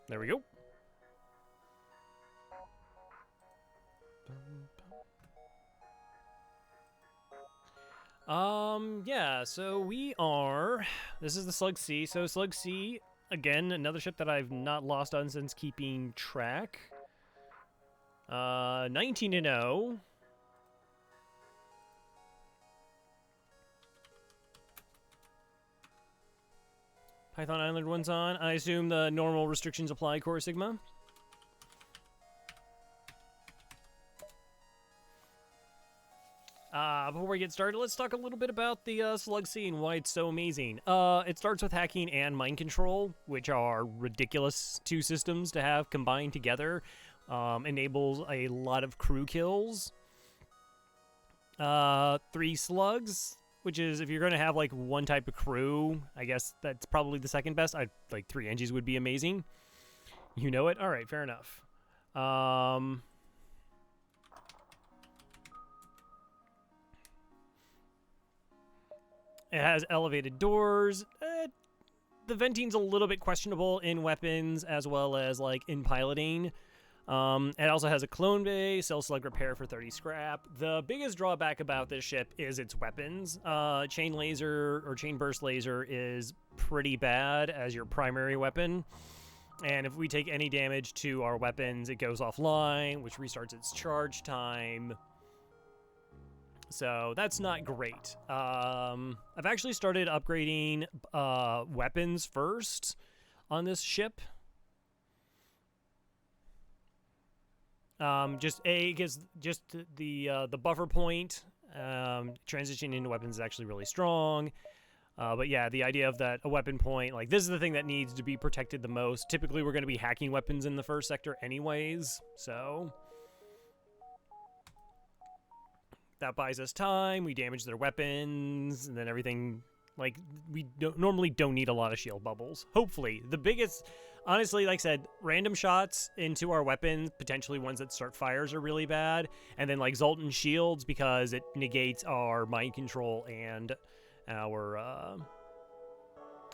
There we go. Yeah, so we are... This is the Slug C. So Slug C, again, another ship that I've not lost on since keeping track. 19-0. Python Island one's on. I assume the normal restrictions apply, Core Sigma. Before we get started, let's talk a little bit about the Slug C and why it's so amazing. It starts with hacking and mind control, which are ridiculous two systems to have combined together. Enables a lot of crew kills. 3 slugs, which is, if you're going to have like one type of crew, I guess that's probably the second best. Like 3 Engies would be amazing. You know it? All right, fair enough. It has elevated doors. The venting's a little bit questionable in weapons as well as like in piloting. It also has a clone bay, cell slug repair for 30 scrap. The biggest drawback about this ship is its weapons. Chain laser or chain burst laser is pretty bad as your primary weapon. And if we take any damage to our weapons, it goes offline, which restarts its charge time. So that's not great. I've actually started upgrading weapons first on this ship. It gives just the buffer point. Transitioning into weapons is actually really strong. But yeah, the idea of that a weapon point, like this is the thing that needs to be protected the most. Typically, we're going to be hacking weapons in the first sector anyways, so that buys us time. We damage their weapons, and then everything. Like, we normally don't need a lot of shield bubbles. Hopefully. The biggest, honestly, like I said, random shots into our weapons, potentially ones that start fires, are really bad. And then, like, Zoltan shields, because it negates our mind control and our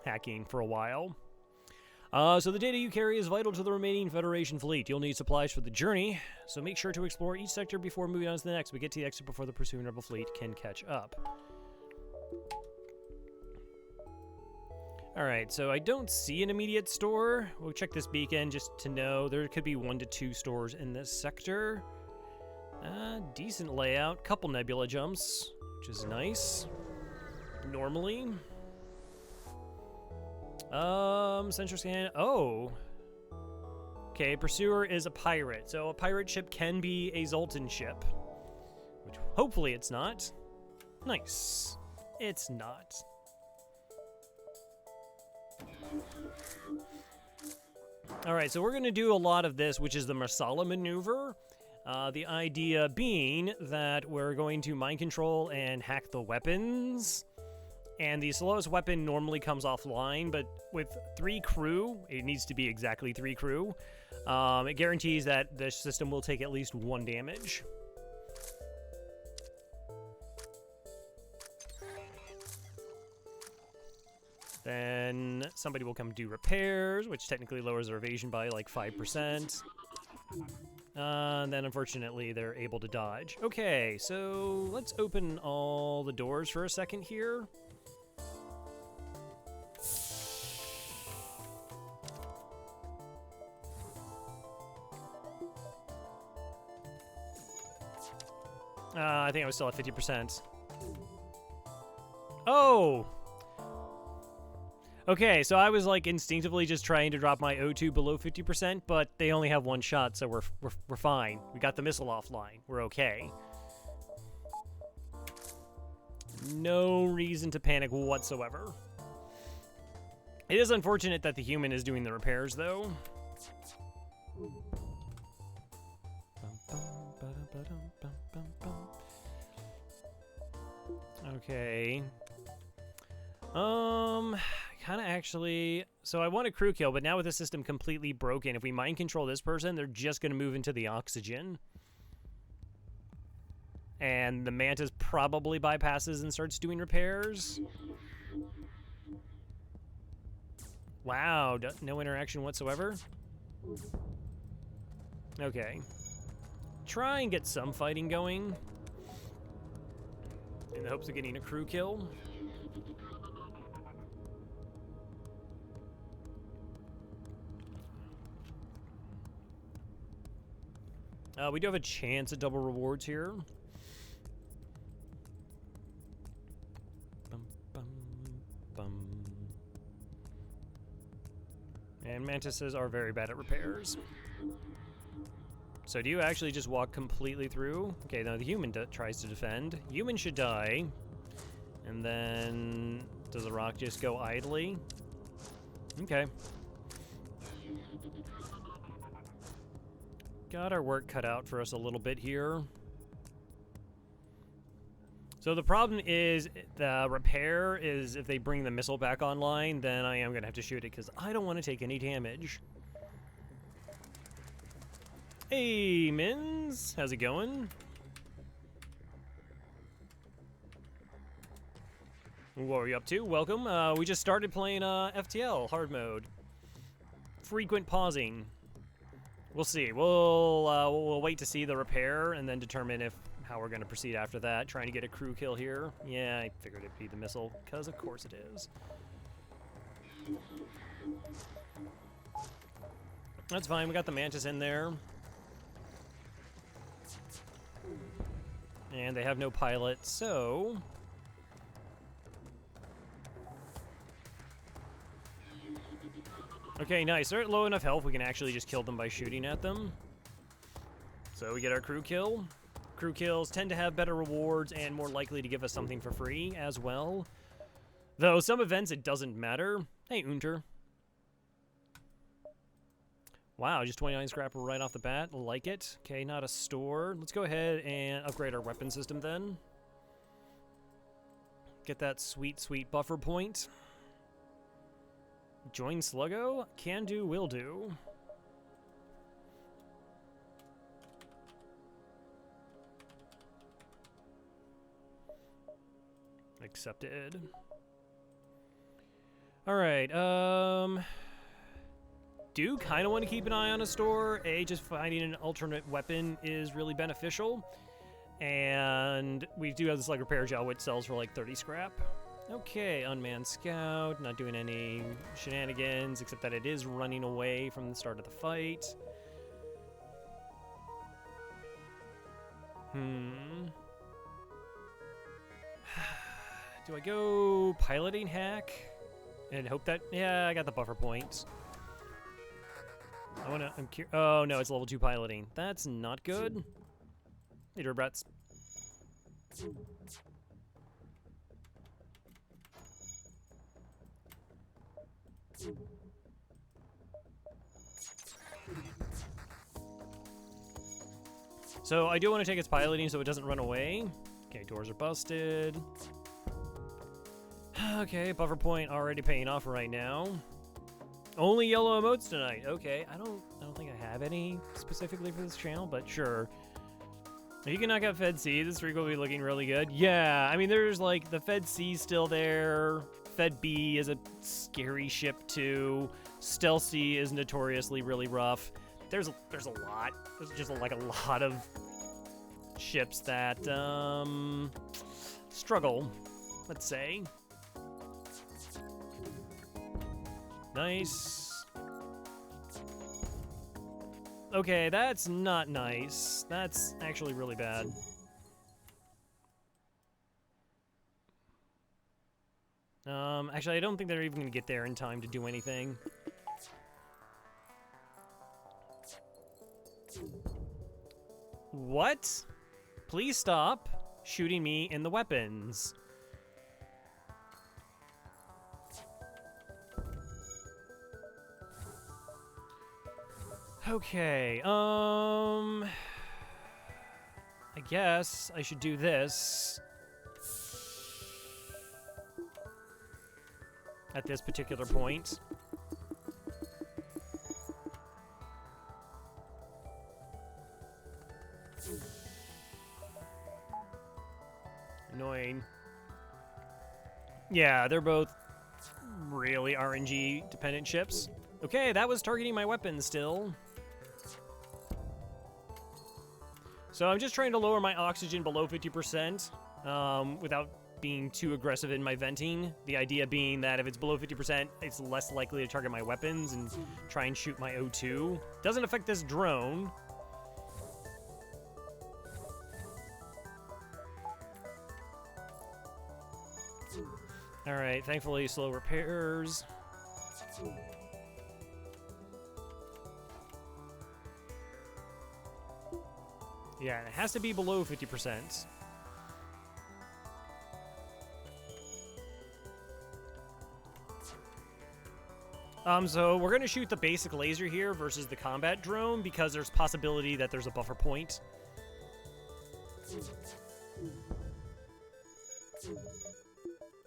hacking for a while. So the data you carry is vital to the remaining Federation fleet. You'll need supplies for the journey, so make sure to explore each sector before moving on to the next. We get to the exit before the pursuing rebel fleet can catch up. Alright, so I don't see an immediate store. We'll check this beacon just to know. There could be 1 to 2 stores in this sector. Decent layout. Couple nebula jumps, which is nice. Normally. Sensor scan. Oh. Okay, Pursuer is a pirate. So a pirate ship can be a Zoltan ship. Which hopefully it's not. Nice. It's not. Alright, so we're going to do a lot of this, which is the Marsala maneuver. The idea being that we're going to mind control and hack the weapons. And the slowest weapon normally comes offline, but with 3 crew, it needs to be exactly 3 crew. It guarantees that the system will take at least 1 damage. Then somebody will come do repairs, which technically lowers their evasion by like 5%. And then unfortunately they're able to dodge. Okay, so let's open all the doors for a second here. I think I was still at 50%. Oh! Okay, so I was like instinctively just trying to drop my O2 below 50%, but they only have 1 shot, so we're fine. We got the missile offline. We're okay. No reason to panic whatsoever. It is unfortunate that the human is doing the repairs, though. Okay. Kind of actually... So I want a crew kill, but now with the system completely broken, if we mind control this person, they're just going to move into the oxygen. And the Mantis probably bypasses and starts doing repairs. Wow, no interaction whatsoever? Okay. Try and get some fighting going. In the hopes of getting a crew kill. We do have a chance at double rewards here. Bum, bum, bum. And Mantises are very bad at repairs. So do you actually just walk completely through? Okay, now the human tries to defend. Human should die. And then does the rock just go idly? Okay. Got our work cut out for us a little bit here. So the problem is the repair is if they bring the missile back online, then I am going to have to shoot it because I don't want to take any damage. Hey, Mins. How's it going? What are you up to? Welcome. We just started playing FTL, hard mode. Frequent pausing. We'll see. We'll wait to see the repair and then determine how we're going to proceed after that. Trying to get a crew kill here. Yeah, I figured it'd be the missile, because of course it is. That's fine. We got the Mantis in there. And they have no pilot, so... Okay, nice. They're at low enough health we can actually just kill them by shooting at them. So we get our crew kill. Crew kills tend to have better rewards and more likely to give us something for free as well. Though some events it doesn't matter. Hey, Unter. Wow, just 29 scrap right off the bat. Like it. Okay, not a store. Let's go ahead and upgrade our weapon system then. Get that sweet, sweet buffer point. Join Sluggo? Can do, will do. Accepted. Alright, do kind of want to keep an eye on a store. Just finding an alternate weapon is really beneficial. And we do have this like repair gel which sells for like 30 scrap. Okay, unmanned scout, not doing any shenanigans, except that it is running away from the start of the fight. Do I go piloting hack and hope that... Yeah, I got the buffer points. Oh no, it's level 2 piloting. That's not good. Hey, Durbrats. So I do want to take its piloting so it doesn't run away. Okay, doors are busted. Okay, buffer point already paying off right now. Only yellow emotes tonight. Okay, I don't think I have any specifically for this channel, but sure. If you can knock out Fed C, this streak will be looking really good. Yeah, I mean, there's like the Fed C still there. Fed B is a scary ship too. Stealth C is notoriously really rough. There's a lot. There's just like a lot of ships that struggle, let's say. Nice. Okay, that's not nice. That's actually really bad. Actually, I don't think they're even gonna get there in time to do anything. What? Please stop shooting me in the weapons. Okay, I guess I should do this. At this particular point. Yeah, they're both really RNG dependent ships. Okay, that was targeting my weapons still. So I'm just trying to lower my oxygen below 50% without being too aggressive in my venting. The idea being that if it's below 50%, it's less likely to target my weapons and try and shoot my O2. Doesn't affect this drone. All right, thankfully slow repairs. Yeah, it has to be below 50%. So we're gonna shoot the basic laser here versus the combat drone because there's possibility that there's a buffer point.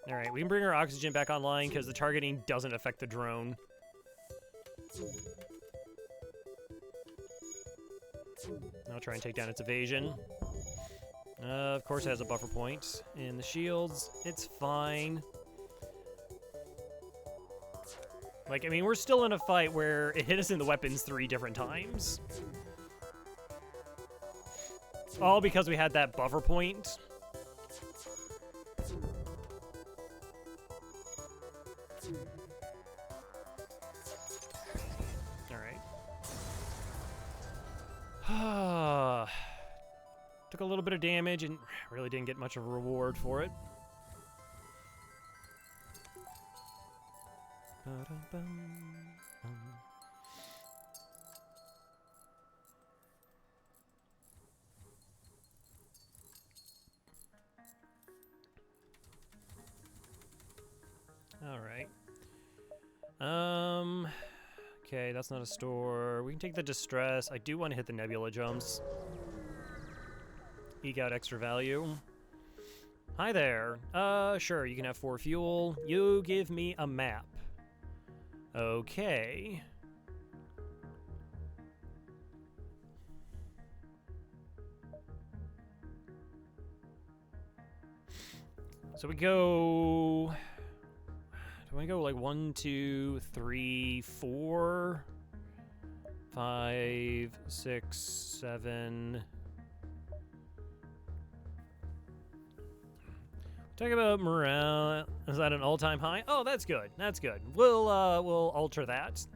All right, we can bring our oxygen back online because the targeting doesn't affect the drone. I'll try and take down its evasion. Of course it has a buffer point in the shields. It's fine. Like, I mean, we're still in a fight where it hit us in the weapons 3 different times. All because we had that buffer point. Alright. Took a little bit of damage and really didn't get much of a reward for it. All right. Okay, that's not a store. We can take the distress. I do want to hit the nebula jumps. Eke out extra value. Hi there. Sure, you can have 4 fuel. You give me a map. Okay. So we go... Do I go like 1, 2, 3, 4, 5, 6, 7... Talk about morale. Is that an all-time high? Oh, that's good. That's good. We'll alter that.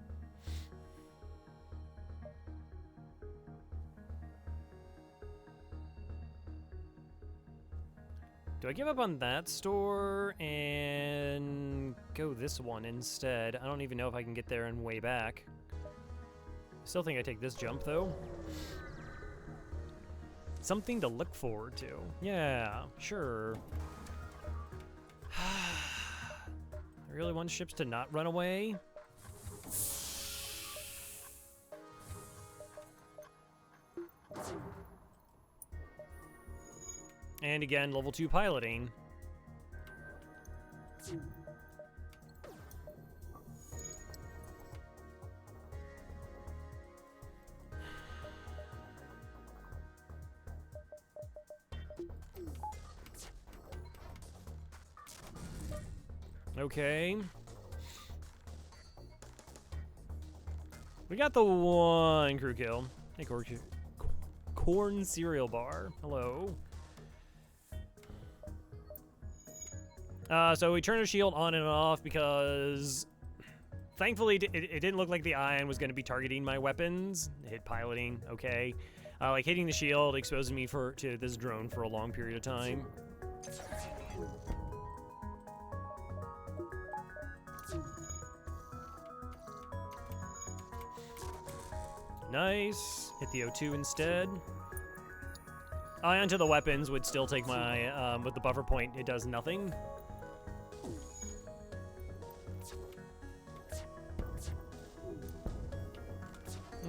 Do I give up on that store and go this one instead? I don't even know if I can get there and way back. Still think I take this jump though. Something to look forward to. Yeah, sure. I really want ships to not run away. And again, level 2 piloting. Okay. We got the one crew kill. Hey, corn cereal bar. Hello. So we turned our shield on and off because thankfully it didn't look like the ion was going to be targeting my weapons. It hit piloting, okay. Like hitting the shield exposing me to this drone for a long period of time. Nice. Hit the O2 instead. Ion to the weapons would still take my, with the buffer point, it does nothing.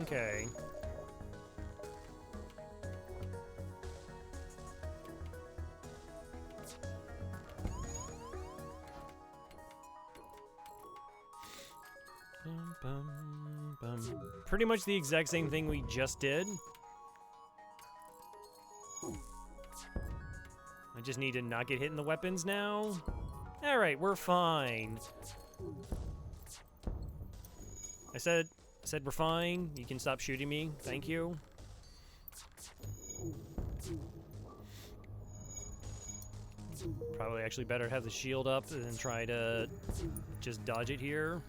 Okay. Pretty much the exact same thing we just did. I just need to not get hit in the weapons now. Alright, we're fine. I said we're fine. You can stop shooting me. Thank you. Probably actually better have the shield up than try to just dodge it here.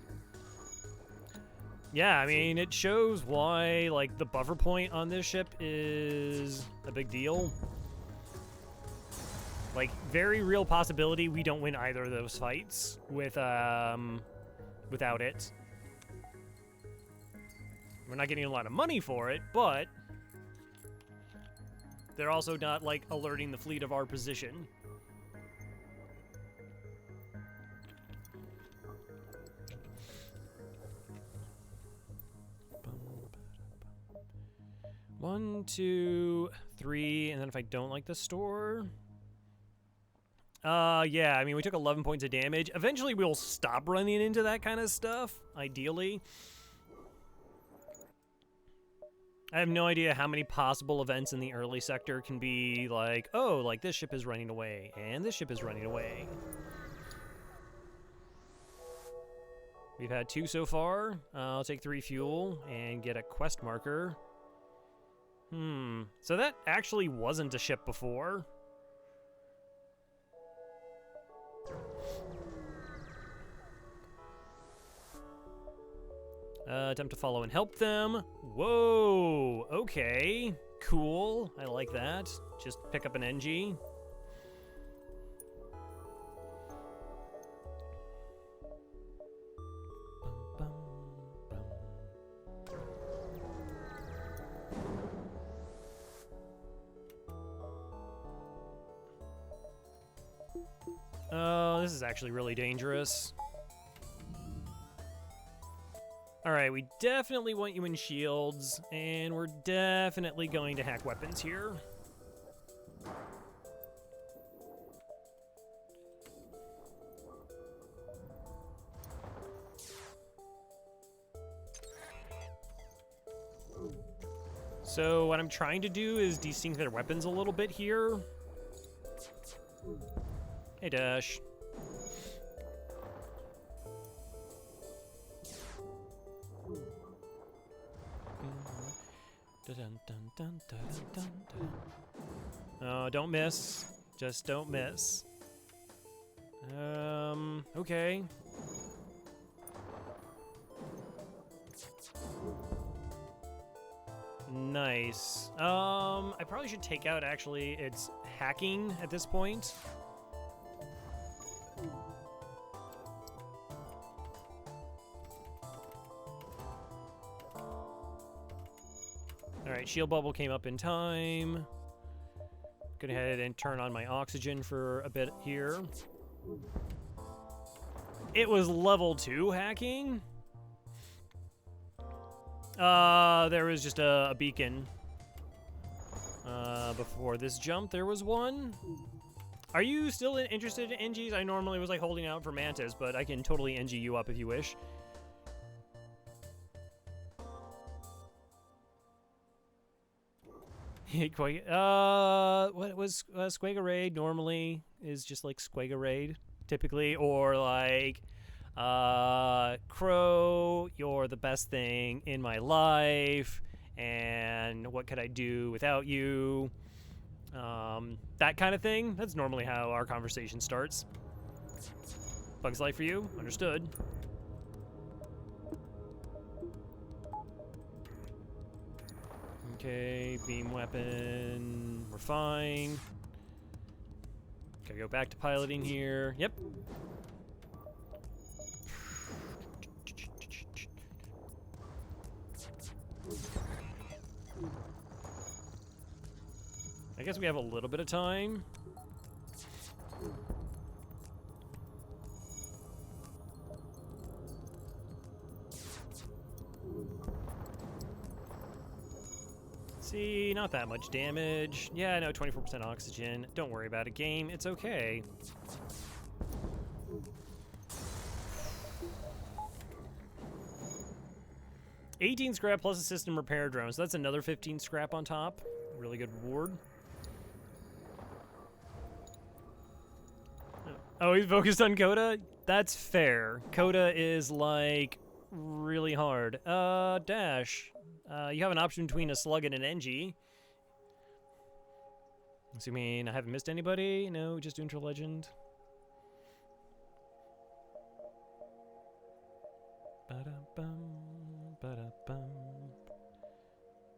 Yeah, I mean, it shows why, like, the buffer point on this ship is a big deal. Like, very real possibility we don't win either of those fights with, without it. We're not getting a lot of money for it, but they're also not, like, alerting the fleet of our position. One, two, three, and then if I don't like the store... yeah, I mean, we took 11 points of damage. Eventually, we'll stop running into that kind of stuff, ideally. I have no idea how many possible events in the early sector can be like, oh, like this ship is running away, and this ship is running away. We've had 2 so far. I'll take 3 fuel and get a quest marker. So that actually wasn't a ship before. Attempt to follow and help them. Whoa, okay, cool. I like that. Just pick up an NG. Oh, this is actually really dangerous. Alright, we definitely want you in shields, and we're definitely going to hack weapons here. So what I'm trying to do is desync their weapons a little bit here. Hey, Dash. Oh, don't miss. Just don't miss. Okay. Nice. I probably should take out, actually, it's hacking at this point. Alright, shield bubble came up in time. Go ahead and turn on my oxygen for a bit here. It was level 2 hacking. There was just a beacon. Before this jump, there was one. Are you still interested in NGs? I normally was like holding out for Mantis, but I can totally NG you up if you wish. What was Squega Raid normally is just like Squega Raid, typically, or like Crow, you're the best thing in my life, and what could I do without you? That kind of thing. That's normally how our conversation starts. Bug's life for you? Understood. Okay, beam weapon, we're fine. Gotta go back to piloting here. Yep. I guess we have a little bit of time. See, not that much damage. Yeah, no, 24% oxygen. Don't worry about it, game. It's okay. $18 scrap plus a system repair drone, so that's another 15 scrap on top. Really good reward. Oh, he's focused on Coda? That's fair. Coda is, like, really hard. Dash. You have an option between a Slug and an NG. Assuming I haven't missed anybody? No, just Intra Legend.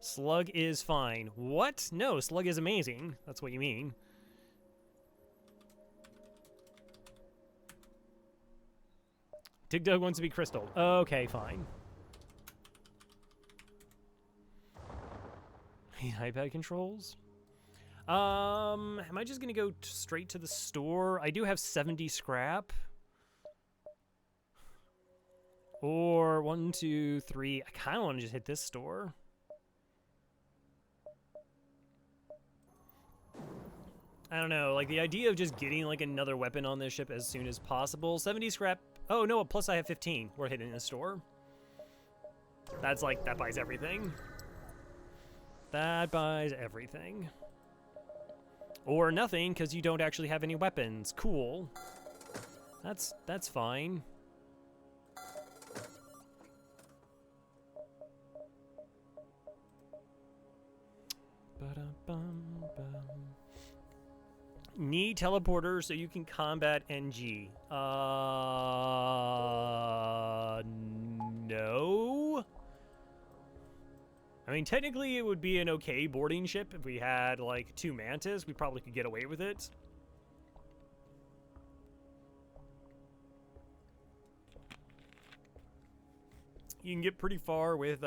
Slug is fine. What? No, Slug is amazing. That's what you mean. Dig Dug wants to be Crystal. Okay, fine. iPad controls? Am I just gonna go straight to the store? I do have 70 scrap. Or 1, 2, 3. I kind of want to just hit this store. I don't know, like the idea of just getting like another weapon on this ship as soon as possible. 70 scrap. Oh no, plus I have 15. We're hitting the store. That's like, that buys everything. That buys everything. Or nothing, because you don't actually have any weapons. Cool. That's fine. Need teleporter so you can combat NG. No? I mean, technically it would be an okay boarding ship if we had, like, 2 Mantis. We probably could get away with it. You can get pretty far with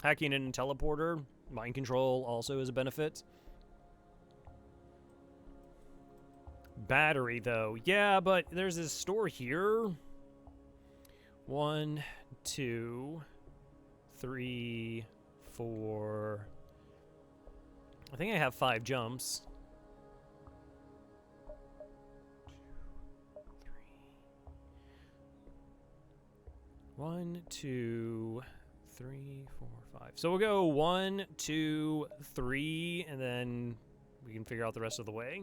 hacking in a teleporter. Mind control also is a benefit. Battery, though. Yeah, but there's this store here. 1, 2, 3, 4. I think I have 5 jumps. 2, 3. 1, 2, 3, 4, 5. So we'll go 1, 2, 3, and then we can figure out the rest of the way.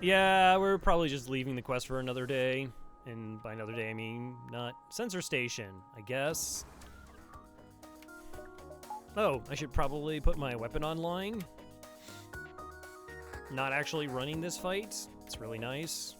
Yeah, we're probably just leaving the quest for another day. And by another day, I mean not sensor station, I guess. Oh, I should probably put my weapon online. Not actually running this fight. It's really nice.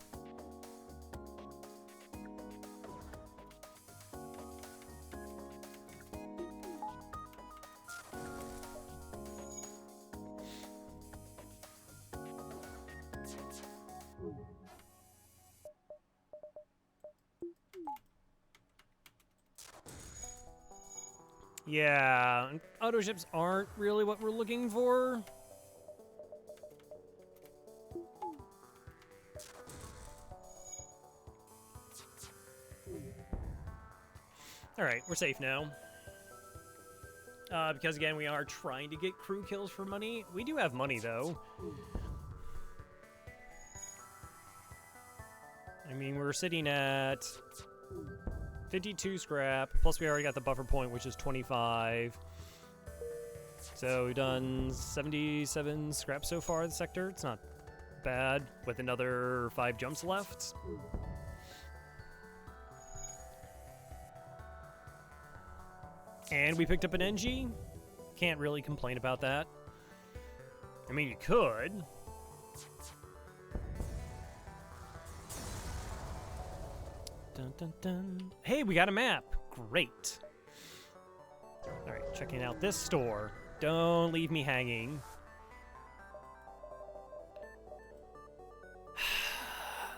Yeah, auto ships aren't really what we're looking for. Alright, we're safe now. Because again, we are trying to get crew kills for money. We do have money, though. I mean, we're sitting at 52 scrap, plus we already got the buffer point, which is 25. So we've done 77 scrap so far in the sector. It's not bad, with another 5 jumps left. And we picked up an NG. Can't really complain about that. I mean, you could. Dun, dun, dun. Hey, we got a map. Great. All right, checking out this store. Don't leave me hanging.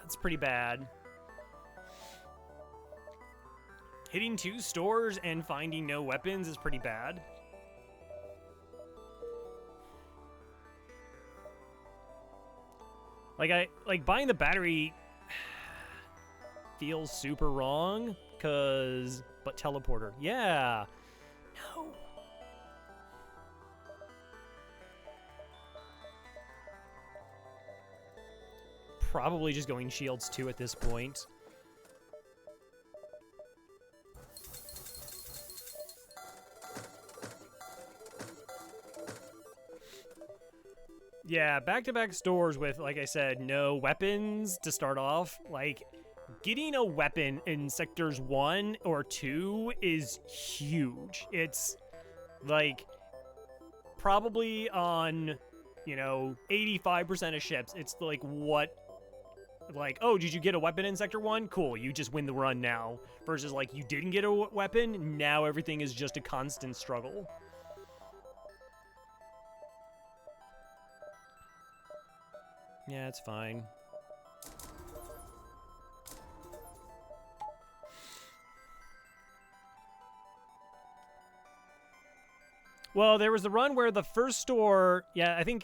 It's pretty bad. Hitting 2 stores and finding no weapons is pretty bad. Like buying the battery feels super wrong, but teleporter. Yeah. No. Probably just going shields too at this point. Yeah, back-to-back stores with, like I said, no weapons to start off. Like, getting a weapon in sectors 1 or 2 is huge. It's, like, probably on, you know, 85% of ships, it's like what, like, oh, did you get a weapon in sector 1? Cool, you just win the run now. Versus, like, you didn't get a weapon, now everything is just a constant struggle. Yeah, it's fine. Well, there was the run where the first store, yeah, I think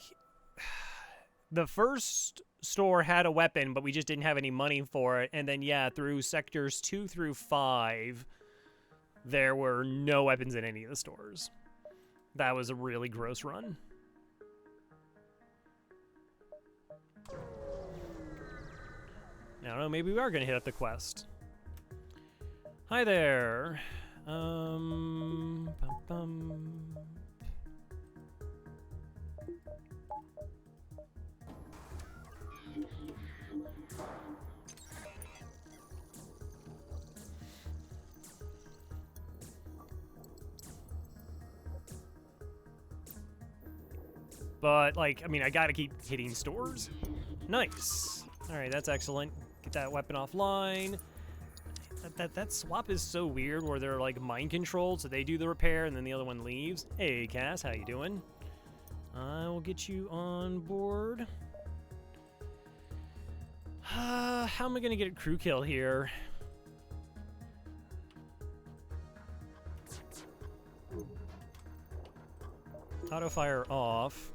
the first store had a weapon, but we just didn't have any money for it. And then, yeah, through sectors 2 through 5, there were no weapons in any of the stores. That was a really gross run. I don't know, maybe we are going to hit up the quest. Hi there. Bum, bum. But, like, I mean, I gotta keep hitting stores. Nice. Alright, that's excellent. Get that weapon offline. That swap is so weird where they're, like, mind controlled, so they do the repair and then the other one leaves. Hey, Cass, how you doing? I will get you on board. How am I gonna get a crew kill here? Auto fire off.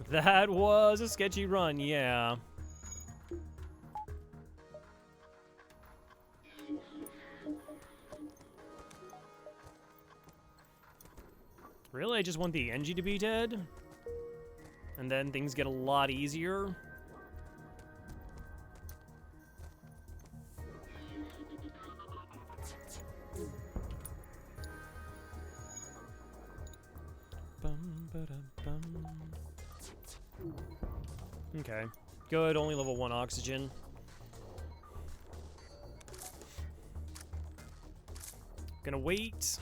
That was a sketchy run, yeah. Really? I just want the Engie to be dead? And then things get a lot easier? Okay, good, only level 1 oxygen. Gonna wait.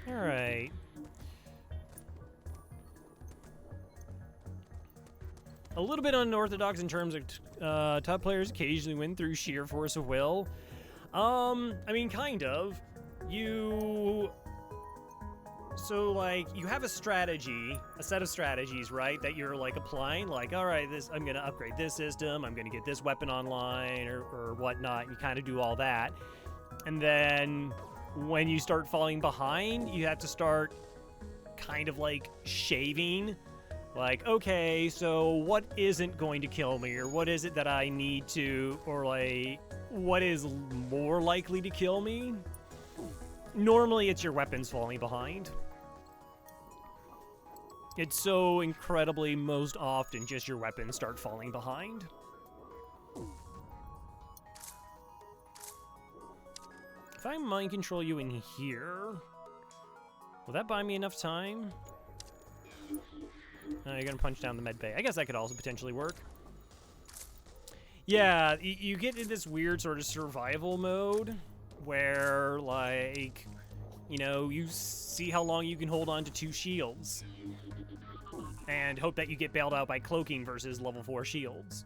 Alright. A little bit unorthodox in terms of top players occasionally win through sheer force of will. I mean, kind of. So, like, you have a strategy, a set of strategies, right, that you're, like, applying. Like, all right, I'm going to upgrade this system, I'm going to get this weapon online, or whatnot. You kind of do all that. And then when you start falling behind, you have to start kind of, like, shaving. Like, okay, so what isn't going to kill me, or what is it that I need to, or, like, what is more likely to kill me? Normally, it's your weapons falling behind. It's so incredibly most often just your weapons start falling behind. If I mind control you in here, will that buy me enough time? You're gonna punch down the med bay. I guess that could also potentially work. Yeah, you get in this weird sort of survival mode where, like, you know, you see how long you can hold on to 2 shields and hope that you get bailed out by cloaking versus level 4 shields.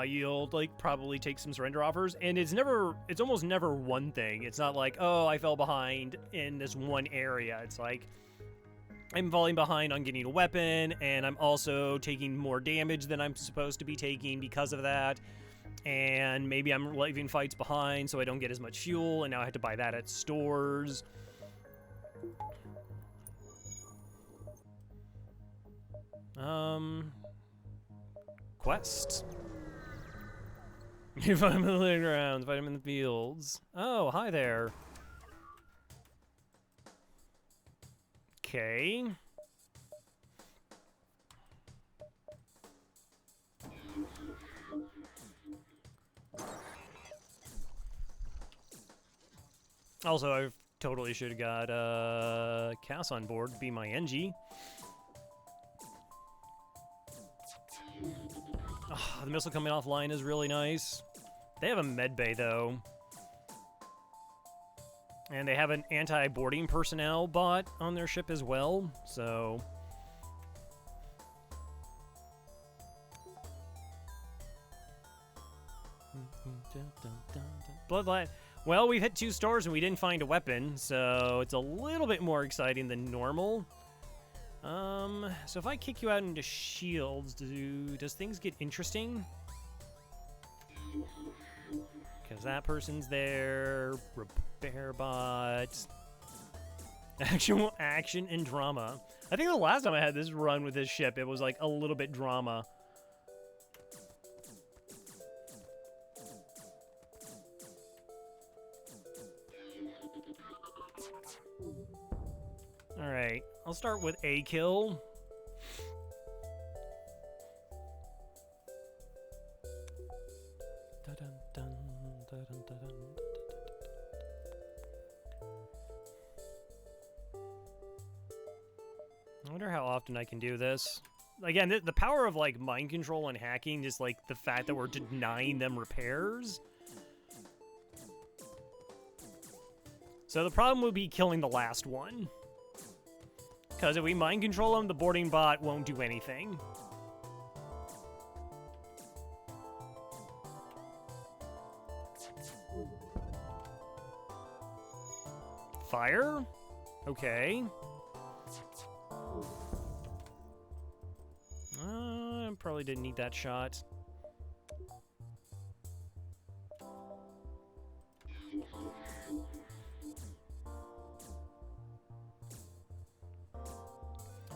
You'll, like, probably take some surrender offers, and it's almost never one thing. It's not like, oh, I fell behind in this one area. It's like, I'm falling behind on getting a weapon, and I'm also taking more damage than I'm supposed to be taking because of that. And maybe I'm leaving fights behind so I don't get as much fuel, and now I have to buy that at stores. Quest. You find him in the living grounds, find him in the fields. Oh, hi there. Okay. Also, I totally should have got Cass on board to be my NG. Oh, the missile coming offline is really nice. They have a med bay, though. And they have an anti-boarding personnel bot on their ship as well, so... Bloodline. Well, we've hit 2 stores and we didn't find a weapon, so it's a little bit more exciting than normal. So if I kick you out into shields, does things get interesting? Because that person's there. Repair bot. Actual action and drama. I think the last time I had this run with this ship, it was like a little bit drama. Alright, I'll start with a kill. I wonder how often I can do this. Again, the power of, like, mind control and hacking, just, like, the fact that we're denying them repairs. So the problem would be killing the last one. Because if we mind control them, the boarding bot won't do anything. Fire? Okay. Probably didn't need that shot.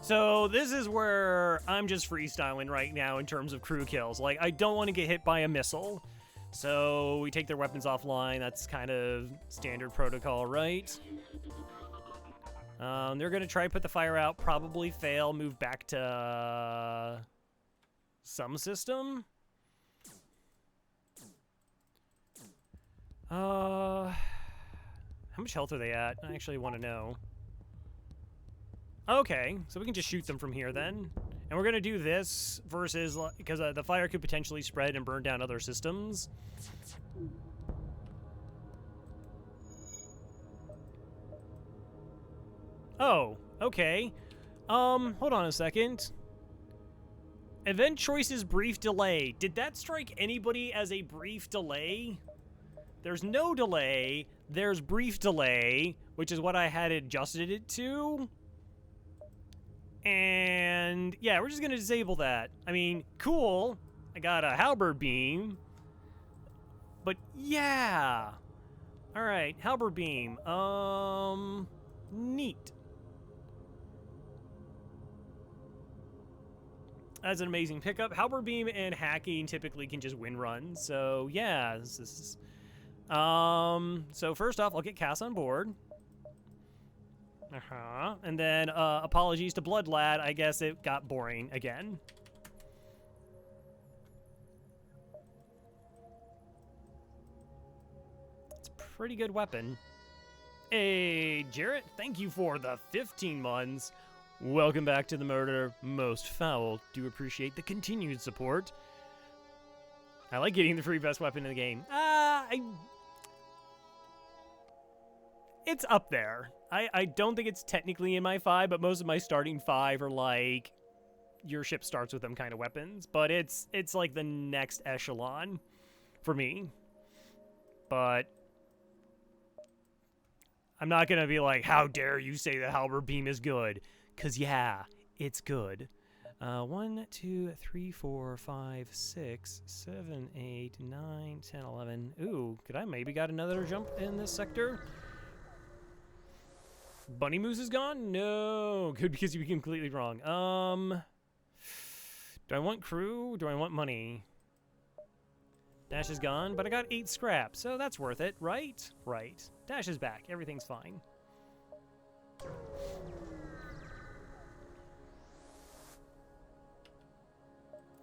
So this is where I'm just freestyling right now in terms of crew kills. Like, I don't want to get hit by a missile. So we take their weapons offline. That's kind of standard protocol, right? They're going to try and put the fire out, probably fail, move back to some system. How much health are they at? I actually want to know. Okay, so we can just shoot them from here then. And we're going to do this versus, because the fire could potentially spread and burn down other systems. Oh, okay. Hold on a second. Event choices brief delay. Did that strike anybody as a brief delay? There's no delay. There's brief delay, which is what I had adjusted it to. And yeah, we're just going to disable that. I mean, cool. I got a halberd beam. But yeah. All right, halberd beam. Neat. That's an amazing pickup. Halberd beam and hacking typically can just win runs. So yeah, this is... so first off, I'll get Cass on board. And then, apologies to Blood Lad. I guess it got boring again. It's a pretty good weapon. Hey, Jarrett, thank you for the 15 months. Welcome back to the Murder Most Foul. Do appreciate the continued support. I like getting the free best weapon in the game. It's up there. I don't think it's technically in my 5, but most of my starting 5 are like your ship starts with them kind of weapons. But it's like the next echelon for me. But I'm not going to be like, how dare you say the halberd beam is good? Because, yeah, it's good. 1, 2, 3, 4, 5, 6, 7, 8, 9, 10, 11. Ooh, could I maybe got another jump in this sector? Bunny Moose is gone? No. Good, because you'd be completely wrong. Do I want crew? Do I want money? Dash is gone, but I got 8 scrap, so that's worth it, right? Right. Dash is back. Everything's fine.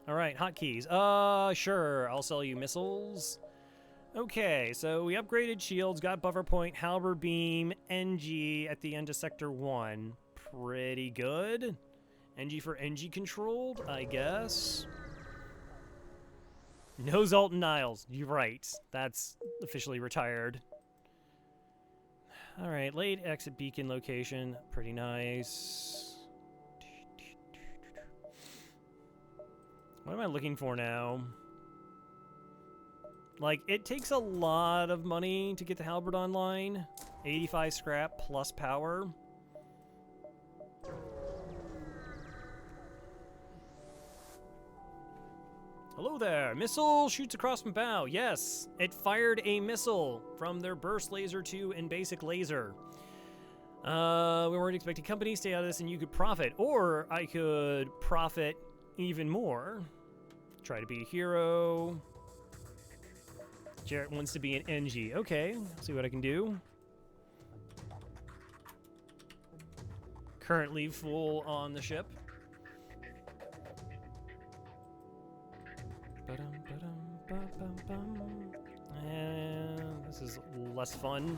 All right, hotkeys. Sure. I'll sell you missiles. Okay, so we upgraded shields, got buffer point, halberd beam, NG at the end of Sector 1. Pretty good. NG for NG controlled, I guess. No Zoltan Niles. You're right. That's officially retired. Alright, late exit beacon location. Pretty nice. What am I looking for now? Like, it takes a lot of money to get the halberd online. 85 scrap plus power. Hello there. Missile shoots across from bow. Yes, it fired a missile from their burst laser to and basic laser. We weren't expecting company. Stay out of this and you could profit. Or I could profit even more. Try to be a hero. Jarrett wants to be an NG. Okay, see what I can do. Currently full on the ship. And this is less fun.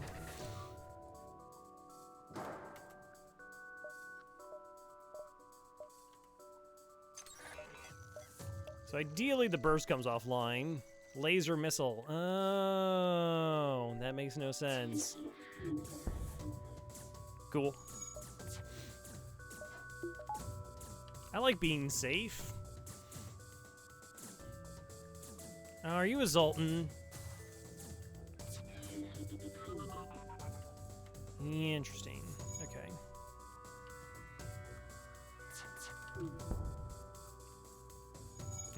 So ideally the burst comes offline. Laser missile. Oh, that makes no sense. Cool. I like being safe. Are you a Zoltan? Interesting. Okay.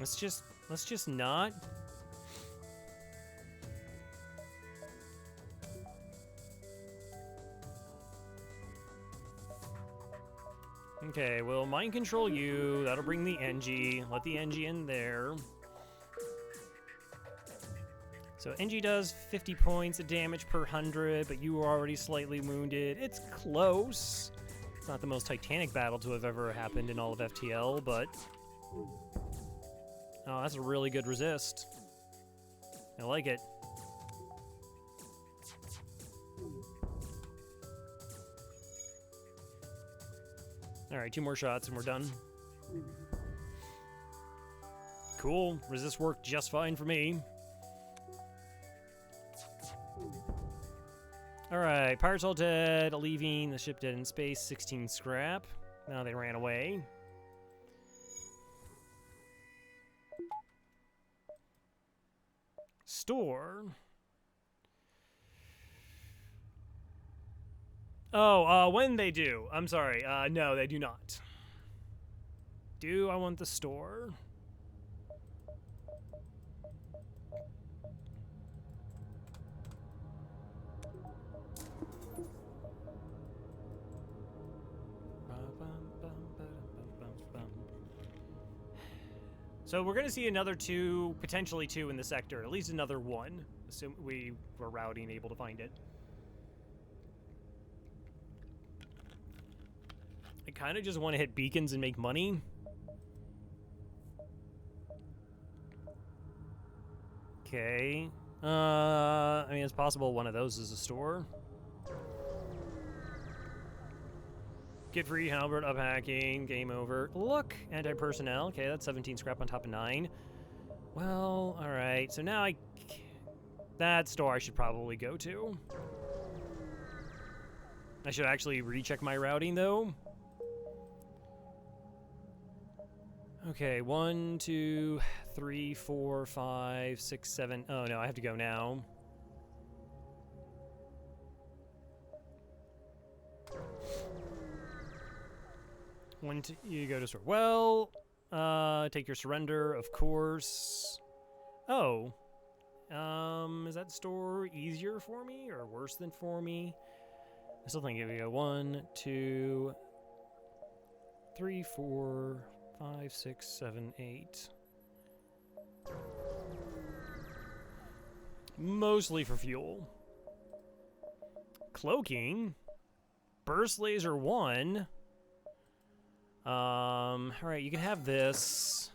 Let's just not. Okay, we'll mind control you. That'll bring the NG. Let the NG in there. So NG does 50 points of damage per 100, but you were already slightly wounded. It's close. It's not the most titanic battle to have ever happened in all of FTL, but... Oh, that's a really good resist. I like it. Alright, 2 more shots and we're done. Cool. Resist worked just fine for me. Alright, pirates all dead, leaving the ship dead in space, 16 scrap. Now they ran away. Store. Oh, when they do. I'm sorry. No, they do not. Do I want the store? So we're going to see another 2, potentially 2 in the sector. At least another 1. Assume we were routing able to find it. I kind of just want to hit beacons and make money. Okay. I mean, it's possible one of those is a store. Get free, halberd, up hacking, game over. Look, anti-personnel. Okay, that's 17 scrap on top of 9. Well, alright. So now that store I should probably go to. I should actually recheck my routing, though. Okay, 1, 2, 3, 4, 5, 6, 7. Oh, no, I have to go now. When you go to store. Well, take your surrender, of course. Oh. Is that store easier for me or worse than for me? I still think if you go 1, 2, 3, 4, 5, 6, 7, 8. Mostly for fuel. Cloaking. Burst laser 1. Alright, you can have this.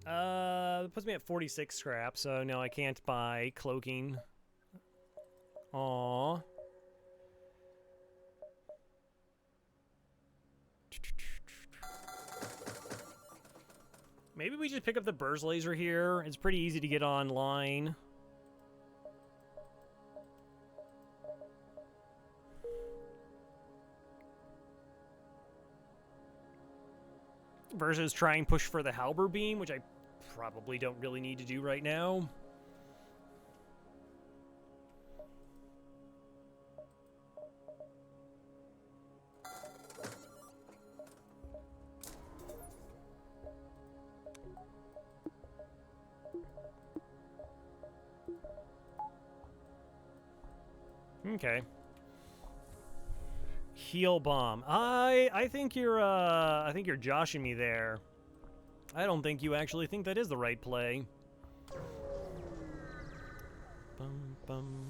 It puts me at 46 scrap, so no, I can't buy cloaking. Aww. Maybe we just pick up the burst laser here. It's pretty easy to get online. Versus try and push for the halberd beam, which I probably don't really need to do right now. Okay. Heal bomb. I think you're joshing me there. I don't think you actually think that is the right play. Bum, bum.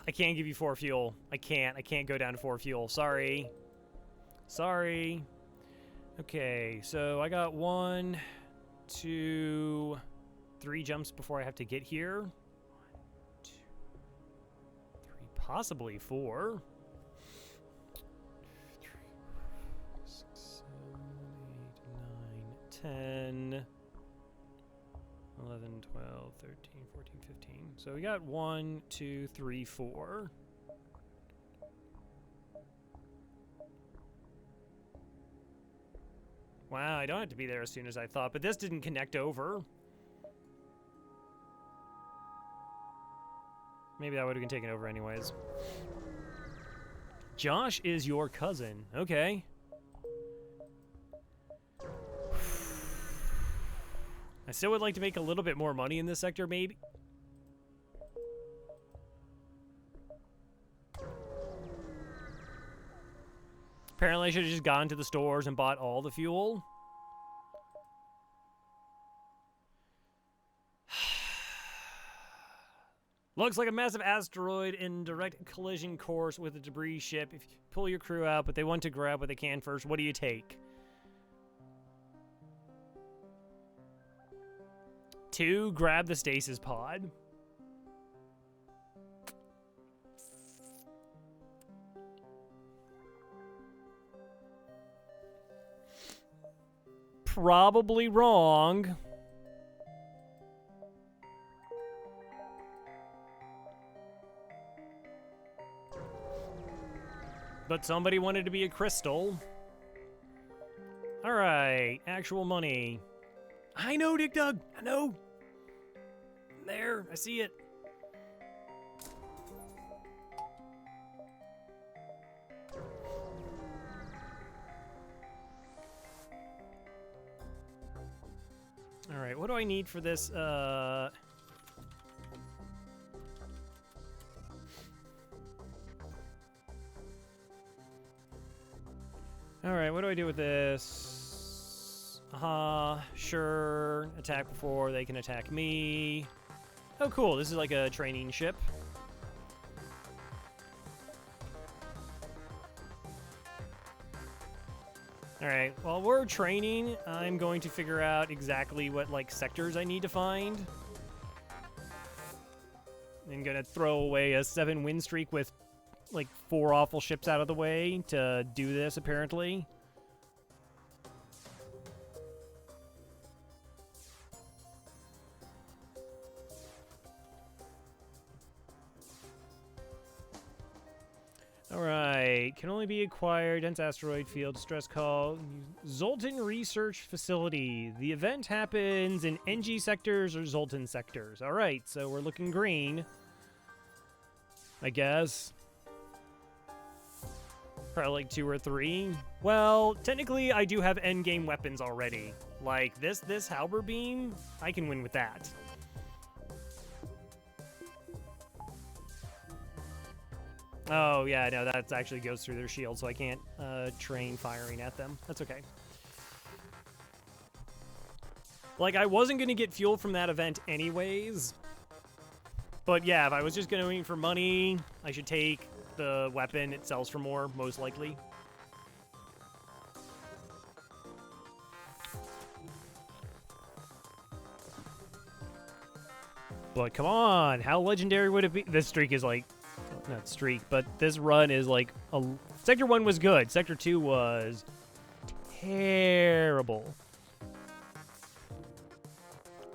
I can't give you 4 fuel. I can't go down to 4 fuel. Sorry. Sorry. Okay, so I got 1, 2, 3 jumps before I have to get here. 1, 2, 3, possibly 4. 3, 6, 7, 8, 9, 10, 11, 12, 13, 14, 15. So we got 1, 2, 3, 4. Wow, I don't have to be there as soon as I thought, but this didn't connect over. Maybe that would have been taken over anyways. Josh is your cousin. Okay. I still would like to make a little bit more money in this sector, maybe. Apparently I should have just gone to the stores and bought all the fuel. Looks like a massive asteroid in direct collision course with a debris ship. If you pull your crew out, but they want to grab what they can first, what do you take? 2, grab the stasis pod. Probably wrong. But somebody wanted to be a crystal. Alright, actual money. I know, Dig Dug! I know! There, I see it. Alright, what do I need for this? Alright, what do I do with this? Sure. Attack before they can attack me. Oh, cool. This is like a training ship. Alright, while we're training, I'm going to figure out exactly what, like, sectors I need to find. I'm gonna throw away a 7-win streak with, like, 4 awful ships out of the way to do this, apparently. Alright, can only be acquired. Dense asteroid field, stress call. Zoltan Research Facility. The event happens in NG sectors or Zoltan sectors. Alright, so we're looking green, I guess. Probably like 2 or 3. Well, technically I do have endgame weapons already. Like this halberd beam, I can win with that. Oh, yeah, no, that actually goes through their shield, so I can't train firing at them. That's okay. Like, I wasn't going to get fuel from that event anyways. But yeah, if I was just going for money, I should take the weapon. It sells for more, most likely. But come on, how legendary would it be? This streak is like, not streak, but this run is like, Sector 1 was good. Sector 2 was terrible.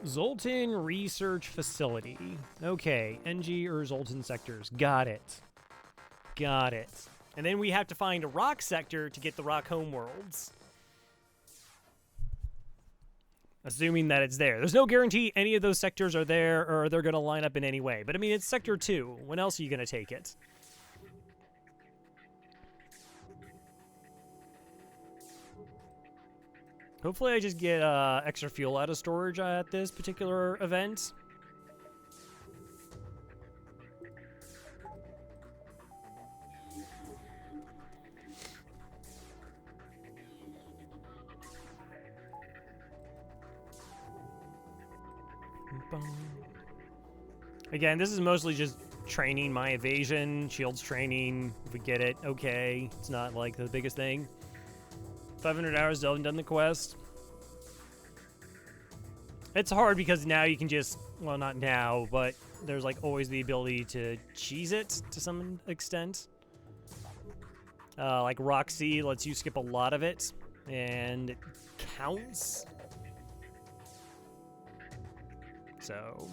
Zoltan Research Facility. Okay, NG or Zoltan sectors. Got it. Got it. And then we have to find a rock sector to get the rock homeworlds. Assuming that it's there. There's no guarantee any of those sectors are there or they're going to line up in any way. But I mean, it's Sector 2. When else are you going to take it? Hopefully I just get extra fuel out of storage at this particular event. Again, this is mostly just training my evasion, shields training. If we get it, okay. It's not like the biggest thing. 500 hours, still haven't done the quest. It's hard because now you can just, well, not now, but there's like always the ability to cheese it to some extent. Like Rock C lets you skip a lot of it, and it counts. So.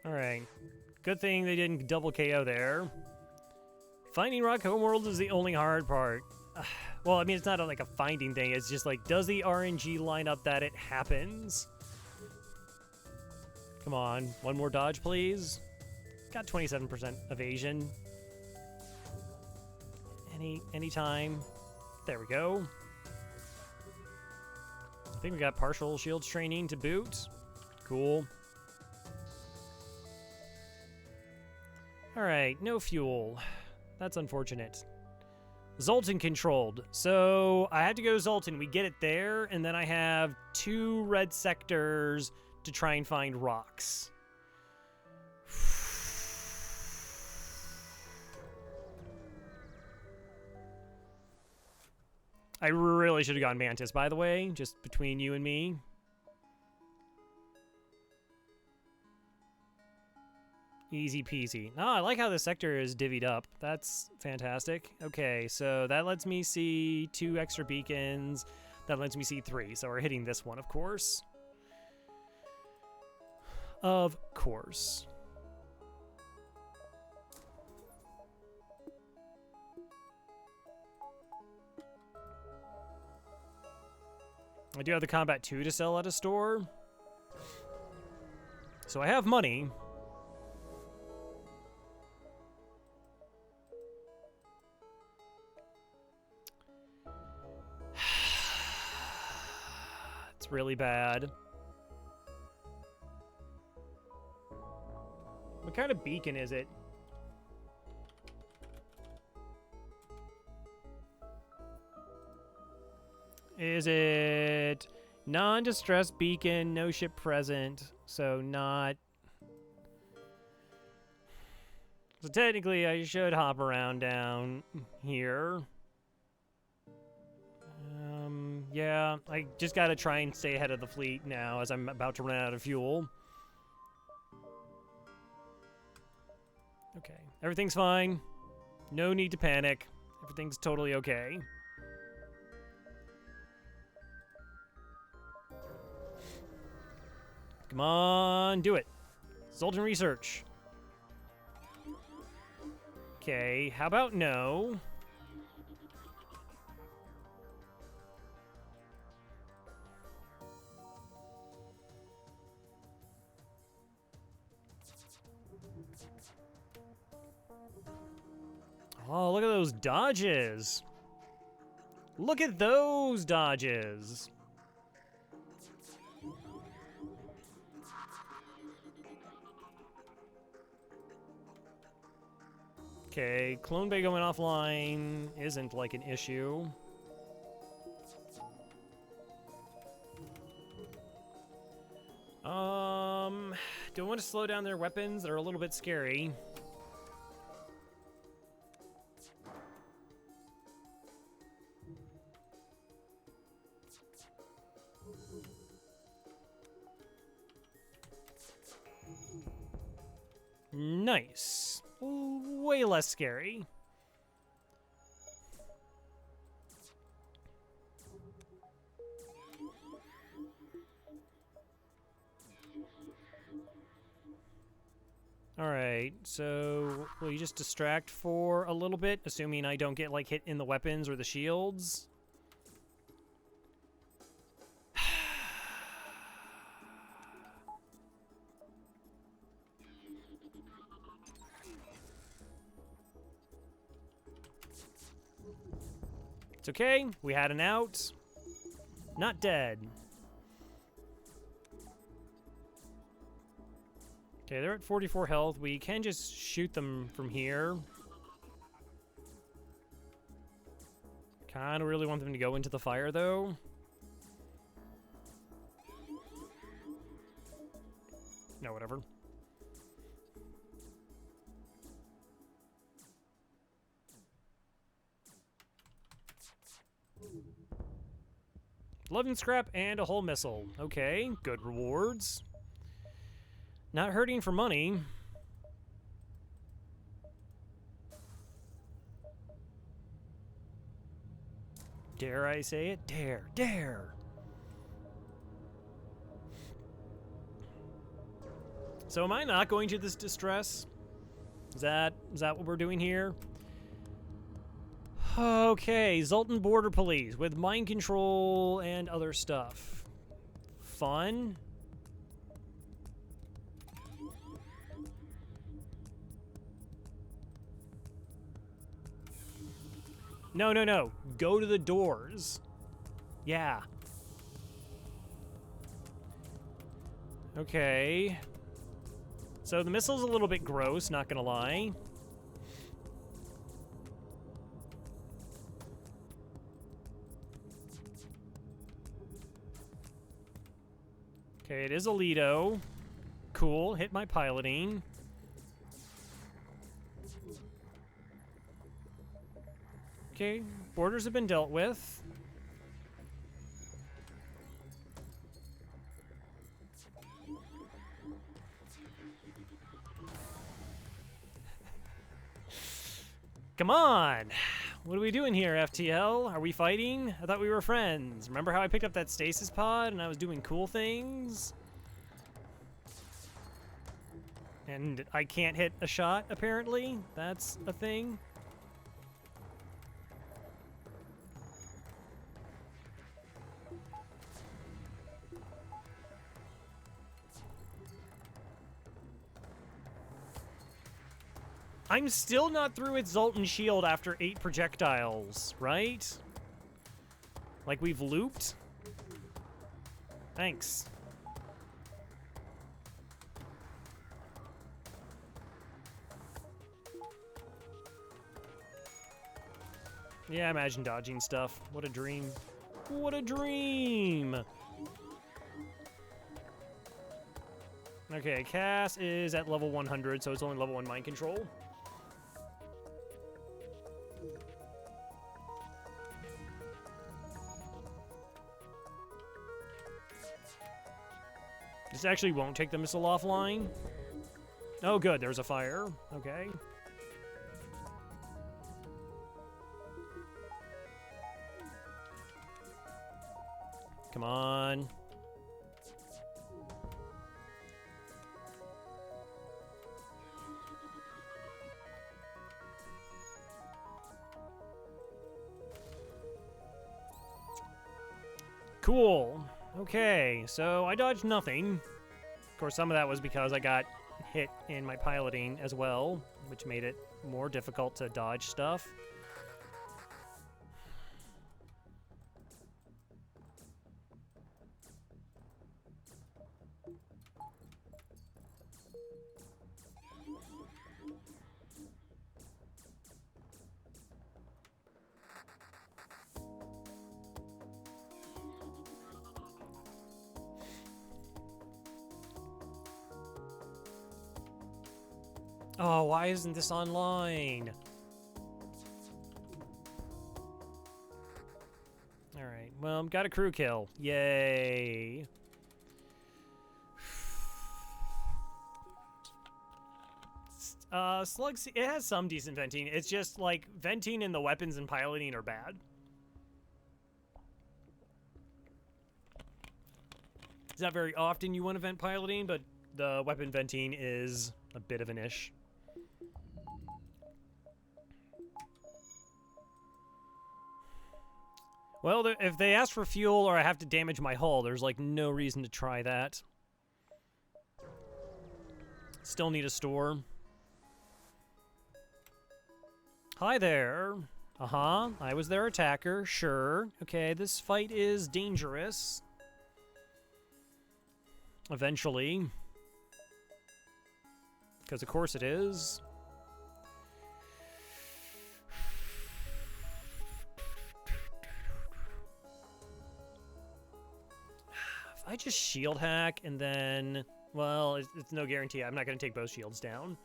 Alright. Good thing they didn't double KO there. Finding rock homeworld is the only hard part. Well, I mean, it's not like a finding thing. It's just like, does the RNG line up that it happens? Come on. One more dodge, please. Got 27% evasion. Anytime. There we go. I think we got partial shields training to boot. Cool. Alright, no fuel. That's unfortunate. Zoltan controlled. So I had to go Zoltan. We get it there, and then I have 2 red sectors to try and find rocks. I really should have gone Mantis, by the way, just between you and me. Easy peasy. Oh, I like how the sector is divvied up. That's fantastic. Okay, so that lets me see 2 extra beacons. That lets me see 3. So we're hitting this one, of course. Of course. I do have the Combat 2 to sell at a store. So I have money. It's really bad. What kind of beacon is it? Is it non-distress beacon, no ship present, so not... So technically I should hop around down here. Yeah, I just gotta try and stay ahead of the fleet now as I'm about to run out of fuel. Okay, everything's fine. No need to panic. Everything's totally okay. Come on, do it. Zoltan Research. Okay, how about no? Oh, look at those dodges. Look at those dodges. Okay, Clone Bay going offline isn't like an issue. Don't want to slow down their weapons. They're a little bit scary. Nice. Way less scary. Alright, so will you just distract for a little bit, assuming I don't get, like, hit in the weapons or the shields? It's okay, we had an out. Not dead. Okay, they're at 44 health. We can just shoot them from here. Kinda really want them to go into the fire, though. No, whatever. Love scrap and a whole missile. Okay, good rewards. Not hurting for money. Dare I say it? Dare, dare. So am I not going to this distress? Is that what we're doing here? Okay, Zoltan Border Police with mind control and other stuff. Fun. No, no, no. Go to the doors. Yeah. Okay. So the missile's a little bit gross, not gonna lie. Okay, it is Alito. Cool, hit my piloting. Okay, borders have been dealt with. Come on! What are we doing here, FTL? Are we fighting? I thought we were friends. Remember how I picked up that stasis pod and I was doing cool things? And I can't hit a shot, apparently? That's a thing? I'm still not through its Zoltan shield after 8 projectiles, right? Like we've looped? Thanks. Yeah, imagine dodging stuff. What a dream. What a dream! Okay, Cass is at level 100, so it's only level 1 mind control. This actually won't take the missile offline. Oh, good. There's a fire. Okay. Come on. Cool. Okay, so I dodged nothing. Of course, some of that was because I got hit in my piloting as well, which made it more difficult to dodge stuff. Oh, why isn't this online? Alright, well, got a crew kill. Yay. Slug C, it has some decent venting. It's just, like, venting and the weapons and piloting are bad. It's not very often you want to vent piloting, but the weapon venting is a bit of an ish. Well, if they ask for fuel or I have to damage my hull, there's, like, no reason to try that. Still need a store. Hi there. Uh-huh. I was their attacker. Sure. Okay, this fight is dangerous. Eventually. Because of course it is. If I just shield hack and then... Well, it's no guarantee. I'm not going to take both shields down.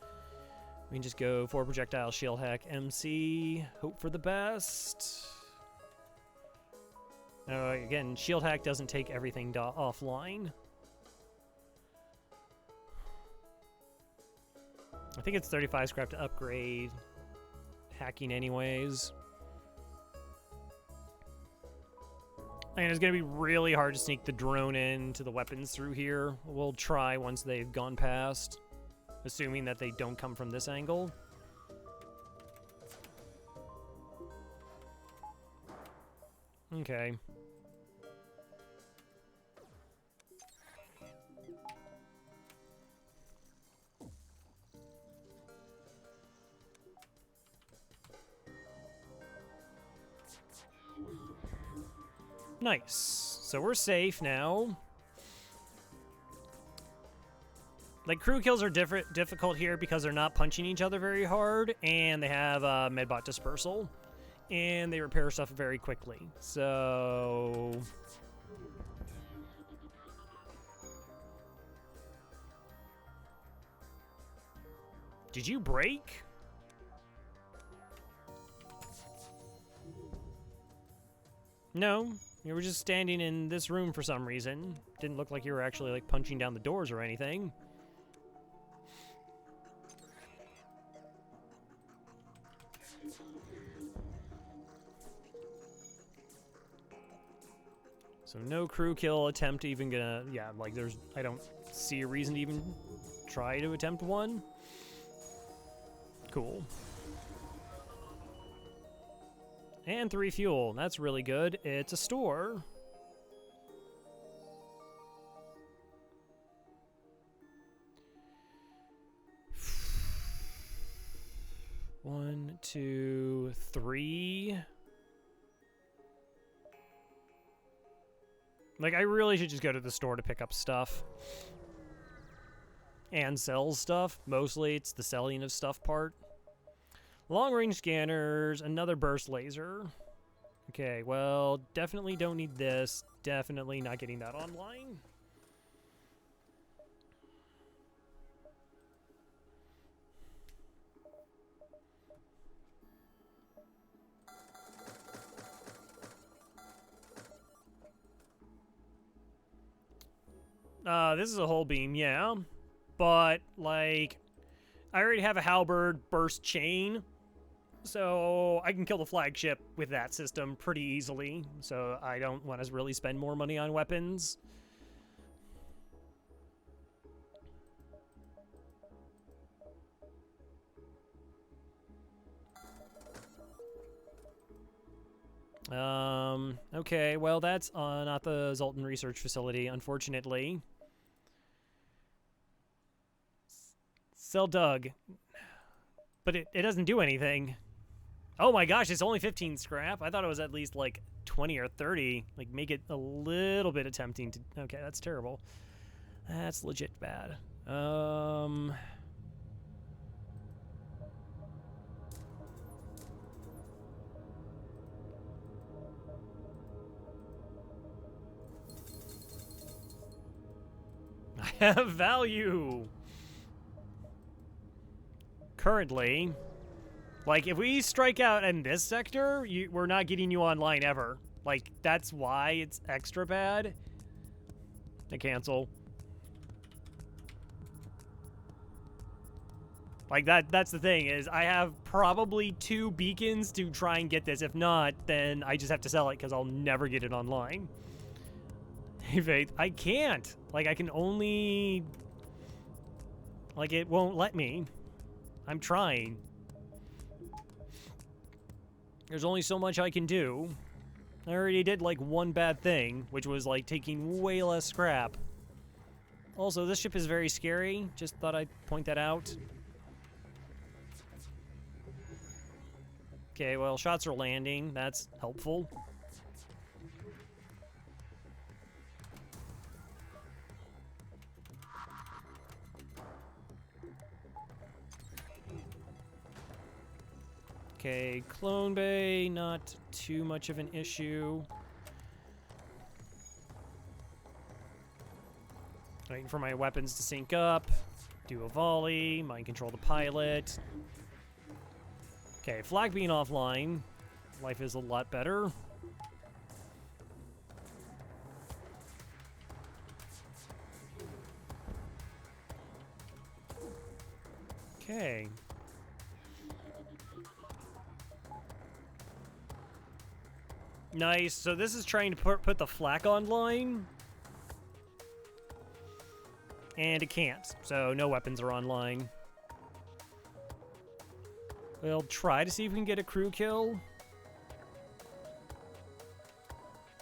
We can just go 4 projectile shield hack MC. Hope for the best. Again, shield hack doesn't take everything offline. I think it's 35 scrap to upgrade hacking anyways. And it's going to be really hard to sneak the drone into the weapons through here. We'll try once they've gone past. Assuming that they don't come from this angle. Okay. Nice. So we're safe now. Like, crew kills are difficult here because they're not punching each other very hard, and they have medbot dispersal, and they repair stuff very quickly. So... Did you break? No, you were just standing in this room for some reason. Didn't look like you were actually, like, punching down the doors or anything. So no crew kill attempt even gonna... Yeah, like, I don't see a reason to even try to attempt one. Cool. And 3 fuel. That's really good. It's a store. One, 2, 3. Like, I really should just go to the store to pick up stuff. And sell stuff. Mostly, it's the selling of stuff part. Long-range scanners, another burst laser. Okay, well, definitely don't need this. Definitely not getting that online. This is a hull beam, yeah. But, like, I already have a halberd burst chain. So I can kill the flagship with that system pretty easily. So I don't want to really spend more money on weapons. Okay, well, that's not the Zoltan Research Facility, unfortunately. Cell dug. But it doesn't do anything. Oh my gosh, it's only 15 scrap. I thought it was at least like 20 or 30. Like, make it a little bit tempting to... Okay, that's terrible. That's legit bad. I have value. currently, like, if we strike out in this sector, we're not getting you online ever. Like, that's why it's extra bad. To cancel. Like, that's the thing, is I have probably 2 beacons to try and get this. If not, then I just have to sell it because I'll never get it online. Hey, Faith, I can't. Like, I can only... Like, it won't let me. I'm trying. There's only so much I can do. I already did, like, one bad thing, which was, like, taking way less scrap. Also, this ship is very scary. Just thought I'd point that out. Okay, well, shots are landing. That's helpful. Okay, Clone Bay, not too much of an issue. Waiting for my weapons to sync up. Do a volley, mind control the pilot. Okay, flag being offline. Life is a lot better. Okay. Nice. So this is trying to put the flak online. And it can't. So no weapons are online. We'll try to see if we can get a crew kill.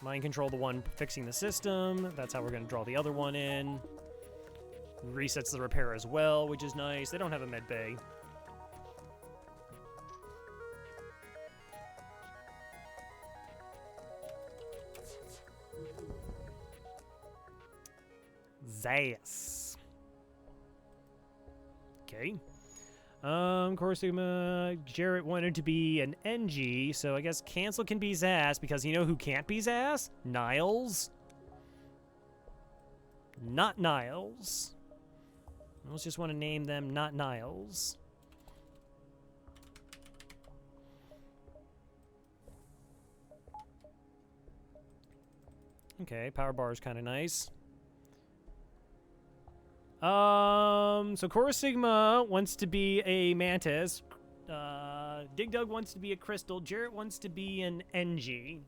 Mind control the one fixing the system. That's how we're going to draw the other one in. Resets the repair as well, which is nice. They don't have a med bay. Zas. Okay. Corsigma, Jarrett wanted to be an NG, so I guess cancel can be Zas, because you know who can't be Zas? Niles. Not Niles. I just want to name them not Niles. Okay, power bar is kind of nice. So Core Sigma wants to be a Mantis. Dig Dug wants to be a Crystal. Jarrett wants to be an NG.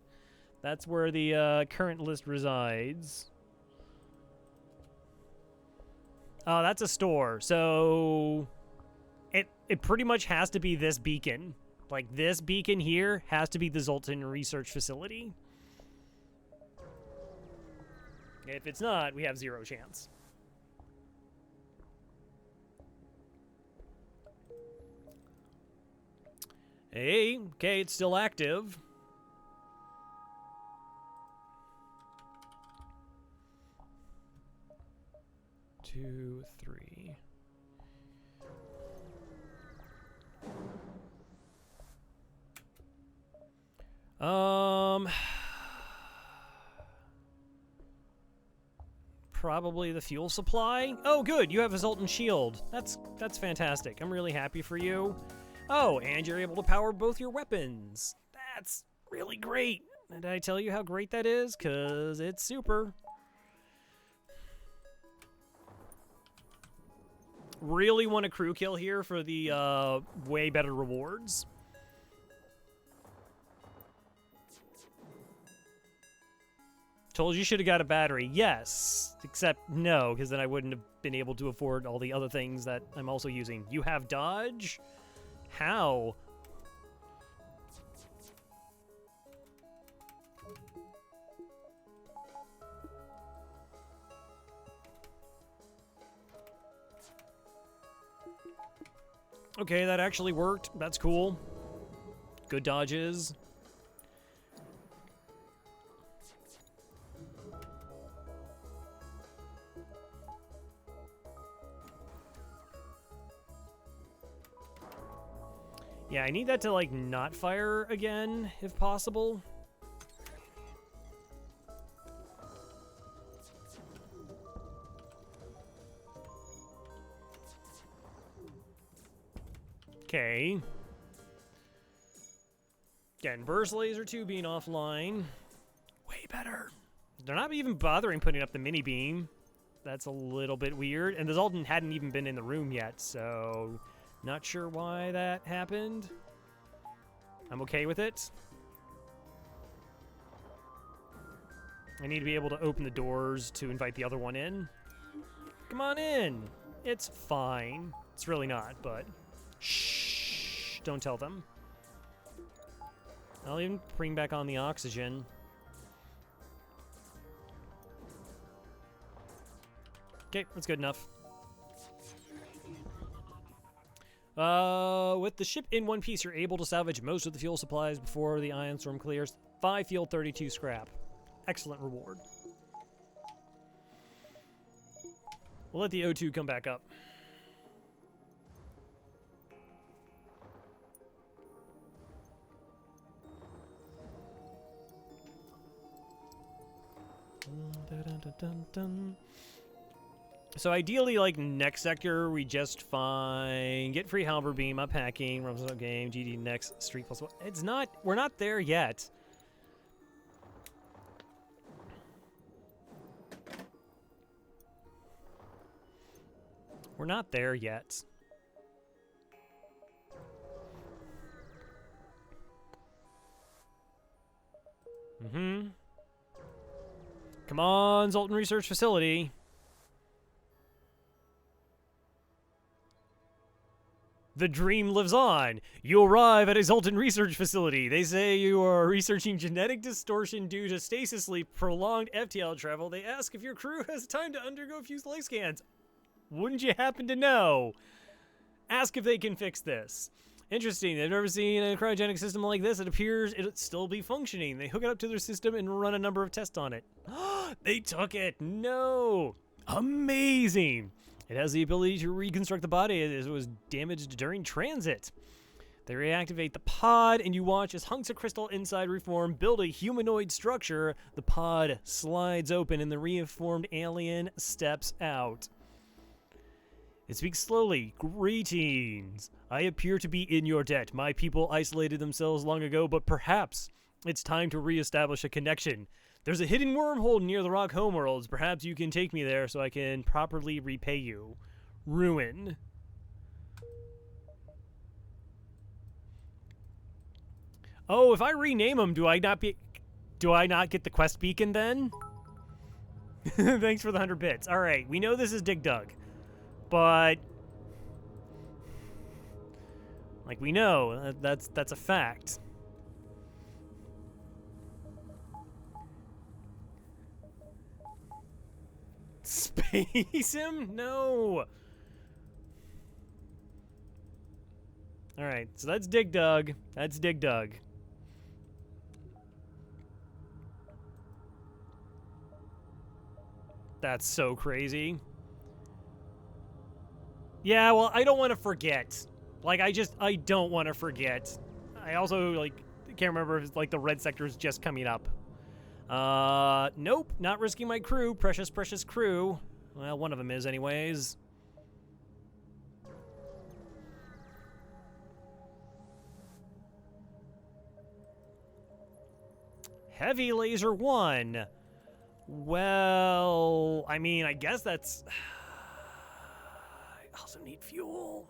That's where the current list resides. Oh, that's a store. So it pretty much has to be this beacon. Like, this beacon here has to be the Zoltan Research Facility. If it's not, we have 0 chance. Hey, okay, it's still active. Two, three. Probably the fuel supply. Oh, good, you have a Zoltan shield. That's fantastic. I'm really happy for you. Oh, and you're able to power both your weapons. That's really great. Did I tell you how great that is? 'Cause it's super. Really want a crew kill here for the way better rewards. Told you should have got a battery. Yes, except no, because then I wouldn't have been able to afford all the other things that I'm also using. You have dodge? How? Okay, that actually worked. That's cool. Good dodges. Yeah, I need that to, like, not fire again, if possible. Okay. Again, burst laser 2 being offline. Way better. They're not even bothering putting up the mini beam. That's a little bit weird. And the Zoltan hadn't even been in the room yet, so not sure why that happened. I'm okay with it. I need to be able to open the doors to invite the other one in. Come on in. It's fine. It's really not, but shh, don't tell them. I'll even bring back on the oxygen. Okay, that's good enough. With the ship in one piece, you're able to salvage most of the fuel supplies before the ion storm clears. 5 fuel, 32 scrap. Excellent reward. We'll let the O2 come back up. So ideally, like next sector, we just find get free halberd beam, up hacking, runs up game, GD next street plus one. It's not. We're not there yet. We're not there yet. Mm-hmm. Come on, Zoltan Research Facility. The dream lives on. You arrive at a Zoltan Research Facility. They say you are researching genetic distortion due to stasis sleep, prolonged FTL travel. They ask if your crew has time to undergo a few life scans. Wouldn't you happen to know? Ask if they can fix this. Interesting. They've never seen a cryogenic system like this. It appears it'll still be functioning. They hook it up to their system and run a number of tests on it. They took it. No. Amazing. It has the ability to reconstruct the body as it was damaged during transit. They reactivate the pod, and you watch as hunks of crystal inside reform build a humanoid structure. The pod slides open, and the reformed alien steps out. It speaks slowly. Greetings. I appear to be in your debt. My people isolated themselves long ago, but perhaps it's time to reestablish a connection. There's a hidden wormhole near the Rock Homeworlds. Perhaps you can take me there so I can properly repay you. Ruin. Oh, if I rename them, do I not get the quest beacon then? Thanks for the 100 bits. All right, we know this is Dig Dug. But like we know that's a fact. Space him? No. All right, so that's Dig Dug. That's Dig Dug. That's so crazy. Yeah, well, I don't want to forget. Like, I don't want to forget. I also, like, can't remember if, like, the red sector is just coming up. Nope, not risking my crew. Precious, precious crew. Well, one of them is anyways. Heavy laser 1. Well, I mean, I guess that's... I also need fuel.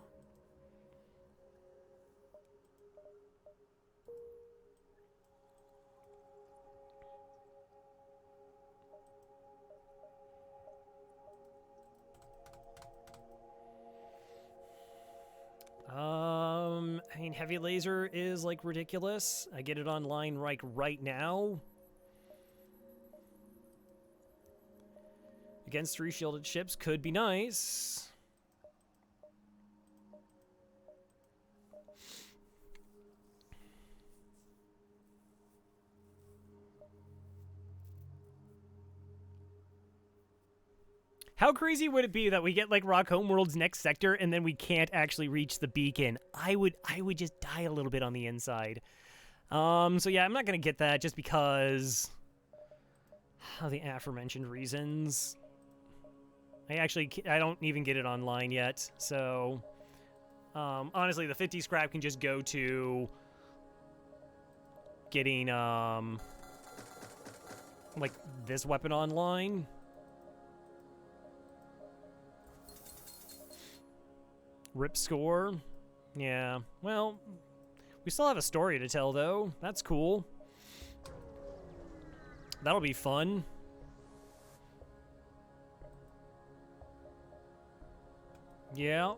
I mean, heavy laser is like ridiculous. I get it online like right now. Against 3 shielded ships could be nice. How crazy would it be that we get like Rock Homeworld's next sector and then we can't actually reach the beacon? I would just die a little bit on the inside. So yeah, I'm not gonna get that just because of the aforementioned reasons. I don't even get it online yet, so Honestly, the 50 scrap can just go to getting, like, this weapon online. Rip score. Yeah, well, we still have a story to tell, though. That's cool. That'll be fun. Yeah.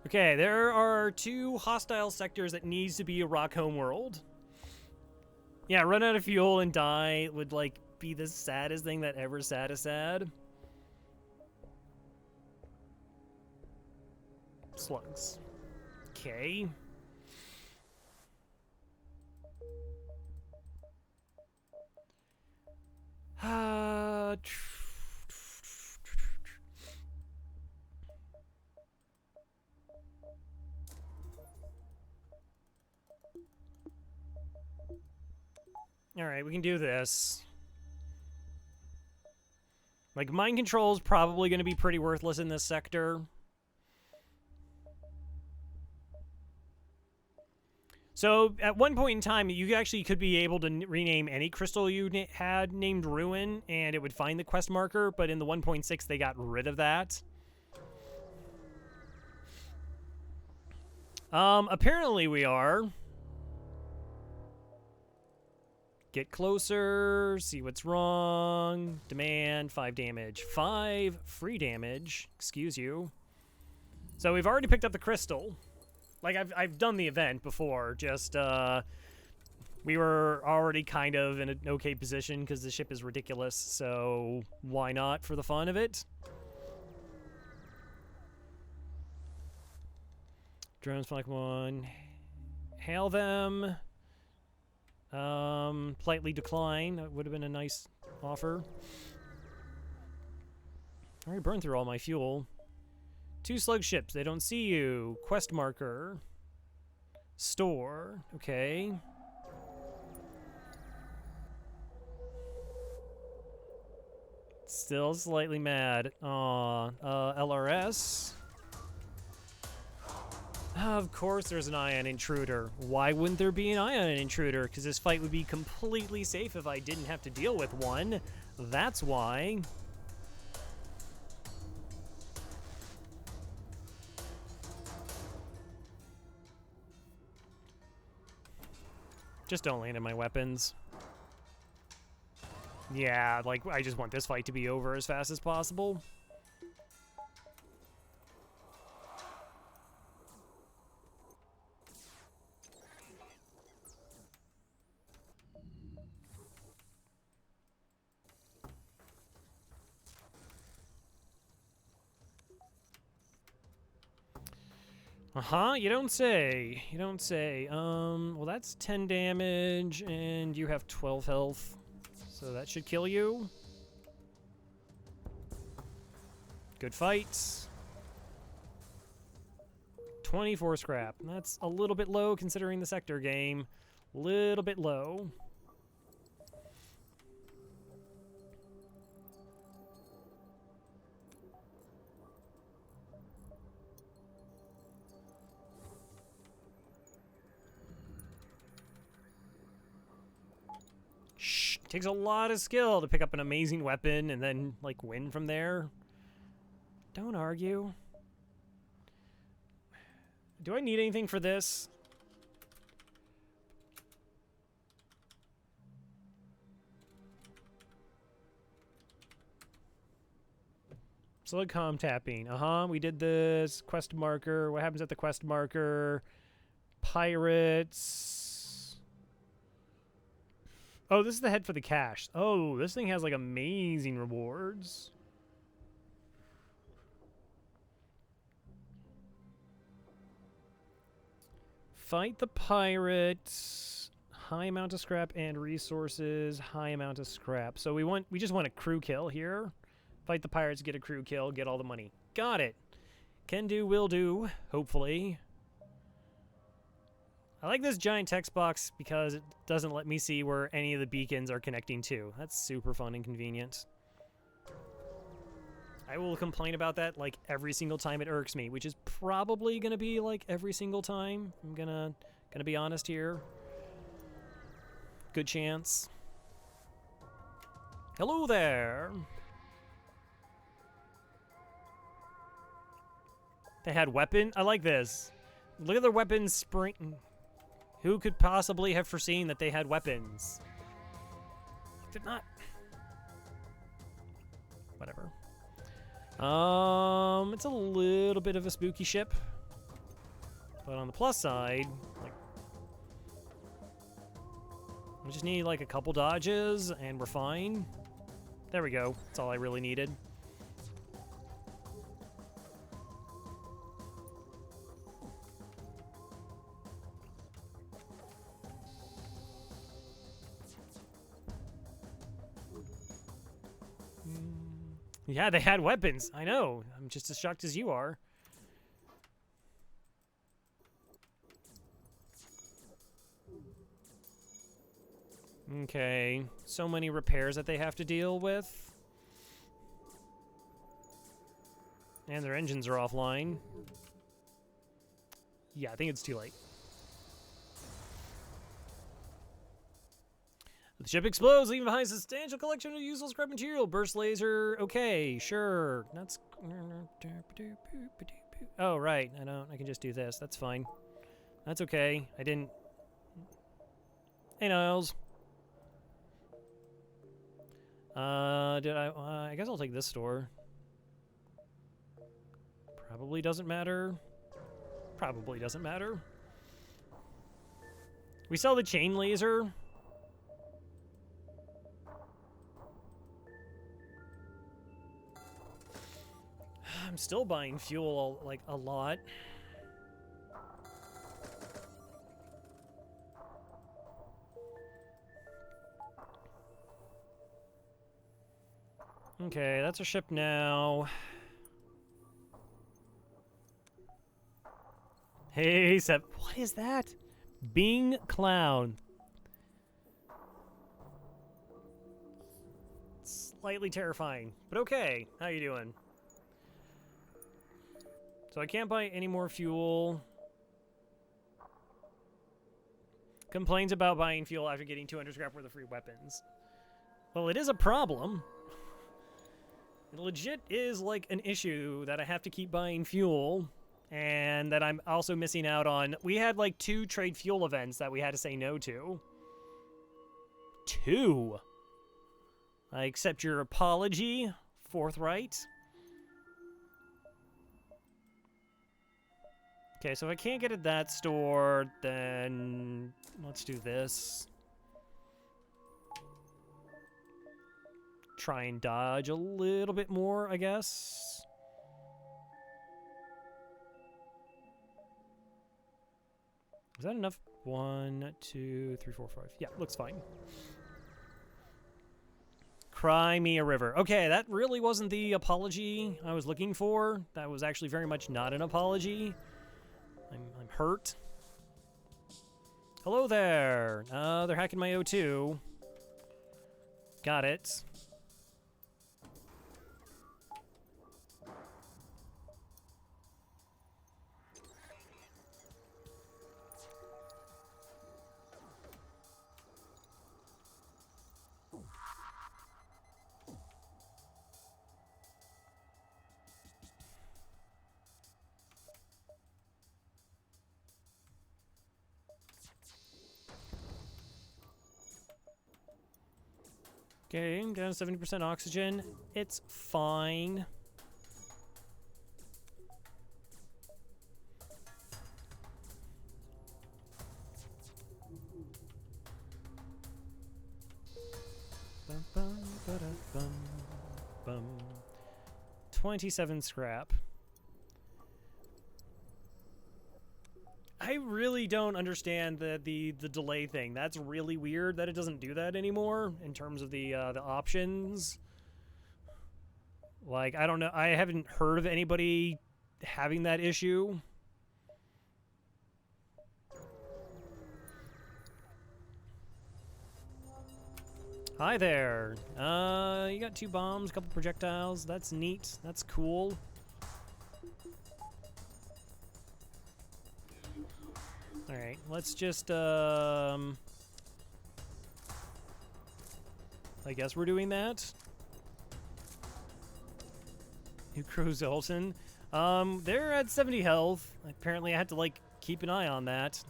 Okay, there are 2 hostile sectors that needs to be a rock homeworld. Yeah, run out of fuel and die would, like, be the saddest thing that ever sad. Slugs. Okay. Alright, we can do this. Like, mind control is probably going to be pretty worthless in this sector. So, at one point in time, you actually could be able to rename any crystal you had named Ruin, and it would find the quest marker, but in the 1.6, they got rid of that. Apparently we are. Get closer, see what's wrong, demand, 5 damage. 5 free damage, excuse you. So we've already picked up the crystal. Like, I've done the event before, just, we were already kind of in an okay position because the ship is ridiculous, so why not for the fun of it? Drones, Flank 1. Hail them. Politely decline. That would have been a nice offer. I already burned through all my fuel. 2 slug ships. They don't see you. Quest marker. Store. Okay. Still slightly mad. Aw. LRS. Of course there's an ion intruder. Why wouldn't there be an ion intruder? Because this fight would be completely safe if I didn't have to deal with one. That's why. Just don't land in my weapons. Yeah, like, I just want this fight to be over as fast as possible. Uh-huh, you don't say. You don't say. Well, that's 10 damage, and you have 12 health. So that should kill you. Good fight. 24 scrap. That's a little bit low considering the sector game. Little bit low. Takes a lot of skill to pick up an amazing weapon and then, like, win from there. Don't argue. Do I need anything for this? Slug com tapping. We did this. Quest marker. What happens at the quest marker? Pirates. Oh, this is the head for the cash. Oh, this thing has, like, amazing rewards. Fight the pirates. High amount of scrap and resources. High amount of scrap. So we just want a crew kill here. Fight the pirates, get a crew kill, get all the money. Got it. Can do, will do, hopefully. I like this giant text box because it doesn't let me see where any of the beacons are connecting to. That's super fun and convenient. I will complain about that like every single time it irks me, which is probably gonna be like every single time. I'm gonna be honest here. Good chance. Hello there. They had weapon. I like this. Look at their weapons spring. Who could possibly have foreseen that they had weapons? Did not. Whatever. It's a little bit of a spooky ship. But on the plus side, like, we just need like a couple dodges and we're fine. There we go. That's all I really needed. Yeah, they had weapons. I know. I'm just as shocked as you are. Okay. So many repairs that they have to deal with. And their engines are offline. Yeah, I think it's too late. The ship explodes, leaving behind a substantial collection of useless scrap material. Burst laser. Okay, sure. That's. Oh, right. I can just do this. That's fine. That's okay. I didn't. Hey, Niles. I guess I'll take this store. Probably doesn't matter. Probably doesn't matter. We sell the chain laser. I'm still buying fuel, like, a lot. Okay, that's a ship now. Hey, Sep. What is that? Bing Clown. Slightly terrifying, but okay. How you doing? So I can't buy any more fuel. Complains about buying fuel after getting 200 scrap worth of free weapons. Well, it is a problem. It legit is like an issue that I have to keep buying fuel and that I'm also missing out on. We had like 2 trade fuel events that we had to say no to. 2. I accept your apology, forthright. Okay, so if I can't get at that store, then let's do this. Try and dodge a little bit more, I guess. Is that enough? 1, 2, 3, 4, 5. Yeah, looks fine. Cry me a river. Okay, that really wasn't the apology I was looking for. That was actually very much not an apology. I'm hurt. Hello there. They're hacking my O2. Got it. Okay, I'm down to 70% oxygen. It's fine. Bum, bum, ba-da, bum. 27 scrap. I really don't understand the delay thing. That's really weird that it doesn't do that anymore in terms of the options. Like, I don't know. I haven't heard of anybody having that issue. Hi there. You got 2 bombs, a couple projectiles. That's neat. That's cool. Alright, let's just, I guess we're doing that. New Cruz Olsen. They're at 70 health. Apparently I had to, like, keep an eye on that.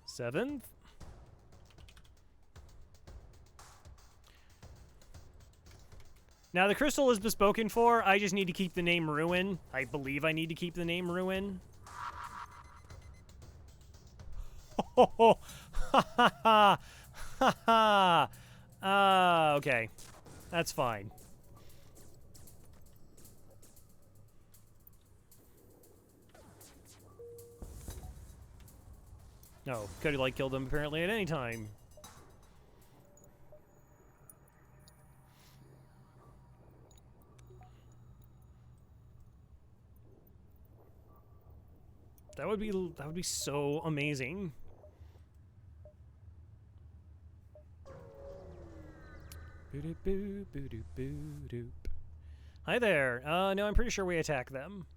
Seventh. Now, the crystal is bespoken for. I just need to keep the name Ruin. I believe I need to keep the name Ruin. Ho ho ha ha ha ha ha. Okay. That's fine. No, could have, like, killed him apparently at any time. That would be so amazing. Hi there. No, I'm pretty sure we attack them.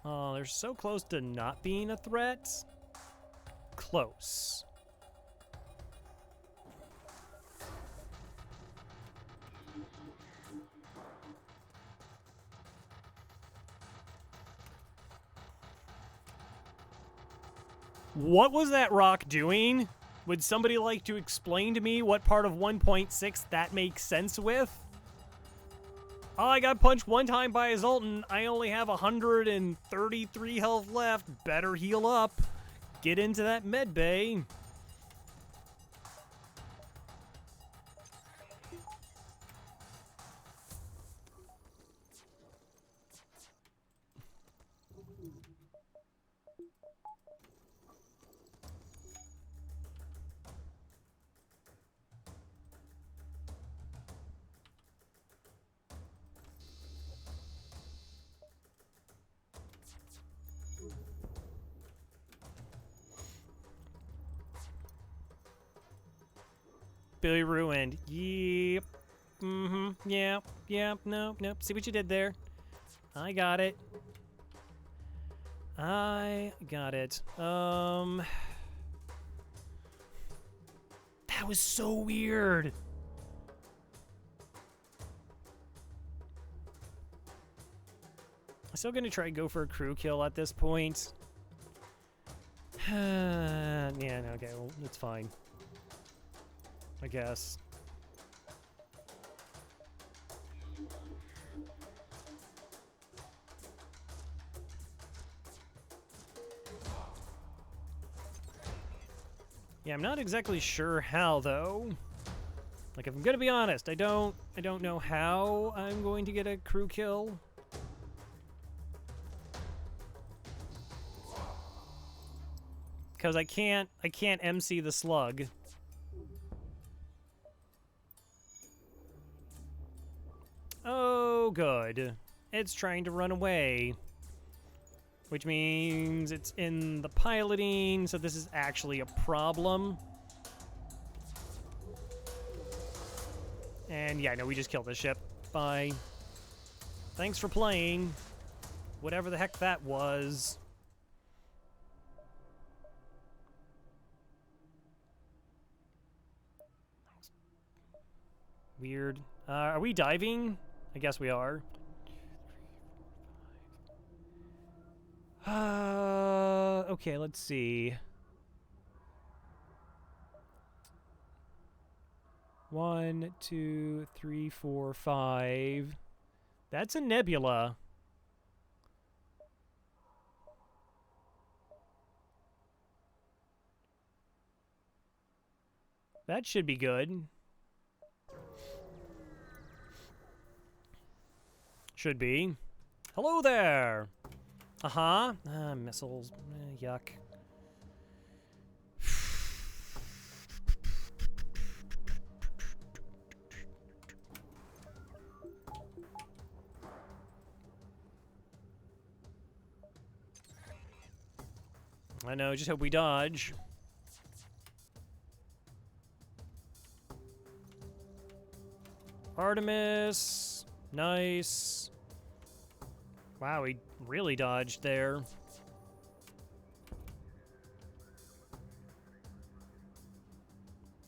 Oh, they're so close to not being a threat. Close. What was that rock doing? Would somebody like to explain to me what part of 1.6 that makes sense with? Oh, I got punched one time by a Zoltan. I only have 133 health left. Better heal up. Get into that med bay. Billy ruined. Yep. Mm-hmm. Yep. Yep. Nope. Nope. See what you did there? I got it. I got it. That was so weird. I'm still gonna try to go for a crew kill at this point. Yeah, no, okay, well, it's fine. I guess. Yeah, I'm not exactly sure how, though. Like, if I'm gonna be honest, I don't know how I'm going to get a crew kill. Because I can't MC the slug. Oh, good. It's trying to run away. Which means it's in the piloting, so this is actually a problem. And yeah, no, we just killed the ship. Bye. Thanks for playing. Whatever the heck that was. Weird. Are we diving? I guess we are. Okay, let's see. 1, 2, 3, 4, 5. That's a nebula. That should be good. Should be. Hello there! Uh-huh. Missiles. Yuck. I know, just hope we dodge. Artemis. Nice. Wow, we really dodged there.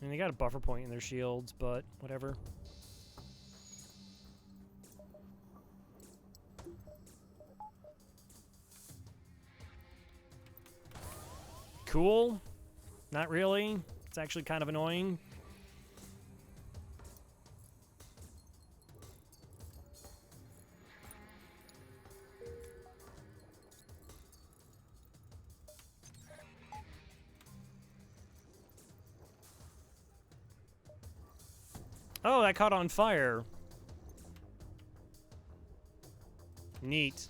I mean, they got a buffer point in their shields, but whatever. Cool. Not really. It's actually kind of annoying. Oh, that caught on fire. Neat.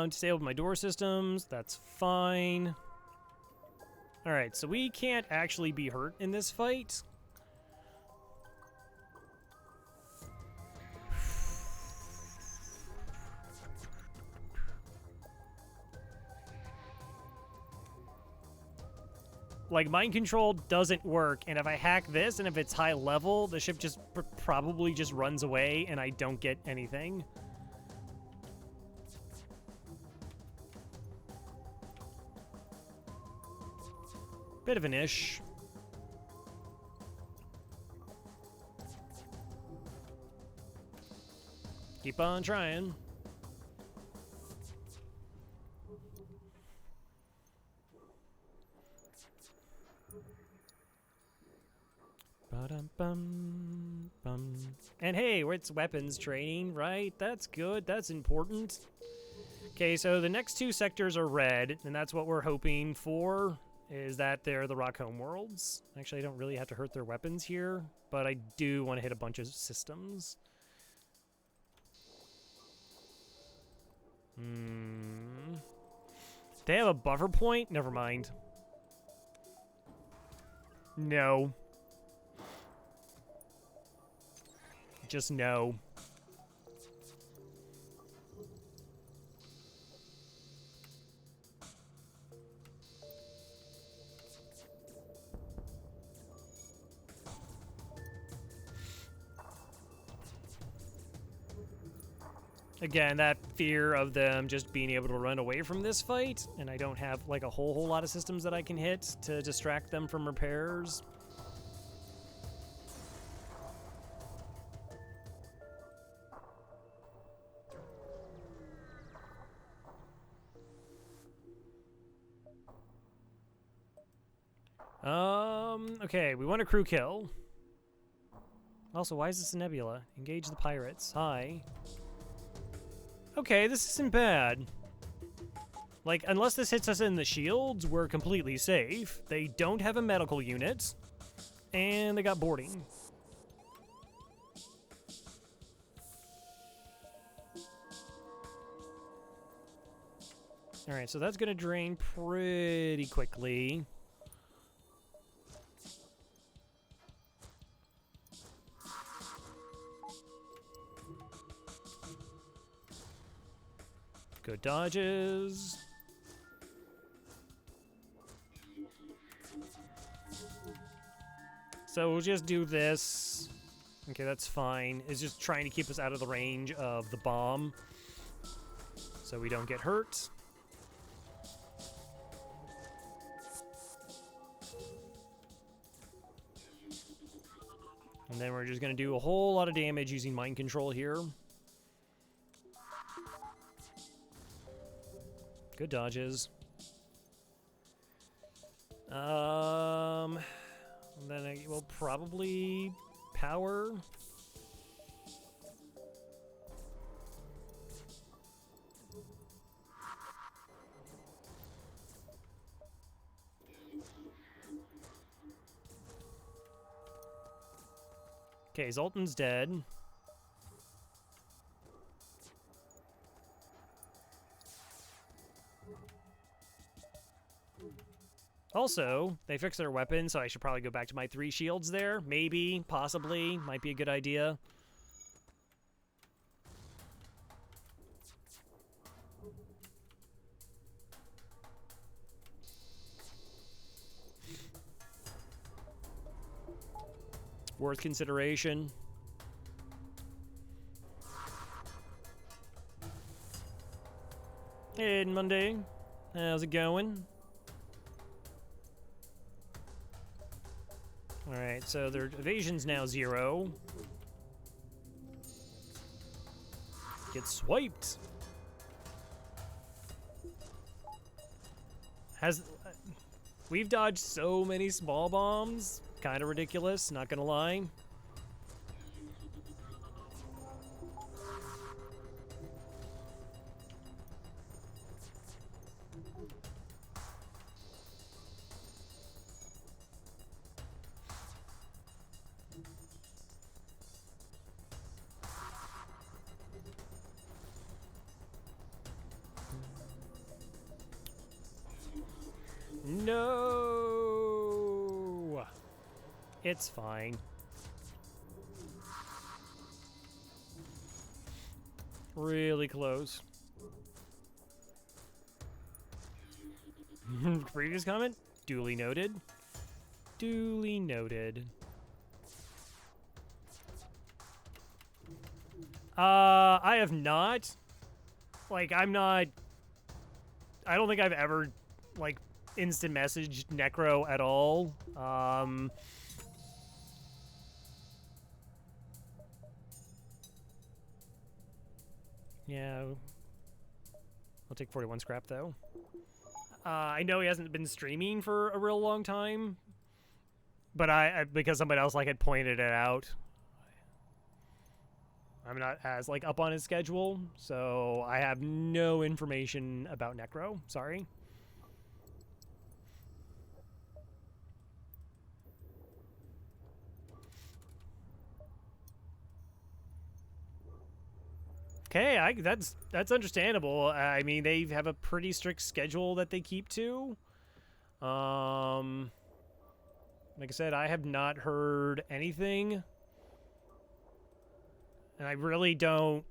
Disabled my door systems. That's fine. Alright, so we can't actually be hurt in this fight. Like, mind control doesn't work, and if I hack this, and if it's high level, the ship just probably just runs away, and I don't get anything. Bit of an ish. Keep on trying. Ba-dum-bum-bum. And hey, it's weapons training, right? That's good. That's important. Okay, so the next two sectors are red, and that's what we're hoping for, is that they're the Rock Home worlds. Actually, I don't really have to hurt their weapons here, but I do want to hit a bunch of systems. They have a buffer point? Never mind. No. Just no. Again, that fear of them just being able to run away from this fight, and I don't have like a whole lot of systems that I can hit to distract them from repairs. Okay, we want a crew kill. Also, why is this a nebula? Engage the pirates. Hi. Okay, this isn't bad. Like, unless this hits us in the shields, we're completely safe. They don't have a medical unit, and they got boarding. Alright, so that's gonna drain pretty quickly. Good dodges. So we'll just do this. Okay, that's fine. It's just trying to keep us out of the range of the bomb, so we don't get hurt. And then we're just going to do a whole lot of damage using mind control here. Good dodges. And then I will probably power. Okay, Zoltan's dead. Also, they fixed their weapon, so I should probably go back to my 3 shields there. Maybe, possibly, might be a good idea. Worth consideration. Hey, Monday. How's it going? Alright, so their evasion's now 0. Get swiped. We've dodged so many small bombs. Kind of ridiculous, not gonna lie. No! It's fine. Really close. Previous comment? Duly noted. Duly noted. I have not. Like, I don't think I've ever, like, instant messaged Necro at all. Yeah. I'll take 41 scrap, though. I know he hasn't been streaming for a real long time, but because somebody else, like, had pointed it out. I'm not as, like, up on his schedule, so I have no information about Necro. Sorry. Okay, that's understandable. I mean, they have a pretty strict schedule that they keep to. Like I said, I have not heard anything. And I really don't,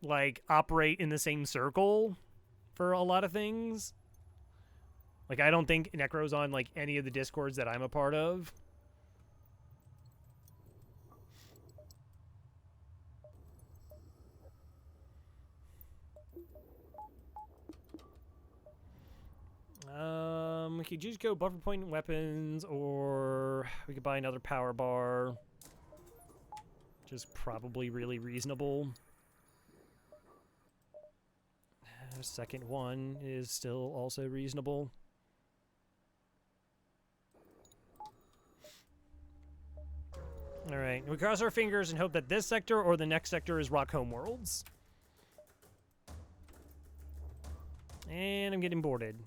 like, operate in the same circle for a lot of things. Like, I don't think Necro's on, like, any of the Discords that I'm a part of. We could just go buffer point weapons, or we could buy another power bar. Which is probably really reasonable. Second one is still also reasonable. Alright, we cross our fingers and hope that this sector or the next sector is Rock Homeworlds. And I'm getting boarded.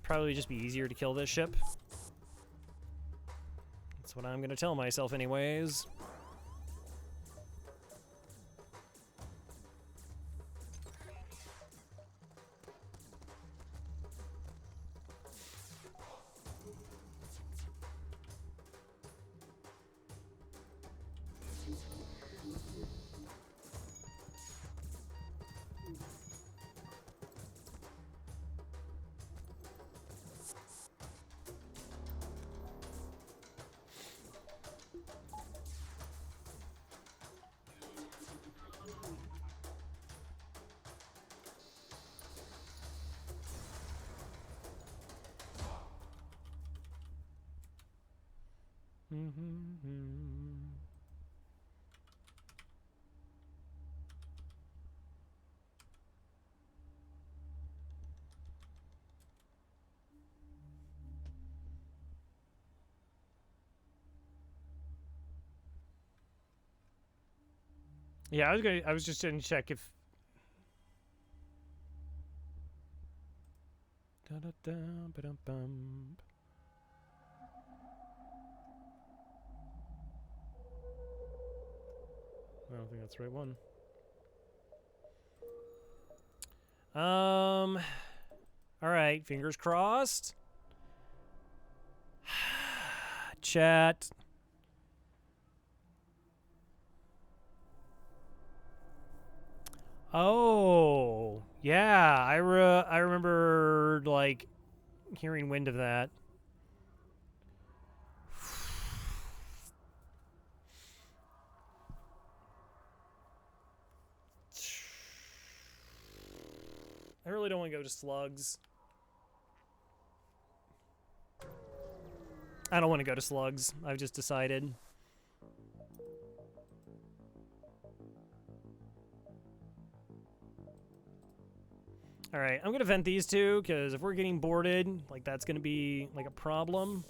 Probably just be easier to kill this ship. That's what I'm gonna tell myself anyways. Yeah, I was just gonna check if. Da-da-da-ba-dum-bum. I don't think that's the right one. All right, fingers crossed. Chat. Oh, yeah. I remember like hearing wind of that. I really don't want to go to slugs. I don't want to go to slugs. I've just decided. All right, I'm gonna vent these two because if we're getting boarded, like that's gonna be like a problem.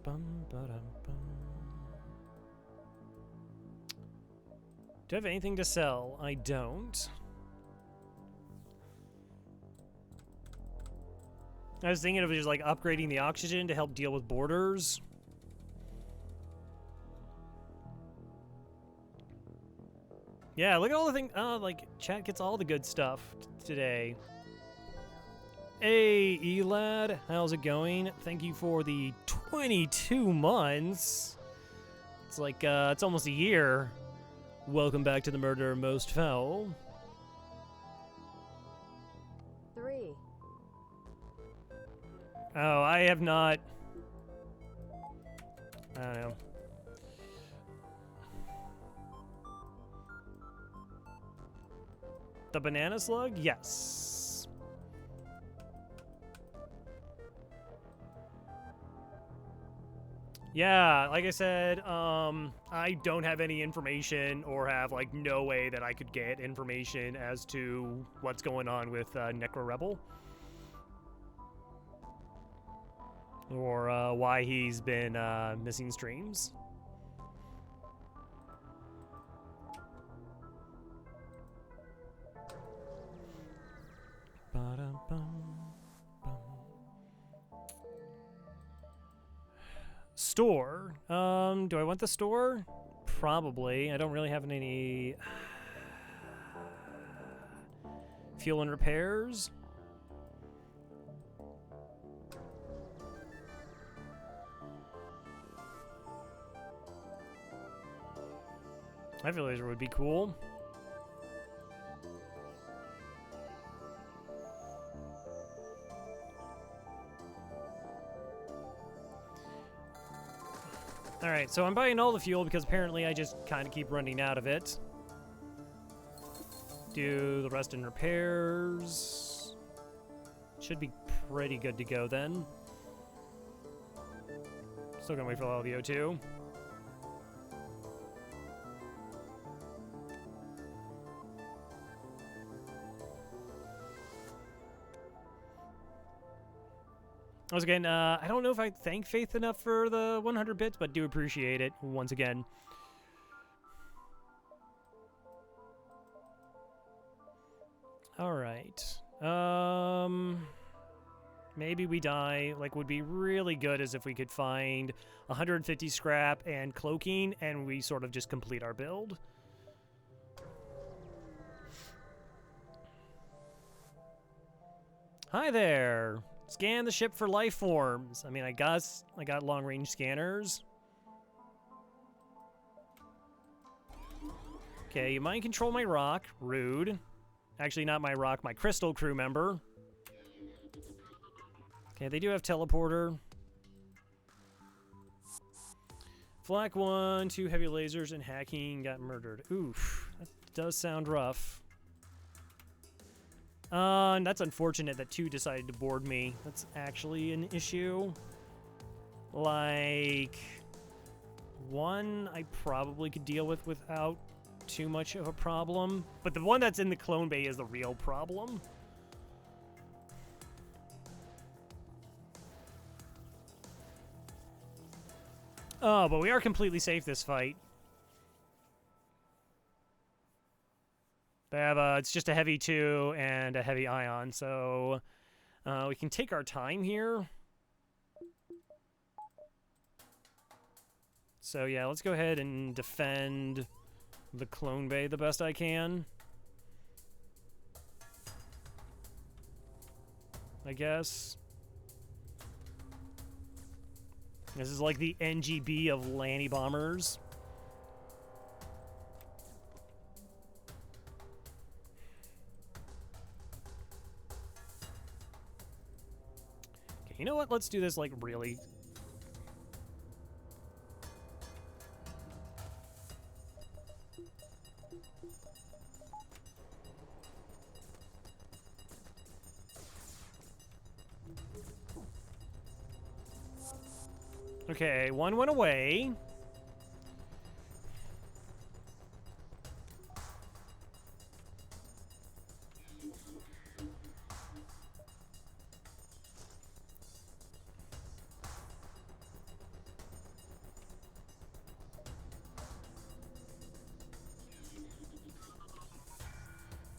Bum, ba-dum, bum. Do I have anything to sell? I don't. I was thinking of just like upgrading the oxygen to help deal with borders. Yeah, look at all the things. Like, chat gets all the good stuff today. Hey, Elad, how's it going? Thank you for the 22 months. It's like, it's almost a year. Welcome back to the Murder Most Foul. 3. Oh, I have not. I don't know. The banana slug? Yes. Yeah, like I said, I don't have any information or have like no way that I could get information as to what's going on with Necro Rebel. Or why he's been missing streams. Store. Do I want the store? Probably. I don't really have any fuel and repairs. Heavy laser would be cool. Alright, so I'm buying all the fuel because apparently I just kind of keep running out of it. Do the rest in repairs. Should be pretty good to go then. Still gonna wait for all the O2. Once again, I don't know if I thank Faith enough for the 100 bits, but do appreciate it once again. All right. Maybe we die. Like, would be really good as if we could find 150 scrap and cloaking, and we sort of just complete our build. Hi there. Scan the ship for life forms. I mean, I got long-range scanners. Okay, you mind control my rock. Rude. Actually, not my rock, my crystal crew member. Okay, they do have teleporter. Flak 1, 2 heavy lasers, and hacking got murdered. Oof, that does sound rough. And that's unfortunate that 2 decided to board me. That's actually an issue. Like, 1 I probably could deal with without too much of a problem. But the one that's in the clone bay is the real problem. Oh, but we are completely safe this fight. They have it's just a heavy 2 and a heavy ion, so we can take our time here. So yeah, let's go ahead and defend the clone bay the best I can, I guess. This is like the NGB of Lanny bombers. Okay, you know what? Let's do this like really. Okay, one went away.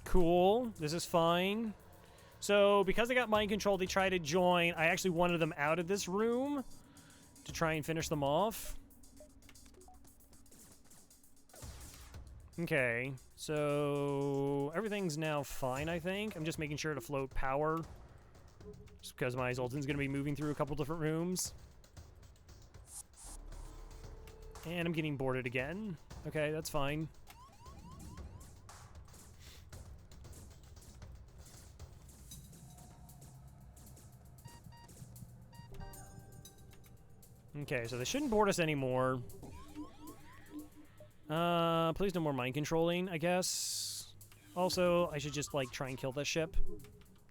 Cool. This is fine. So, because they got mind control, they try to join. I actually wanted them out of this room to try and finish them off. Okay, so everything's now fine, I think. I'm just making sure to float power, just because my Zoltan's going to be moving through a couple different rooms. And I'm getting boarded again. Okay, that's fine. Okay, so they shouldn't board us anymore. Please no more mind controlling, I guess. Also, I should just, like, try and kill this ship.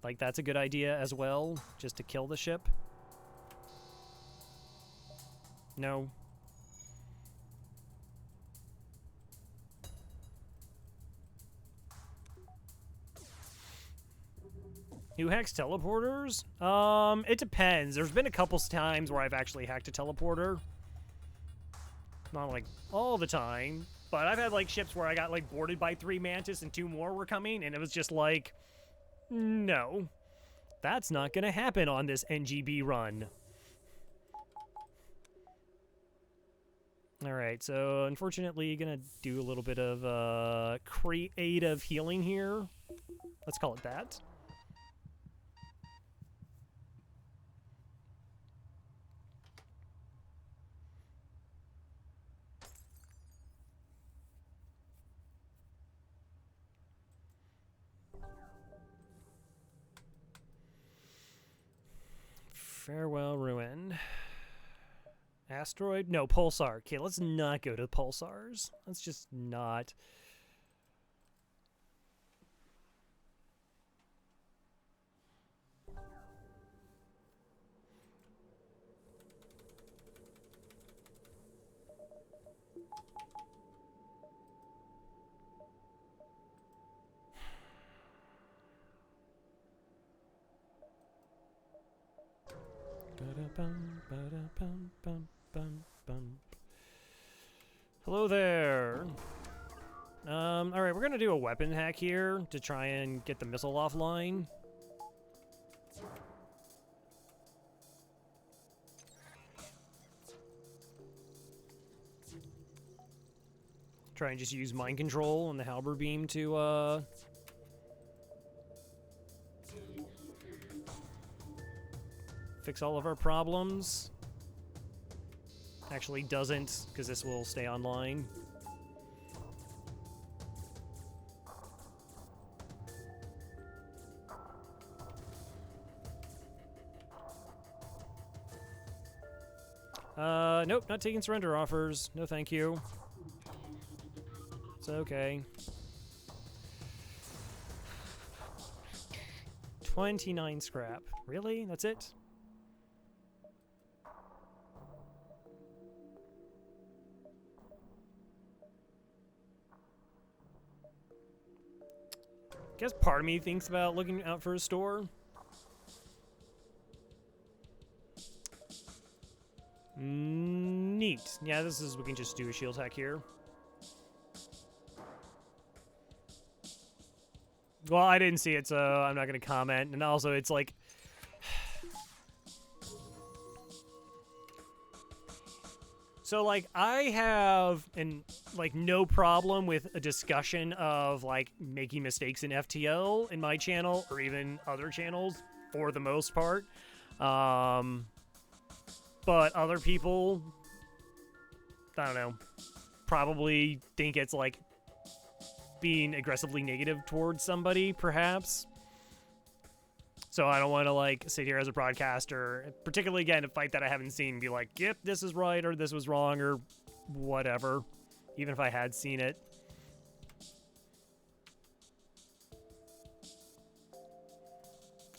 Like, that's a good idea as well, just to kill the ship. No. Who hacks teleporters? It depends. There's been a couple times where I've actually hacked a teleporter. Not, like, all the time. But I've had, like, ships where I got, like, boarded by 3 Mantis and 2 more were coming, and it was just like, no. That's not gonna happen on this NGB run. Alright, so unfortunately gonna do a little bit of, creative healing here. Let's call it that. Farewell, Ruin. Asteroid? No, Pulsar. Okay, let's not go to Pulsars. Let's just not. Hello there. Alright, we're gonna do a weapon hack here to try and get the missile offline. Try and just use mind control and the halberd beam to, fix all of our problems. Actually doesn't, because this will stay online. Nope, not taking surrender offers. No thank you. It's okay. 29 scrap. Really? That's it? Guess part of me thinks about looking out for a store. neat. Yeah, this is, we can just do a shield hack here. Well, I didn't see it, so I'm not going to comment. And also, it's like... So, like, I have no problem with a discussion of, like, making mistakes in FTL in my channel or even other channels for the most part. But other people, I don't know, probably think it's, like, being aggressively negative towards somebody, perhaps. So I don't want to, like, sit here as a broadcaster, particularly, again, a fight that I haven't seen, and be like, yep, this is right, or this was wrong, or whatever, even if I had seen it.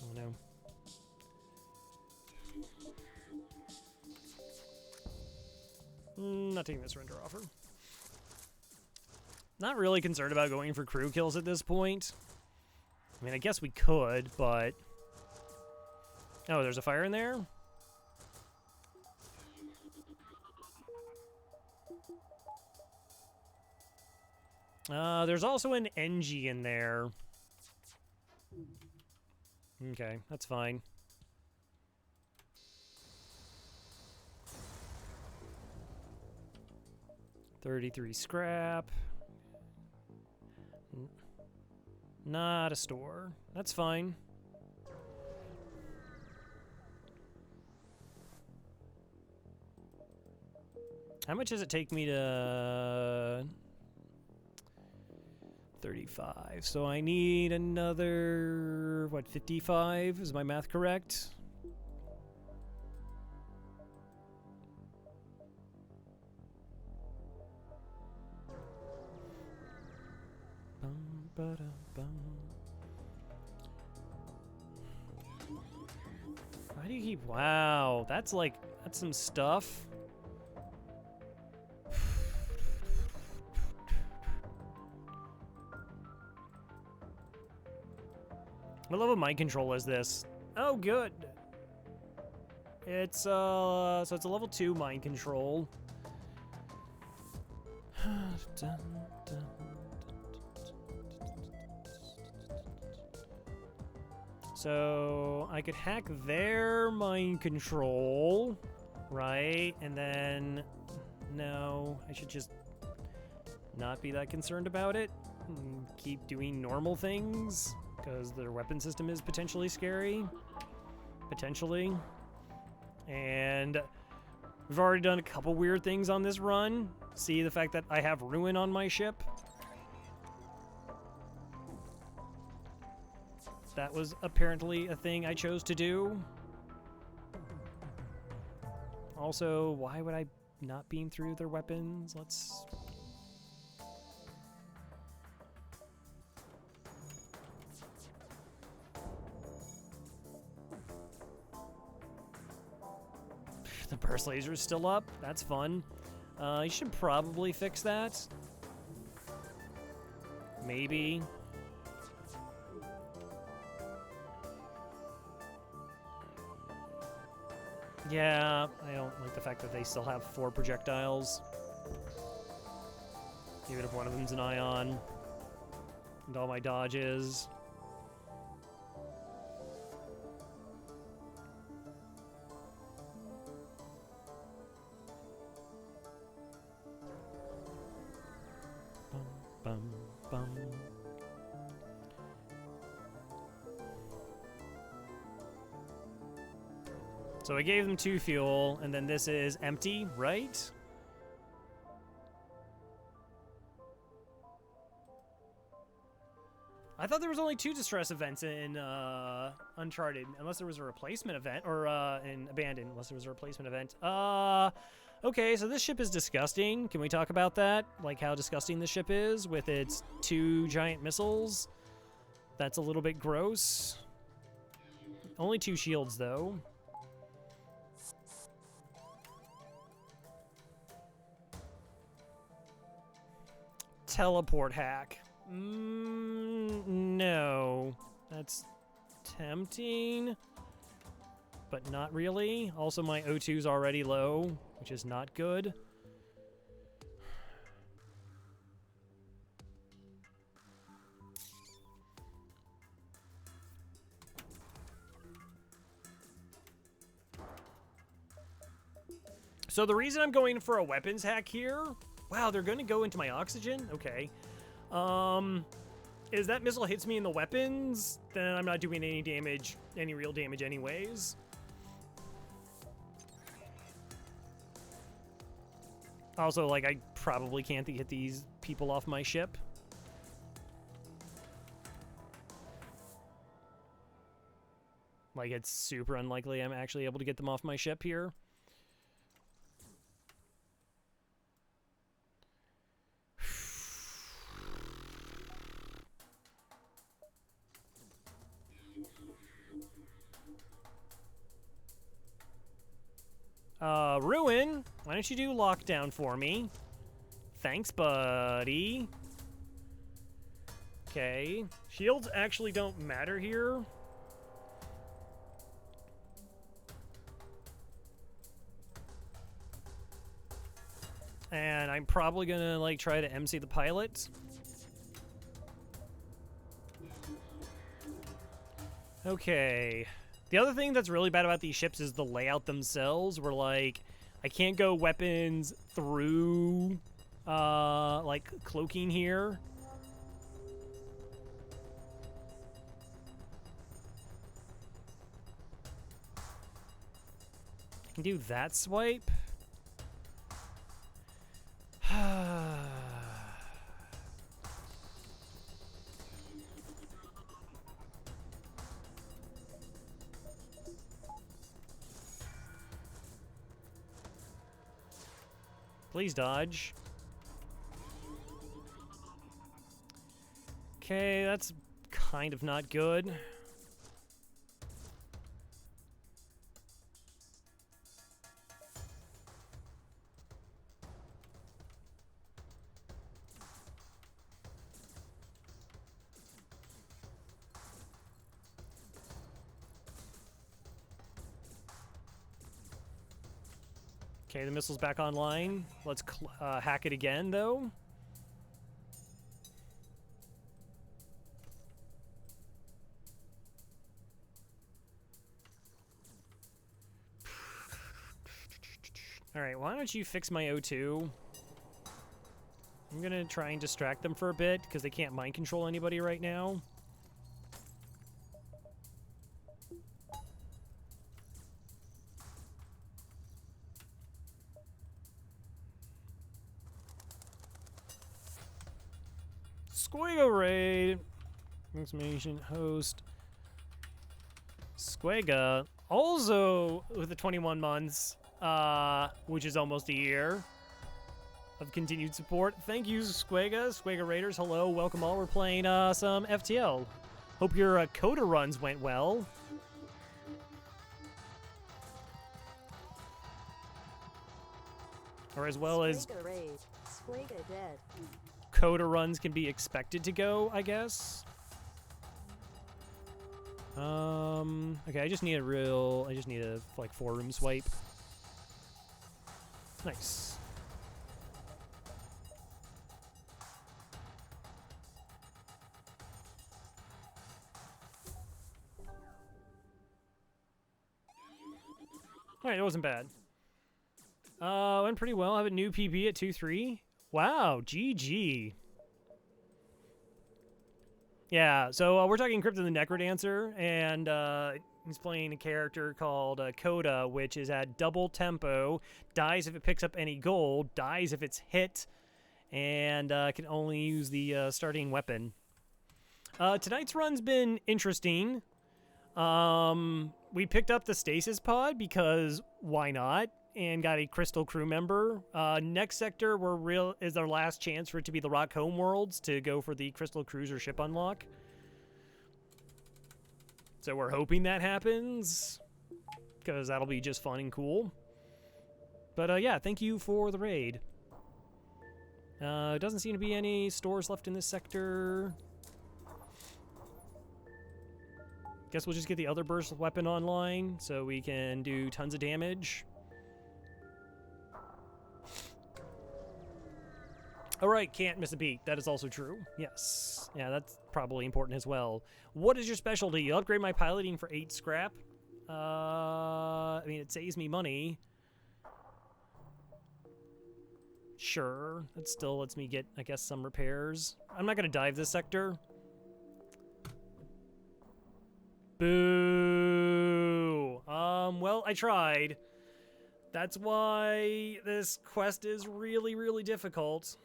Oh, no. Not taking the surrender offer. Not really concerned about going for crew kills at this point. I mean, I guess we could, but... Oh, there's a fire in there? There's also an NG in there. Okay, that's fine. $33 scrap. Not a store. That's fine. How much does it take me to... 35. So I need another... What, 55? Is my math correct? Why do you keep... Wow, that's like... That's some stuff. What level of mind control is this? Oh, good. It's, so it's a level 2 mind control. So I could hack their mind control, right? And then, no, I should just not be that concerned about it and keep doing normal things. Because their weapon system is potentially scary. Potentially. And we've already done a couple weird things on this run. See the fact that I have Ruin on my ship? That was apparently a thing I chose to do. Also, why would I not beam through their weapons? Let's... The burst laser is still up. That's fun. You should probably fix that. Maybe. Yeah, I don't like the fact that they still have 4 projectiles. Even if one of them's an ion. And all my dodges. Bum, bum. So I gave them 2 fuel, and then this is empty, right? I thought there was only 2 distress events in Uncharted, unless there was a replacement event, or in Abandoned, unless there was a replacement event. Okay, so this ship is disgusting. Can we talk about that? Like how disgusting this ship is with its 2 giant missiles? That's a little bit gross. Only 2 shields, though. Teleport hack. No. That's tempting. but not really. Also, my O2 is already low, which is not good. So the reason I'm going for a weapons hack here, wow, they're going to go into my oxygen? Okay. Is that missile hits me in the weapons, then I'm not doing any damage, any real damage anyways. Also, like, I probably can't get these people off my ship. Like, it's super unlikely I'm actually able to get them off my ship here. Ruin, why don't you do lockdown for me? Thanks, buddy. Okay. Shields actually don't matter here. And I'm probably gonna, like, try to MC the pilot. Okay. The other thing that's really bad about these ships is the layout themselves, where, like, I can't go weapons through, like, cloaking here. I can do that swipe. Please dodge. Okay, that's kind of not good. Okay, the missile's back online. Let's hack it again, though. Alright, why don't you fix my O2? I'm gonna try and distract them for a bit, because they can't mind control anybody right now. Squego raid! Exclamation host. Squega, also with the 21 months, which is almost a year of continued support. Thank you, Squega Raiders. Hello, welcome all. We're playing some FTL. Hope your Coda runs went well. Or as well as Squega dead. Coda runs can be expected to go, I guess. Okay, I just need a like 4-room swipe. Nice. Alright, that wasn't bad. Went pretty well. I have a new PB at 2-3. Wow, GG. Yeah, so we're talking Crypt of the Necrodancer, and he's playing a character called Coda, which is at double tempo, dies if it picks up any gold, dies if it's hit, and can only use the starting weapon. Tonight's run's been interesting. We picked up the Stasis Pod because why not? And got a Crystal crew member. Next sector is our last chance for it to be the Rock Home Worlds to go for the Crystal Cruiser ship unlock. So we're hoping that happens, because that'll be just fun and cool. But yeah, thank you for the raid. Doesn't seem to be any stores left in this sector. Guess we'll just get the other burst weapon online so we can do tons of damage. All right, can't miss a beat. That is also true. Yes. Yeah, that's probably important as well. What is your specialty? You upgrade my piloting for 8 scrap. I mean, it saves me money. Sure. That still lets me get, I guess, some repairs. I'm not going to dive this sector. Boo! Well, I tried. That's why this quest is really, really difficult.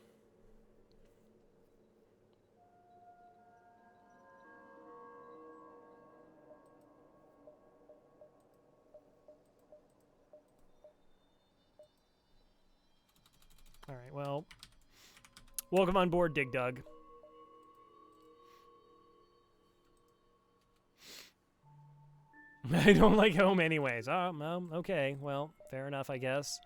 Alright, well. Welcome on board, Dig Dug. I don't like home anyways. Okay. Well, fair enough, I guess.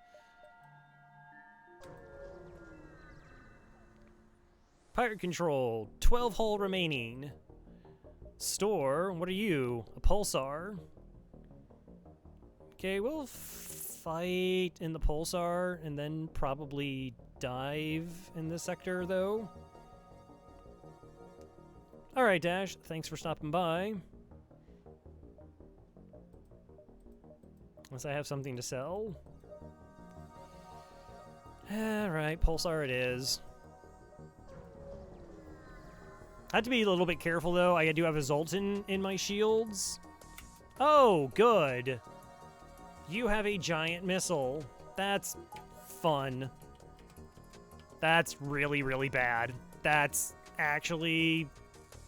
Pirate control. 12 hull remaining. Store. What are you? A pulsar. Okay, we'll fight in the pulsar and then probably dive in this sector, though. Alright, Dash. Thanks for stopping by. Unless I have something to sell. Alright, pulsar it is. I have to be a little bit careful, though. I do have a Zoltan in my shields. Oh, good. You have a giant missile. That's fun. That's really, really bad. That's actually...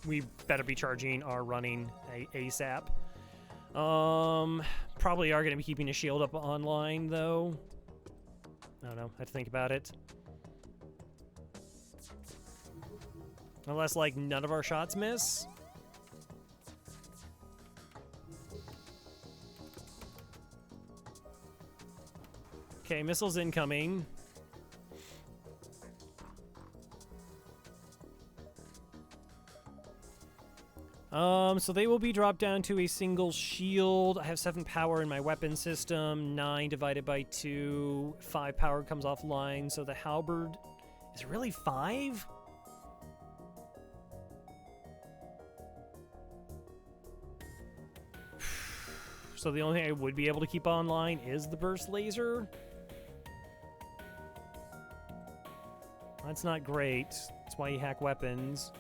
We better be charging our running ASAP. Probably are going to be keeping a shield up online, though. I don't know. I have to think about it. Unless, like, none of our shots miss. Okay, missiles incoming. So they will be dropped down to a single shield. I have 7 power in my weapon system. 9 divided by 2. 5 power comes offline. So the halberd is really 5? So the only thing I would be able to keep online is the burst laser. That's not great. That's why you hack weapons.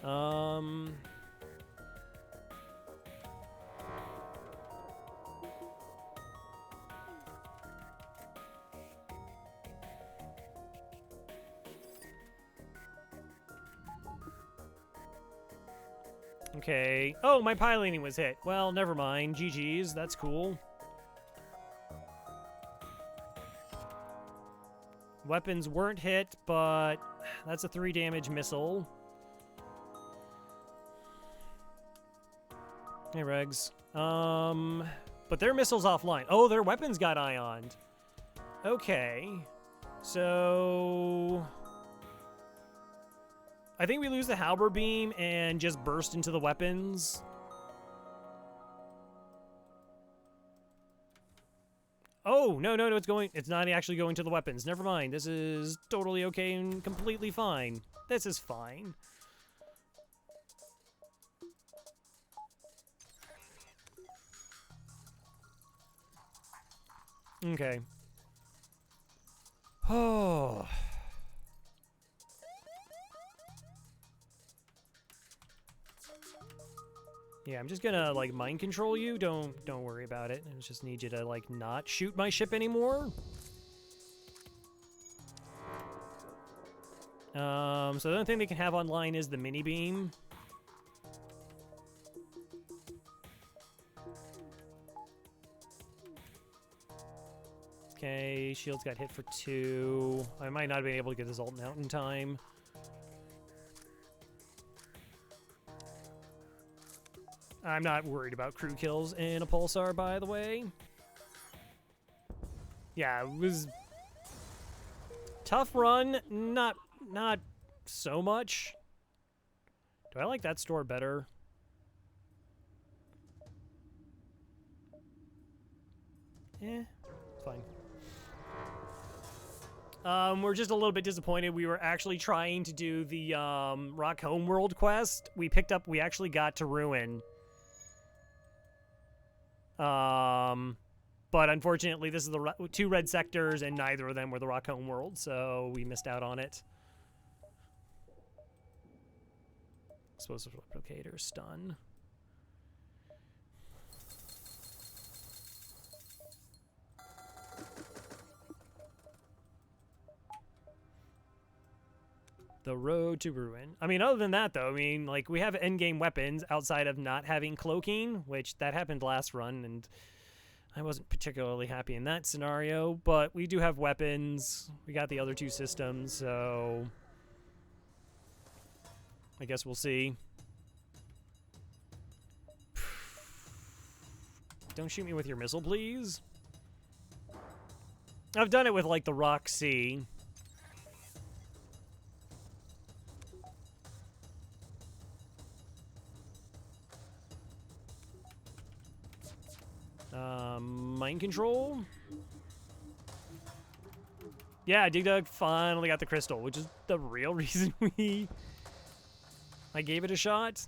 Okay. Oh, my piloting was hit. Well, never mind. GG's. That's cool. Weapons weren't hit, but that's a 3 damage missile. Hey, Regs. But their missile's offline. Oh, their weapons got ioned. Okay. So... I think we lose the halberd beam and just burst into the weapons. Oh, no, it's not actually going to the weapons. Never mind. This is totally okay and completely fine. This is fine. Okay. Oh... Yeah, I'm just gonna, like, mind control you. Don't worry about it. I just need you to, like, not shoot my ship anymore. So the only thing they can have online is the mini beam. Okay, shields got hit for 2. I might not have been able to get the Zoltan out in time. I'm not worried about crew kills in a pulsar, by the way. Yeah, it was tough run, not so much. Do I like that store better? It's fine. We're just a little bit disappointed. We were actually trying to do the Rock Homeworld quest. We actually got to Ruin. But unfortunately, this is the 2 red sectors, and neither of them were the Rock Homeworld, so we missed out on it. Explosive replicator, stun. The road to ruin. I mean, other than that, though, I mean, like, we have endgame weapons outside of not having cloaking, which that happened last run, and I wasn't particularly happy in that scenario, but we do have weapons. We got the other 2 systems, so I guess we'll see. Don't shoot me with your missile, please. I've done it with, like, the Rock C. Mind control? Yeah, Dig Dug finally got the crystal, which is the real reason I gave it a shot.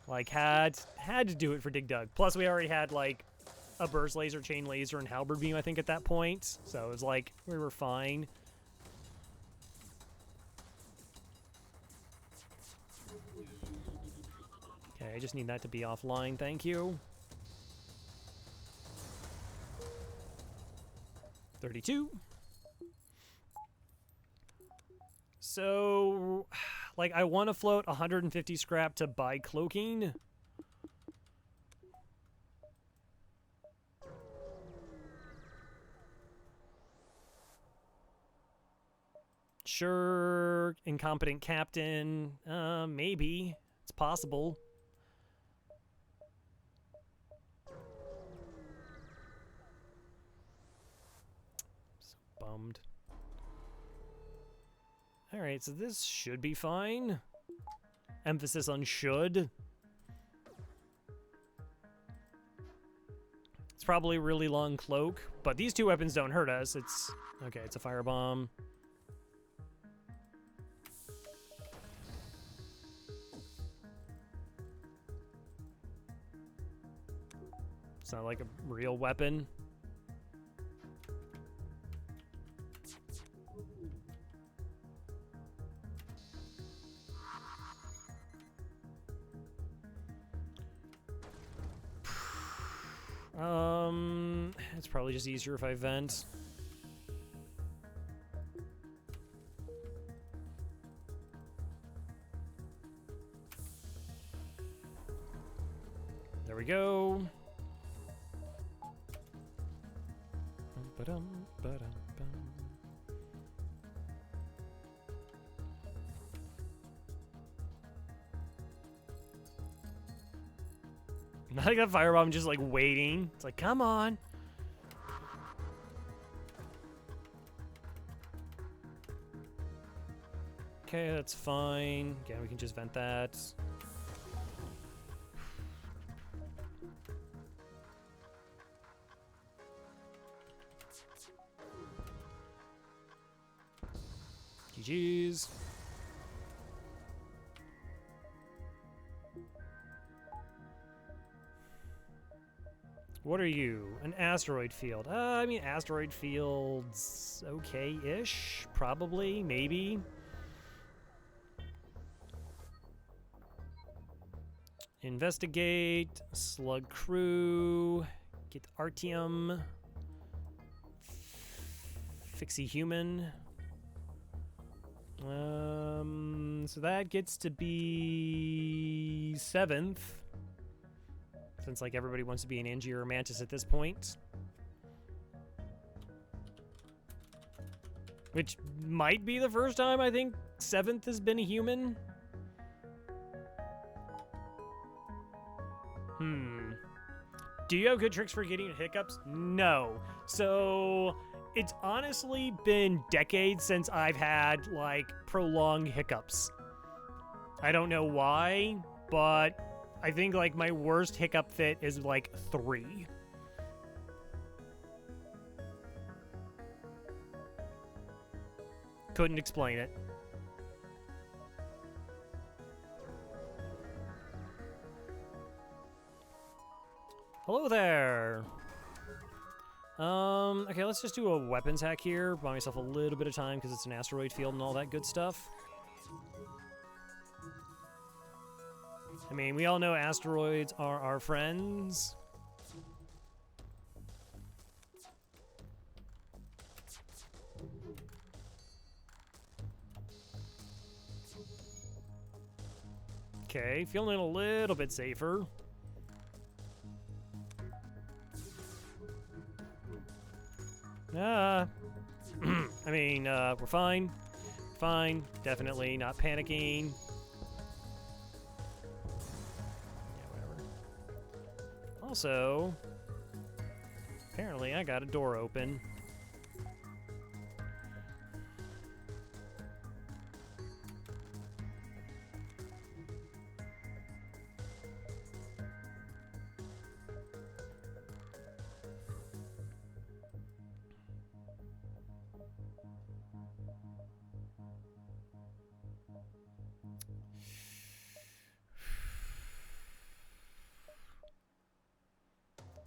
Like, had to do it for Dig Dug. Plus, we already had, like, a burst laser, chain laser, and halberd beam, I think, at that point. So it was like, we were fine. Okay, I just need that to be offline, thank you. 32. So, like, I want to float 150 scrap to buy cloaking. Sure, incompetent captain. Maybe. It's possible. Bummed. Alright, so this should be fine. Emphasis on should. It's probably a really long cloak, but these 2 weapons don't hurt us. It's... okay, it's a firebomb. It's not like a real weapon. It's probably just easier if I vent. There we go. Not like that firebomb just like waiting. It's like, come on. Okay, that's fine. Again, we can just vent that. GG's. What are you? An asteroid field. I mean, asteroid fields okay-ish, probably, maybe. Investigate, slug crew, get Artium, fixie human. So that gets to be 7th. Since, like, everybody wants to be an Angie or a Mantis at this point. Which might be the first time I think 7th has been a human. Do you have good tricks for getting hiccups? No. So, it's honestly been decades since I've had, like, prolonged hiccups. I don't know why, but I think, like, my worst hiccup fit is, like, 3. Couldn't explain it. Hello there. Okay, let's just do a weapons hack here. Buy myself a little bit of time because it's an asteroid field and all that good stuff. I mean, we all know asteroids are our friends. Okay, feeling a little bit safer. I mean, we're fine. Fine. Definitely not panicking. Yeah, whatever. Also, apparently I got a door open.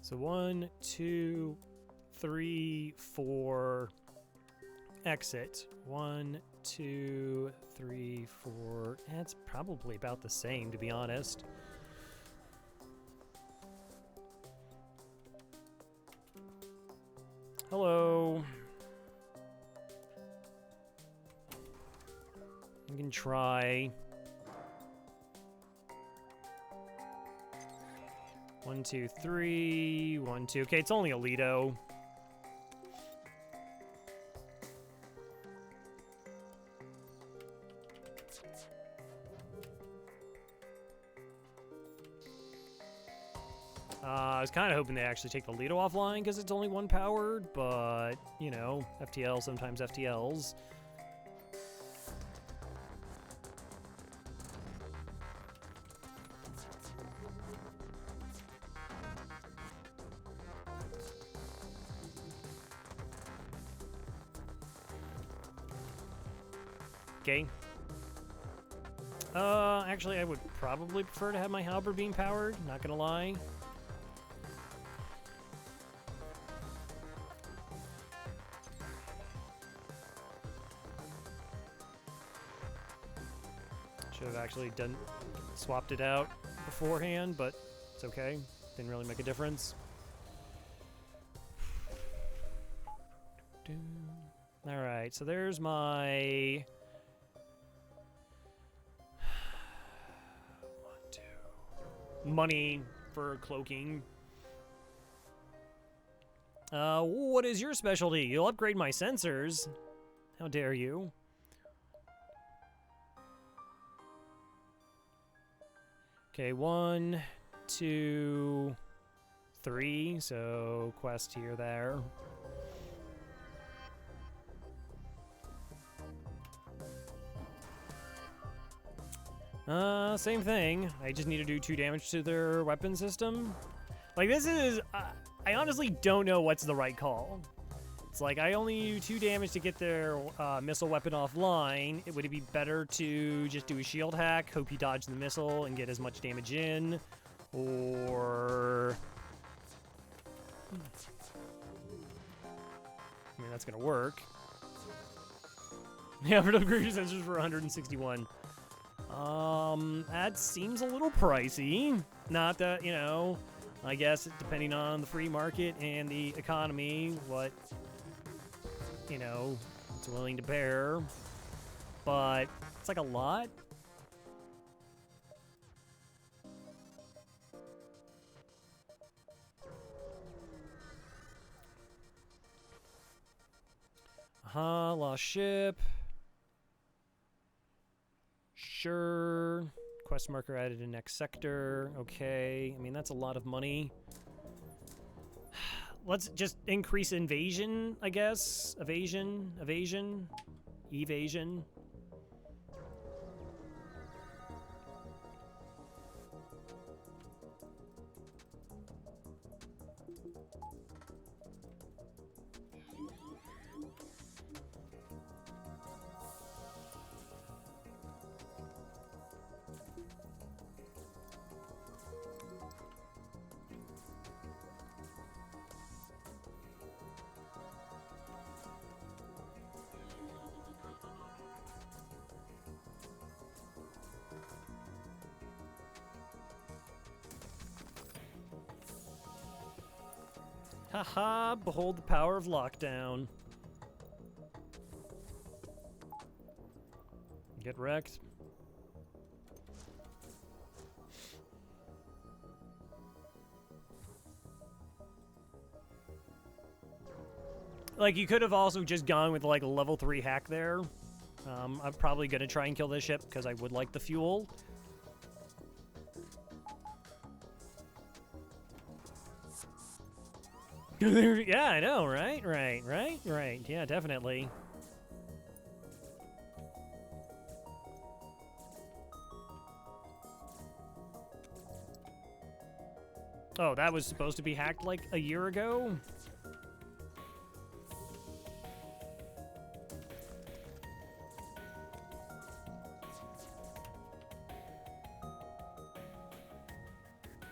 So 1, 2, 3, 4, exit. 1, 2, 3, 4. It's probably about the same, to be honest. Hello. You can try. 1, 2, 3. 1, 2. Okay, it's only Alito. I was kind of hoping they actually take the Alito offline because it's only 1 powered, but, you know, FTL, sometimes FTLs. Okay. Actually, I would probably prefer to have my halberd being powered, not gonna lie. Should have actually swapped it out beforehand, but it's okay. Didn't really make a difference. Alright, so there's my... 1, 2... money for cloaking. What is your specialty? You'll upgrade my sensors. How dare you? Okay, 1, 2, 3. So quest here, there. Same thing. I just need to do 2 damage to their weapon system. Like, this is... I honestly don't know what's the right call. It's like, I only do 2 damage to get their missile weapon offline. Would it be better to just do a shield hack, hope you dodge the missile, and get as much damage in? Or... I mean, that's gonna work. Yeah, for upgraded sensors for 161. That seems a little pricey. Not that, you know, I guess depending on the free market and the economy, what, you know, it's willing to bear. But it's like a lot. Lost ship. Sure. Quest marker added in next sector. Okay. I mean, that's a lot of money. Let's just increase invasion, I guess. Evasion. Evasion. Evasion. Haha, behold the power of lockdown. Get wrecked. Like, you could have also just gone with, like, a level 3 hack there. I'm probably going to try and kill this ship because I would like the fuel. Yeah, I know, right? Right. Yeah, definitely. Oh, that was supposed to be hacked like a year ago?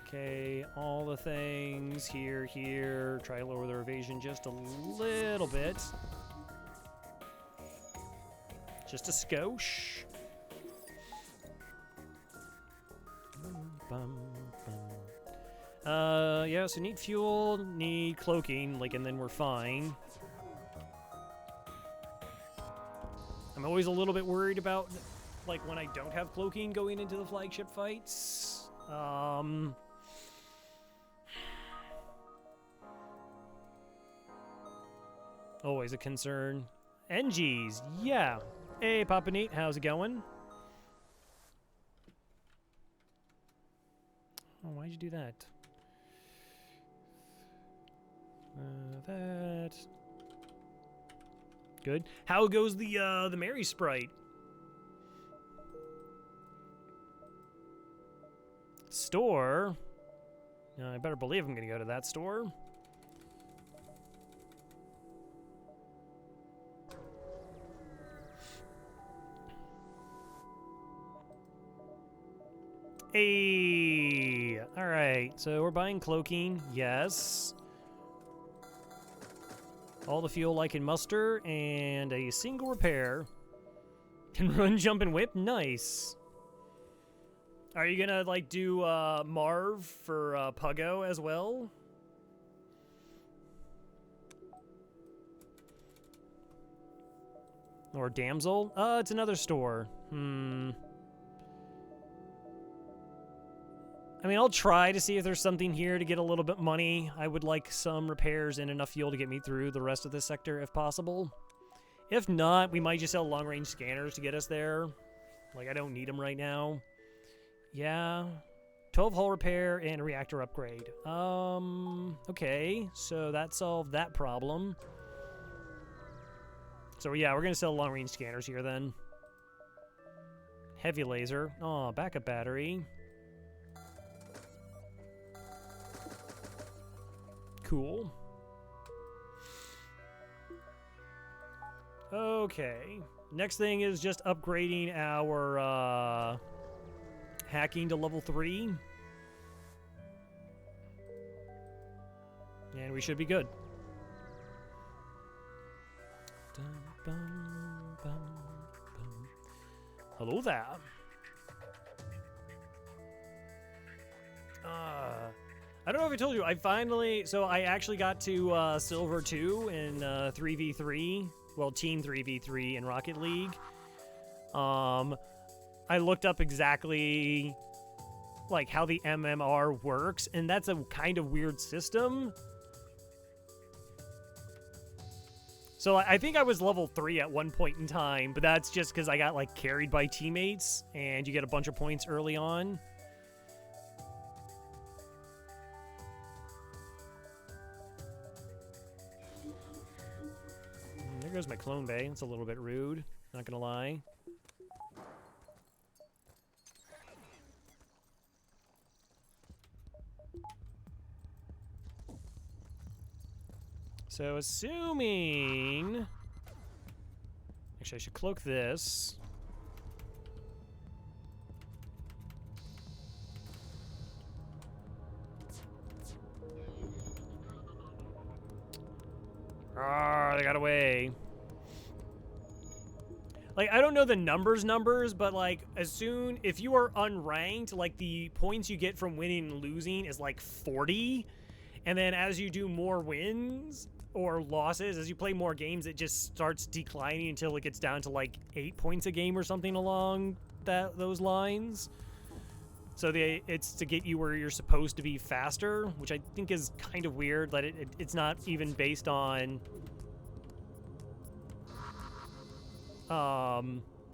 Okay, all the things here. Try to lower their evasion just a little bit. Just a skosh. Yeah, so need fuel, need cloaking, like, and then we're fine. I'm always a little bit worried about, like, when I don't have cloaking going into the flagship fights. Always a concern. NGs, yeah. Hey, Papa Neat, how's it going? Oh, why'd you do that? That. Good. How goes the Mary Sprite? Store? I better believe I'm gonna go to that store. Hey! Alright, so we're buying cloaking, yes. All the fuel I can muster, and a single repair. Can run, jump, and whip? Nice. Are you gonna, like, do Marv for Puggo as well? Or Damsel? It's another store. I mean, I'll try to see if there's something here to get a little bit money. I would like some repairs and enough fuel to get me through the rest of this sector if possible. If not, we might just sell long-range scanners to get us there. Like, I don't need them right now. Yeah. 12 hull repair and a reactor upgrade. Okay. So that solved that problem. So, yeah, we're going to sell long-range scanners here then. Heavy laser. Oh, backup battery. Cool. Okay. Next thing is just upgrading our hacking to level 3. And we should be good. Hello there. I don't know if I told you, I actually got to Silver 2 in 3v3, well, Team 3v3 in Rocket League. I looked up exactly, like, how the MMR works, and that's a kind of weird system. So I think I was level 3 at one point in time, but that's just because I got, like, carried by teammates, and you get a bunch of points early on. There goes my clone bay. It's a little bit rude, not gonna lie. So assuming... Actually, I should cloak this. Ah, they got away. Like, I don't know the numbers, but, like, if you are unranked, like, the points you get from winning and losing is, like, 40. And then as you do more wins or losses, as you play more games, it just starts declining until it gets down to like 8 points a game or something along those lines. So it's to get you where you're supposed to be faster, which I think is kind of weird. That it's not even based on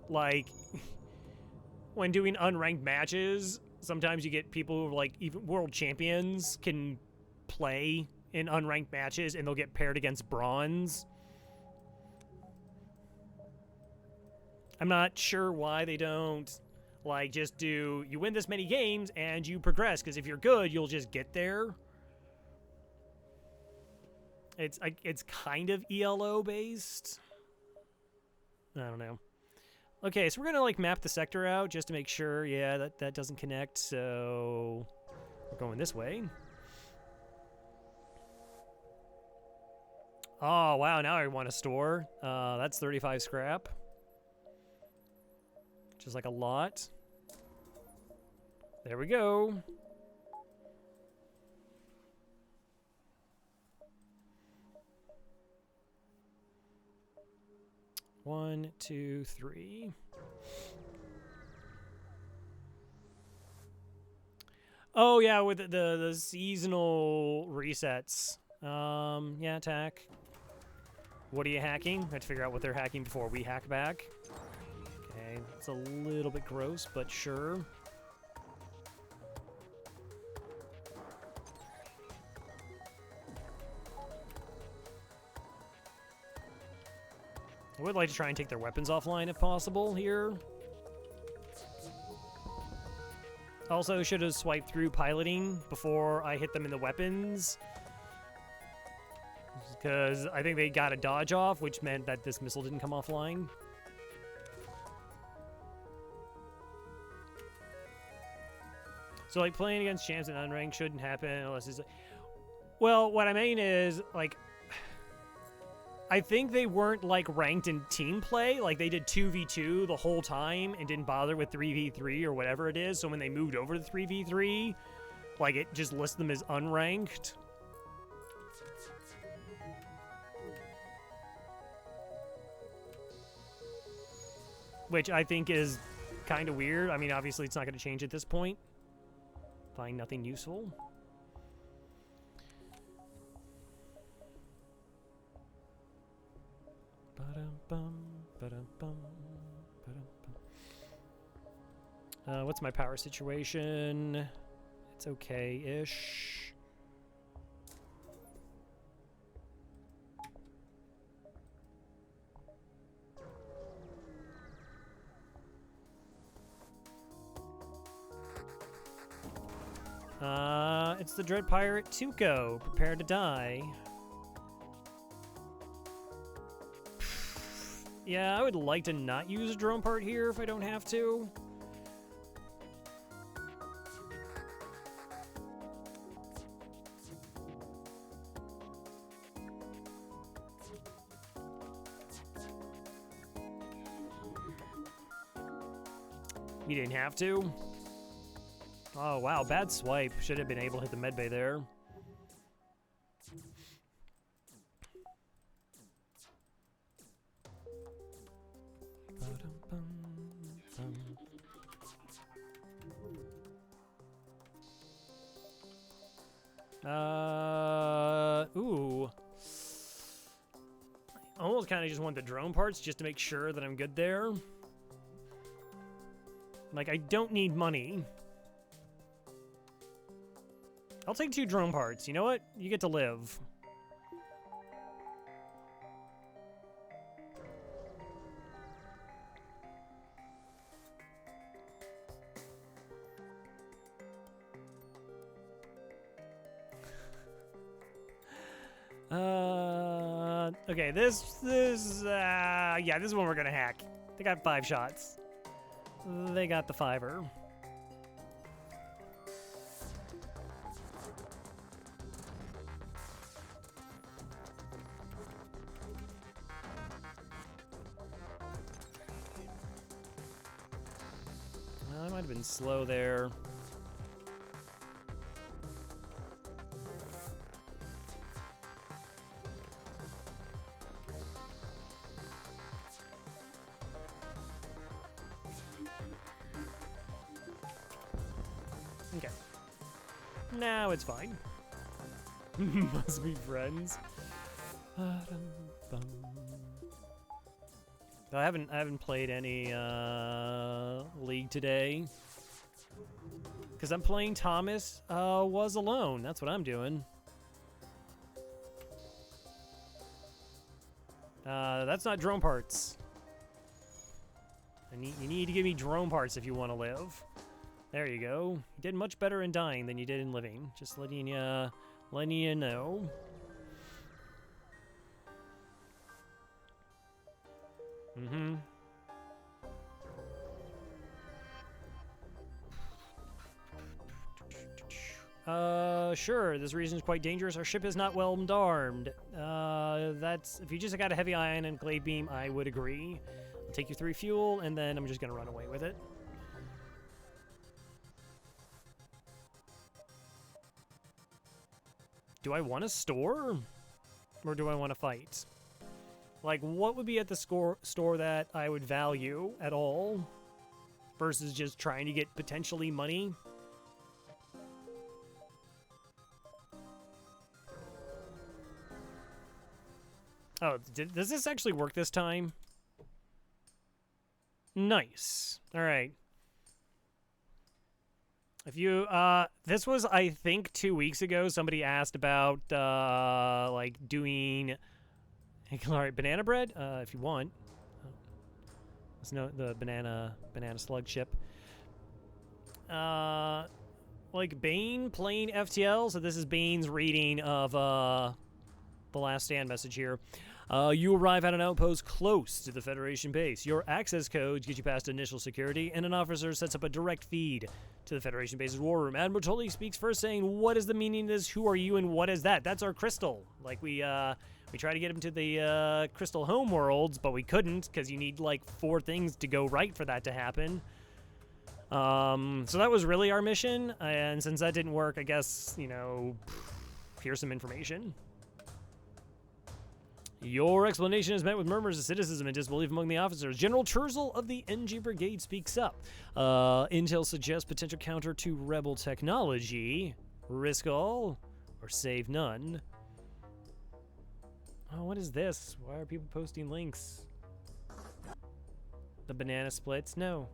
like when doing unranked matches, sometimes you get people who like even world champions can play in unranked matches and they'll get paired against bronze. I'm not sure why they don't like just do you win this many games and you progress, because if you're good you'll just get there. It's kind of ELO based. I don't know. Okay, so we're gonna like map the sector out just to make sure, yeah, that doesn't connect. So we're going this way. Oh wow, now I want a store. That's 35 scrap, which is like a lot. There we go. One, two, three. Oh yeah, with the seasonal resets. Yeah, attack. What are you hacking? I have to figure out what they're hacking before we hack back. Okay, it's a little bit gross, but sure. I would like to try and take their weapons offline if possible here. Also, should have swiped through piloting before I hit them in the weapons, because I think they got a dodge off, which meant that this missile didn't come offline. So, like, playing against champs in unranked shouldn't happen unless it's... Well, what I mean is, like, I think they weren't, like, ranked in team play. Like, they did 2v2 the whole time and didn't bother with 3v3 or whatever it is. So when they moved over to 3v3, like, it just lists them as unranked. Which I think is kind of weird. I mean, obviously it's not going to change at this point. Find nothing useful. What's my power situation? It's okay-ish. It's the Dread Pirate Tuco. Prepare to die. Yeah, I would like to not use a drone part here if I don't have to. You didn't have to? Oh, wow, bad swipe. Should have been able to hit the medbay there. Ooh. I almost kind of just want the drone parts just to make sure that I'm good there. Like, I don't need money. I'll take 2 drone parts. You know what? You get to live. Okay, yeah, this is one we're gonna hack. They got 5 shots. They got the 5er. I might have been slow there. Now it's fine. Must be friends. I haven't played any League today. Because I'm playing Thomas Was Alone. That's what I'm doing. That's not drone parts. You need to give me drone parts if you want to live. There you go. You did much better in dying than you did in living. Just letting you know. Mm-hmm. Sure, this region is quite dangerous. Our ship is not well armed. That's... If you just got a heavy ion and glade beam, I would agree. I'll take you 3 fuel, and then I'm just gonna run away with it. Do I want to store? Or do I want to fight? Like, what would be at the store that I would value at all? Versus just trying to get potentially money? Oh, does this actually work this time? Nice. All right. If you, this was, I think, 2 weeks ago, somebody asked about, like, doing, all right, banana bread, if you want. Let's know the banana slug ship. Like, Bane playing FTL, so this is Bane's reading of, the last stand message here. You arrive at an outpost close to the Federation base. Your access codes get you past initial security, and an officer sets up a direct feed to the Federation base's war room. Admiral Tully speaks first, saying, "What is the meaning of this? Who are you, and what is that?" That's our crystal. Like, we tried to get him to the crystal home worlds, but we couldn't, because you need, like, 4 things to go right for that to happen. So that was really our mission, and since that didn't work, I guess, you know, here's some information. Your explanation is met with murmurs of cynicism and disbelief among the officers. General Terzel of the NG Brigade speaks up. Intel suggests potential counter to rebel technology. Risk all or save none. Oh, what is this? Why are people posting links? The banana splits? No.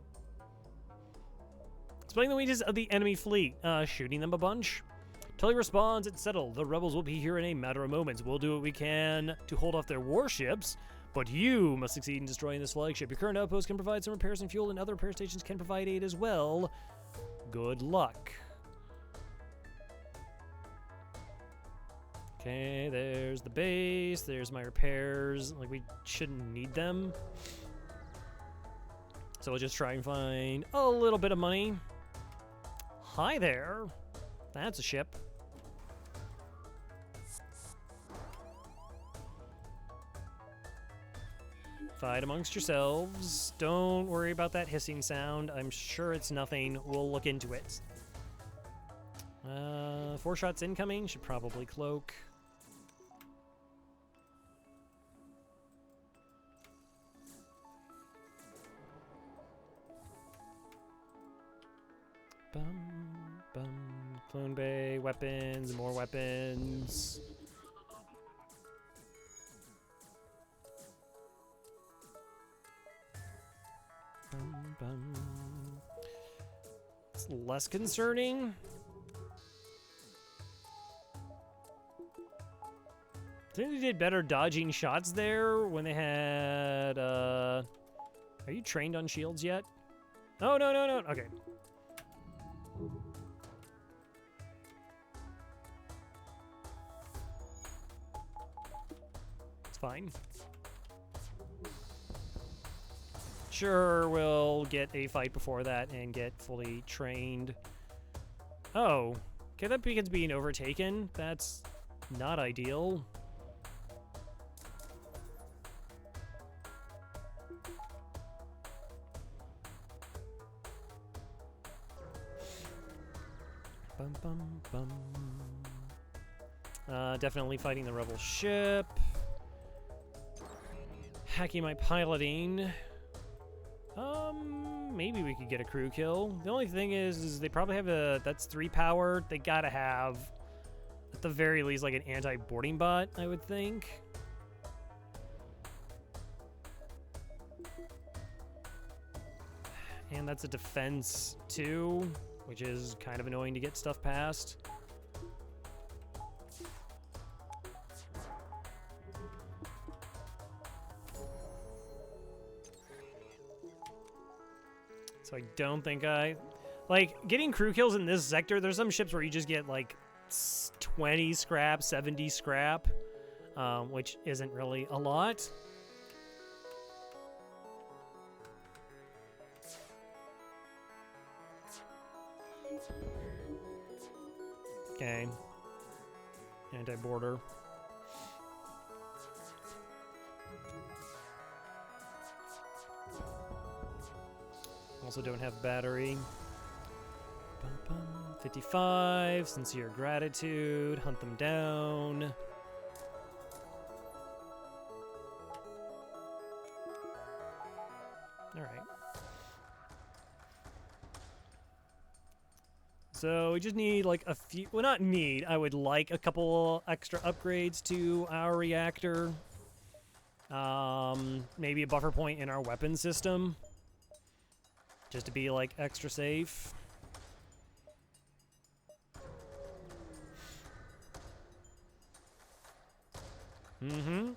Explain the weakness of the enemy fleet. Shooting them a bunch? Tully responds, "It's settled. The rebels will be here in a matter of moments. We'll do what we can to hold off their warships, but you must succeed in destroying this flagship. Your current outpost can provide some repairs and fuel, and other repair stations can provide aid as well. Good luck." Okay, there's the base. There's my repairs. Like, we shouldn't need them. So we'll just try and find a little bit of money. Hi there. That's a ship. Fight amongst yourselves. Don't worry about that hissing sound. I'm sure it's nothing. We'll look into it. 4 shots incoming. Should probably cloak. Bum, bum. Clone Bay, weapons, more weapons. Bum, bum. It's less concerning. I think they did better dodging shots there when they had, Are you trained on shields yet? Oh, no. Okay. It's fine. Sure, we'll get a fight before that and get fully trained. Oh, okay, that beacon's being overtaken. That's not ideal. Bum, bum, bum. Definitely fighting the rebel ship. Hacking my piloting. maybe we could get a crew kill. The only thing is they probably have that's 3 power. They gotta have, at the very least, like an anti-boarding bot, I would think. And that's a defense too, which is kind of annoying to get stuff past. So I don't think like, getting crew kills in this sector, there's some ships where you just get, like, 20 scrap, 70 scrap, which isn't really a lot. Okay. Anti-border. Also don't have battery. 55, sincere gratitude, hunt them down. All right. So we just need like a few, well, not need, I would like a couple extra upgrades to our reactor. Maybe a buffer point in our weapon system, just to be like extra safe.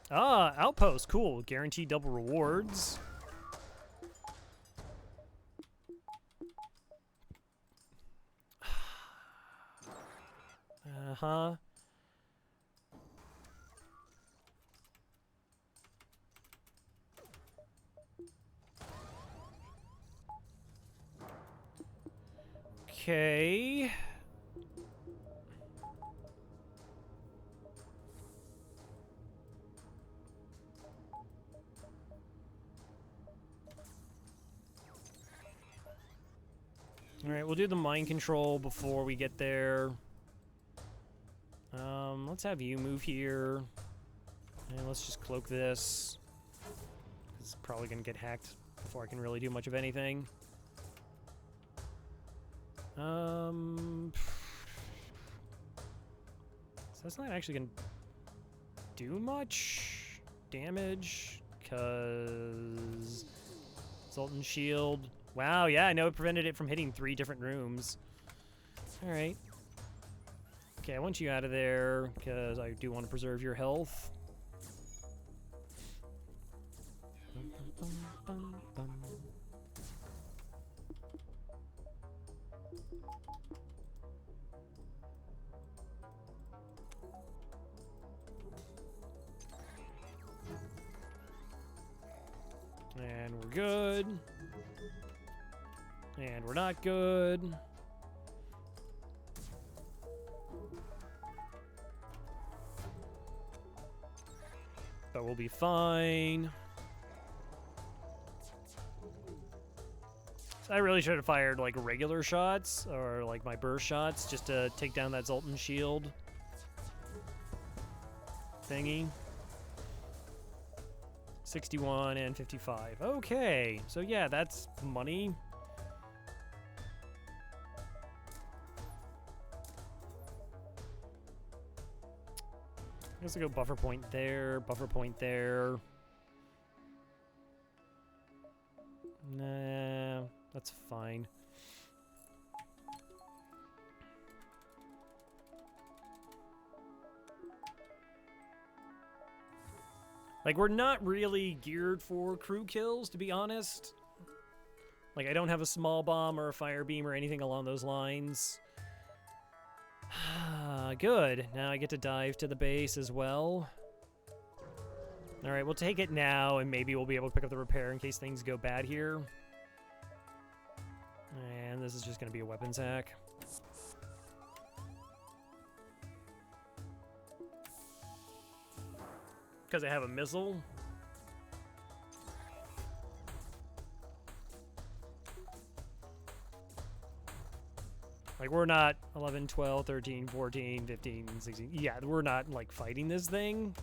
Ah, outpost, cool. Guaranteed double rewards. Uh-huh. Okay. All right, we'll do the mind control before we get there. Let's have you move here. And let's just cloak this. It's probably going to get hacked before I can really do much of anything. So that's not actually going to do much damage, because Sultan Shield. Wow, yeah, I know it prevented it from hitting 3 different rooms. All right. Okay, I want you out of there, because I do want to preserve your health. And we're good. And we're not good. But we'll be fine. So I really should have fired like regular shots or like my burst shots just to take down that Zoltan shield thingy. 61 and 55. Okay, so yeah, that's money. I guess I'll go buffer point there, buffer point there. Nah, that's fine. Like, we're not really geared for crew kills, to be honest. Like, I don't have a small bomb or a fire beam or anything along those lines. Good. Now I get to dive to the base as well. Alright, we'll take it now, and maybe we'll be able to pick up the repair in case things go bad here. And this is just going to be a weapons hack. Because I have a missile. Like, we're not 11, 12, 13, 14, 15, 16. Yeah, we're not, like, fighting this thing.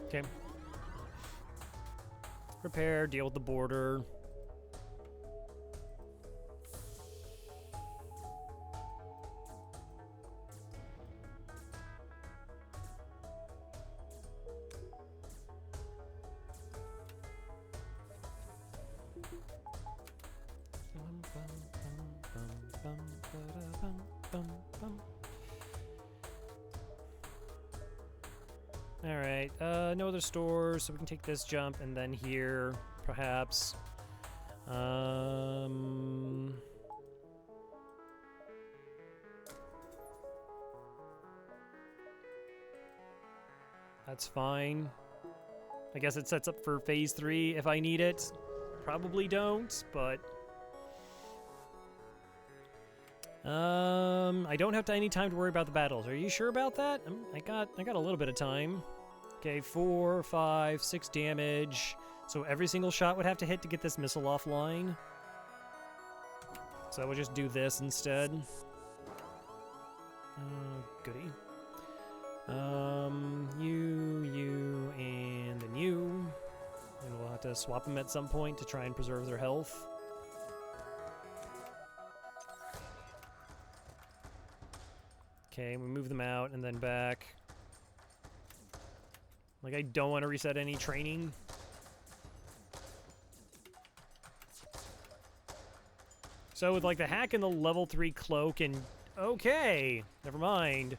Okay. Repair, deal with the border. Alright, no other stores, so we can take this jump and then here, perhaps. That's fine. I guess it sets up for phase 3 if I need it. Probably don't, but... I don't have any time to worry about the battles. Are you sure about that? I got a little bit of time. Okay, 4, 5, 6 damage. So every single shot would have to hit to get this missile offline. So we'll just do this instead. Goody. You, and then you. And we'll have to swap them at some point to try and preserve their health. Okay, we move them out and then back. Like, I don't want to reset any training. So with, like, the hack and the level 3 cloak and... Okay, never mind.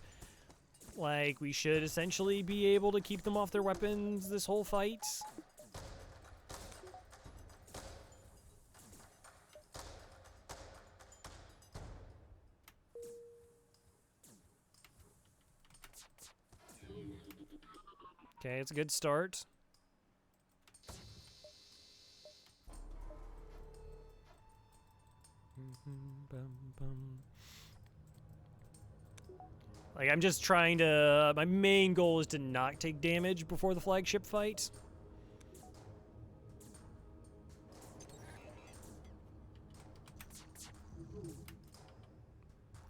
Like, we should essentially be able to keep them off their weapons this whole fight. Okay, it's a good start. Like, I'm just trying to... My main goal is to not take damage before the flagship fight.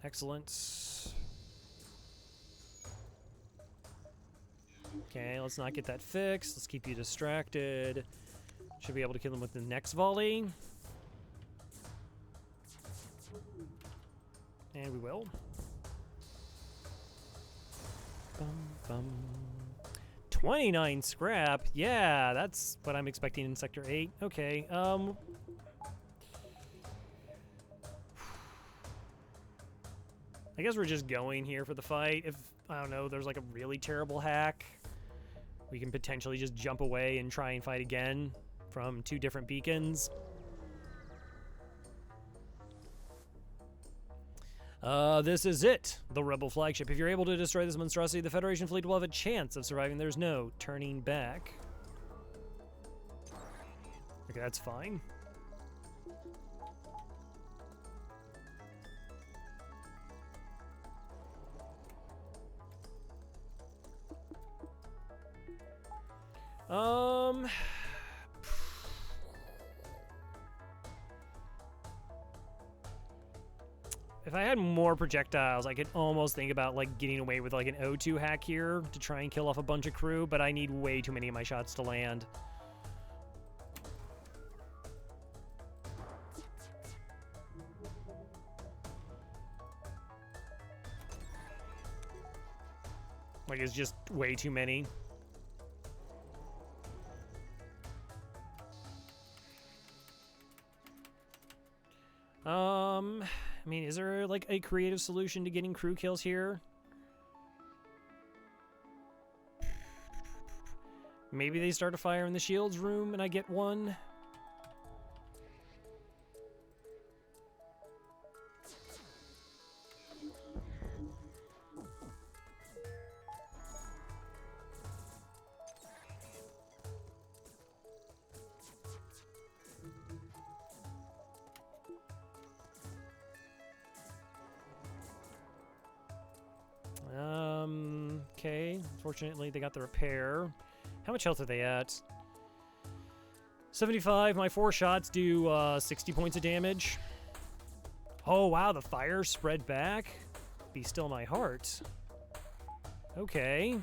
Excellent. Okay, let's not get that fixed. Let's keep you distracted. Should be able to kill him with the next volley. And we will. Bum, bum. 29 scrap. Yeah, that's what I'm expecting in Sector 8. Okay, I guess we're just going here for the fight. If, I don't know, there's like a really terrible hack, we can potentially just jump away and try and fight again from 2 different beacons. This is it, the Rebel flagship. If you're able to destroy this monstrosity, the Federation fleet will have a chance of surviving. There's no turning back. Okay, that's fine. If I had more projectiles, I could almost think about, like, getting away with, like, an O2 hack here to try and kill off a bunch of crew, but I need way too many of my shots to land. Like, it's just way too many. I mean, is there, like, a creative solution to getting crew kills here? Maybe they start a fire in the shields room and I get one? Okay. Fortunately, they got the repair. How much health are they at? 75. My 4 shots do 60 points of damage. Oh, wow. The fire spread back. Be still my heart. Okay.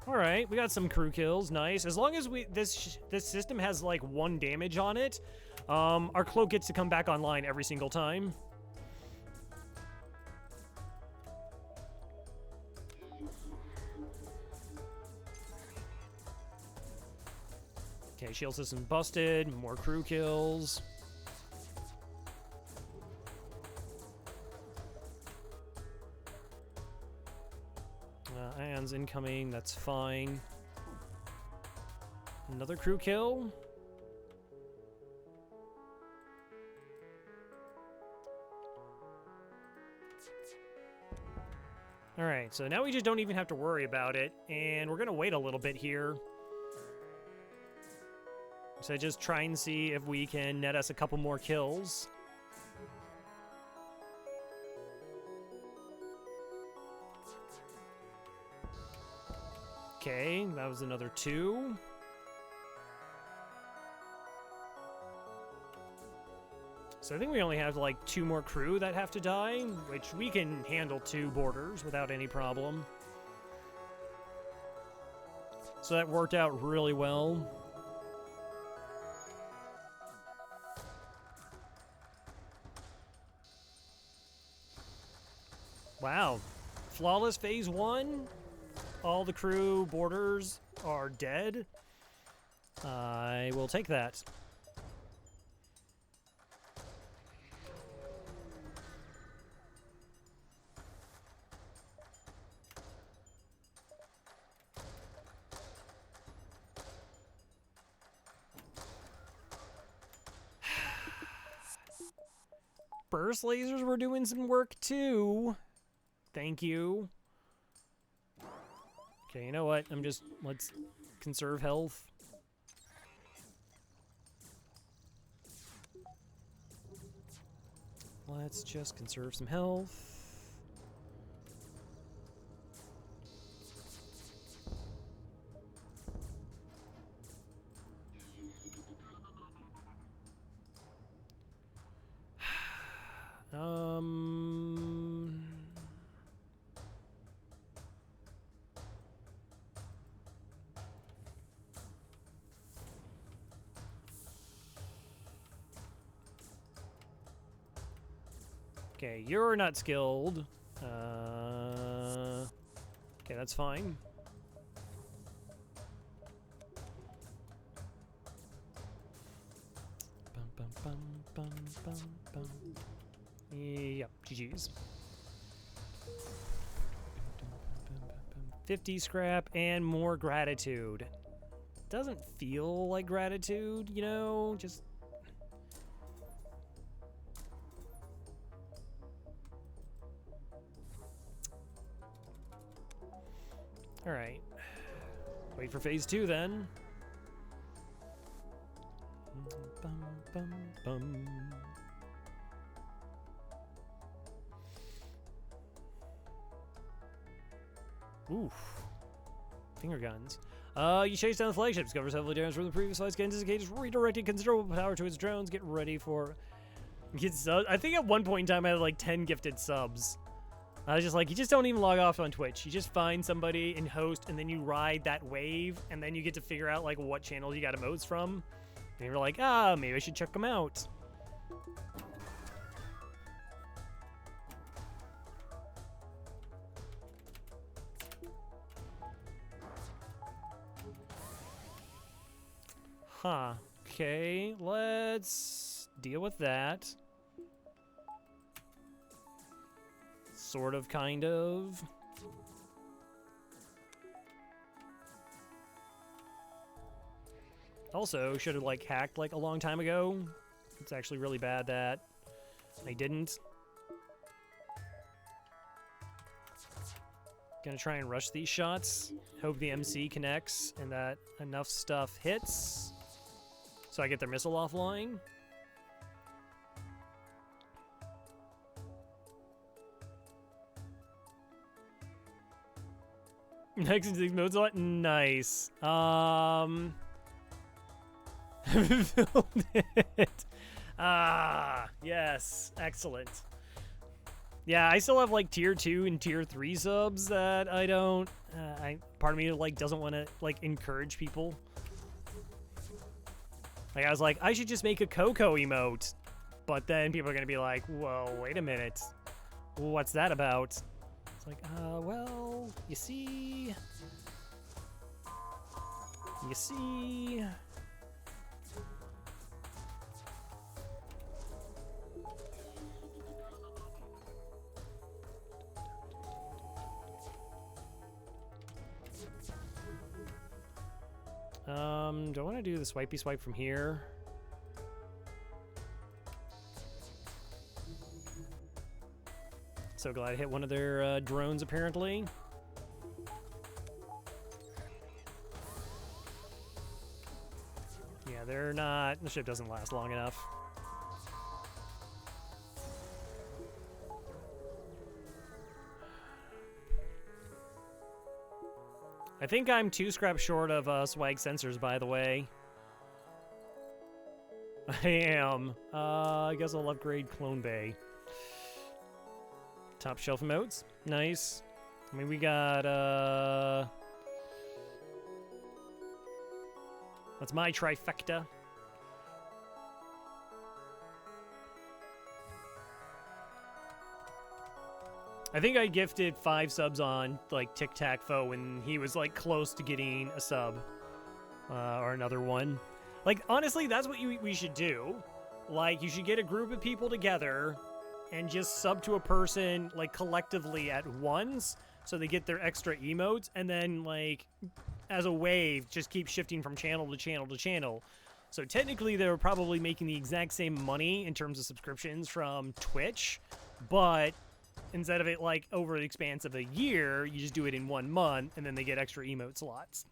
All right, we got some crew kills. Nice. As long as this system has like 1 damage on it, our cloak gets to come back online every single time. Okay, shield system busted. More crew kills. Ions incoming. That's fine. Another crew kill. All right, so now we just don't even have to worry about it, and we're gonna wait a little bit here. So just try and see if we can net us a couple more kills. Okay, that was another 2. So I think we only have like 2 more crew that have to die, which we can handle 2 borders without any problem. So that worked out really well. Wow. Flawless phase 1. All the crew borders are dead. I will take that. Burst lasers were doing some work too. Thank you. Okay, you know what? Let's conserve health. Let's just conserve some health. Okay, you're not skilled. Okay, that's fine. Yep, GG's. 50 scrap and more gratitude. Doesn't feel like gratitude, you know, just... All right. Wait for phase 2 then. Bum, bum, bum. Oof. Finger guns. You chase down the flagship, discovers heavily damaged from the previous flight's indicators, redirecting considerable power to its drones. Get ready for... I think at one point in time I had like 10 gifted subs. I was just like, you just don't even log off on Twitch. You just find somebody and host, and then you ride that wave, and then you get to figure out like what channels you got emotes from. And you're like, maybe I should check them out. Huh. Okay, let's deal with that. Sort of, kind of. Also, should have like hacked like a long time ago. It's actually really bad that I didn't. Gonna try and rush these shots. Hope the MC connects and that enough stuff hits so I get their missile offline. Next in 6 modes a lot. Nice. Filled it. Yes. Excellent. Yeah, I still have like tier 2 and tier 3 subs that I don't. Part of me like doesn't want to like encourage people. Like I was like, I should just make a Coco emote, but then people are gonna be like, whoa, wait a minute, what's that about? It's like, well, you see. Do I want to do the swipey swipe from here? So glad I hit one of their drones, apparently. Yeah, they're not... The ship doesn't last long enough. I think I'm 2 scraps short of swag sensors, by the way. I am. I guess I'll upgrade Clone Bay. Top shelf emotes. Nice. I mean, we got, that's my trifecta. I think I gifted 5 subs on, like, Tic-Tac-Fo when he was, like, close to getting a sub. Or another one. Like, honestly, that's what we should do. Like, you should get a group of people together and just sub to a person, like, collectively at once, so they get their extra emotes, and then, like, as a wave, just keep shifting from channel to channel to channel. So technically, they're probably making the exact same money in terms of subscriptions from Twitch, but instead of it, like, over the expanse of a year, you just do it in 1 month, and then they get extra emote slots.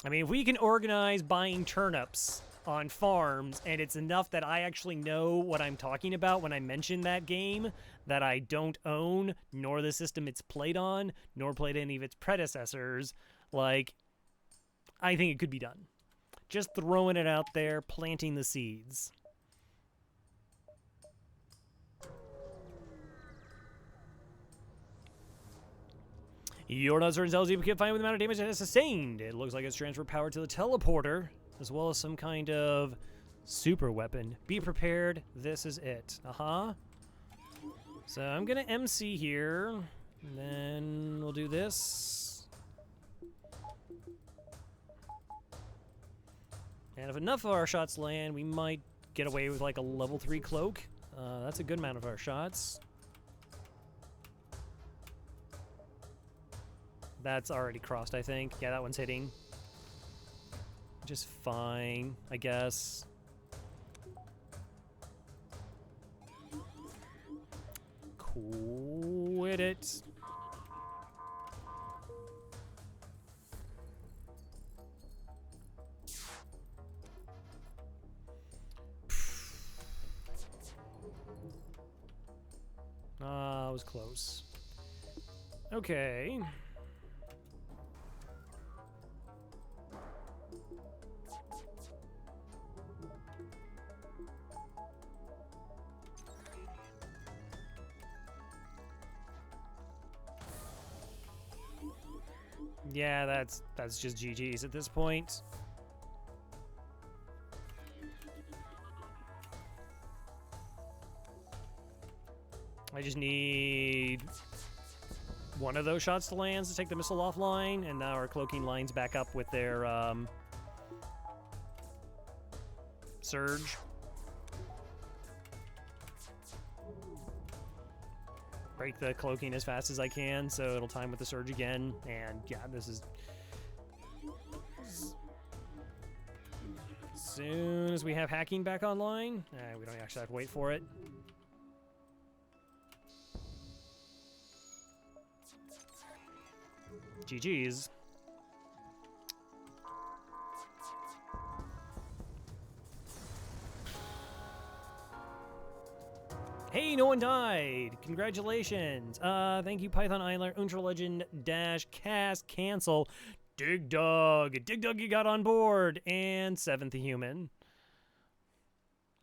I mean, if we can organize buying turnips on farms, and it's enough that I actually know what I'm talking about when I mention that game that I don't own, nor the system it's played on, nor played any of its predecessors, like, I think it could be done. Just throwing it out there, planting the seeds. Your nut certain tells you can't find with the amount of damage it has sustained. It looks like it's transferred power to the teleporter, as well as some kind of super weapon. Be prepared, this is it. So I'm gonna MC here, and then we'll do this. And if enough of our shots land, we might get away with like a level 3 cloak. That's a good amount of our shots. That's already crossed, I think. Yeah, that one's hitting. Just fine, I guess. Quit it. Ah, it was close. Okay. Yeah, that's just GG's at this point. I just need one of those shots to land to take the missile offline, and now our cloaking line's back up with their surge. Break the cloaking as fast as I can, so it'll time with the surge again. And yeah, this is... As soon as we have hacking back online, we don't actually have to wait for it. GG's. Hey, no one died! Congratulations! Thank you, Python Idler, Ultra Legend, Dash, Cast, Cancel, Dig Dug, you got on board, and 7th Human.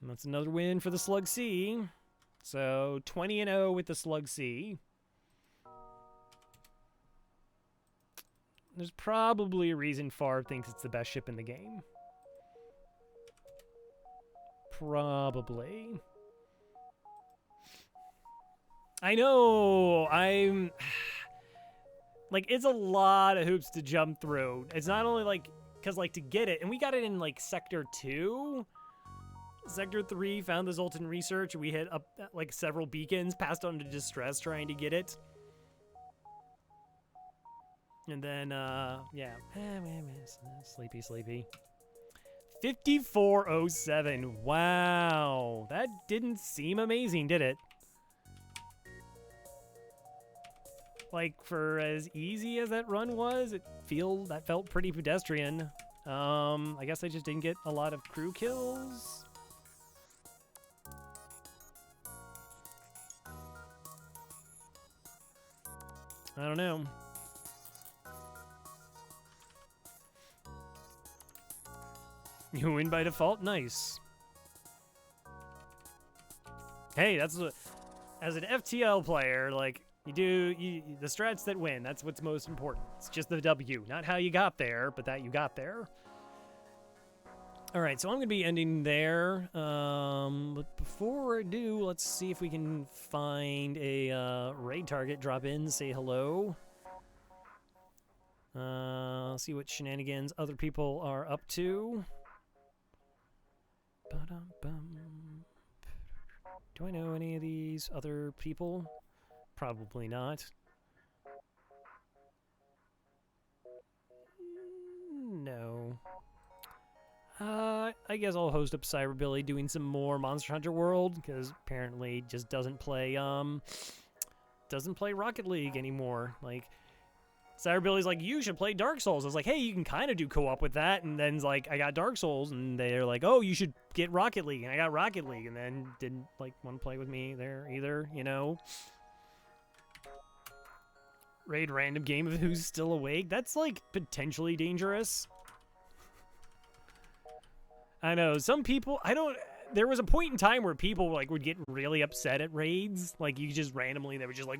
And that's another win for the Slug C. So 20-0 with the Slug C. There's probably a reason Farb thinks it's the best ship in the game. Probably. I know, I'm... Like, it's a lot of hoops to jump through. It's not only, like, because, like, to get it, and we got it in, like, Sector 2. Sector 3 found the Zoltan research, and we hit up, like, several beacons, passed on to Distress trying to get it. And then, yeah. Sleepy, sleepy. 5407. Wow. That didn't seem amazing, did it? Like, for as easy as that run was, that felt pretty pedestrian. I guess I just didn't get a lot of crew kills. I don't know. You win by default? Nice. Hey, that's what, as an FTL player, like, the strats that win, that's what's most important. It's just the W, not how you got there, but that you got there. All right, so I'm gonna be ending there. But before I do, let's see if we can find a raid target, drop in, say hello. See what shenanigans other people are up to. Do I know any of these other people? Probably not. No. I guess I'll host up Cyberbilly doing some more Monster Hunter World, because apparently just doesn't play Rocket League anymore. Like, Cyberbilly's like, you should play Dark Souls. I was like, hey, you can kind of do co-op with that. And then's like, I got Dark Souls, and they're like, oh, you should get Rocket League. And I got Rocket League, and then didn't like want to play with me there either, you know? Raid random game of who's still awake. That's like potentially dangerous. I know some people, there was a point in time where people like would get really upset at raids. Like you just randomly, they were just like,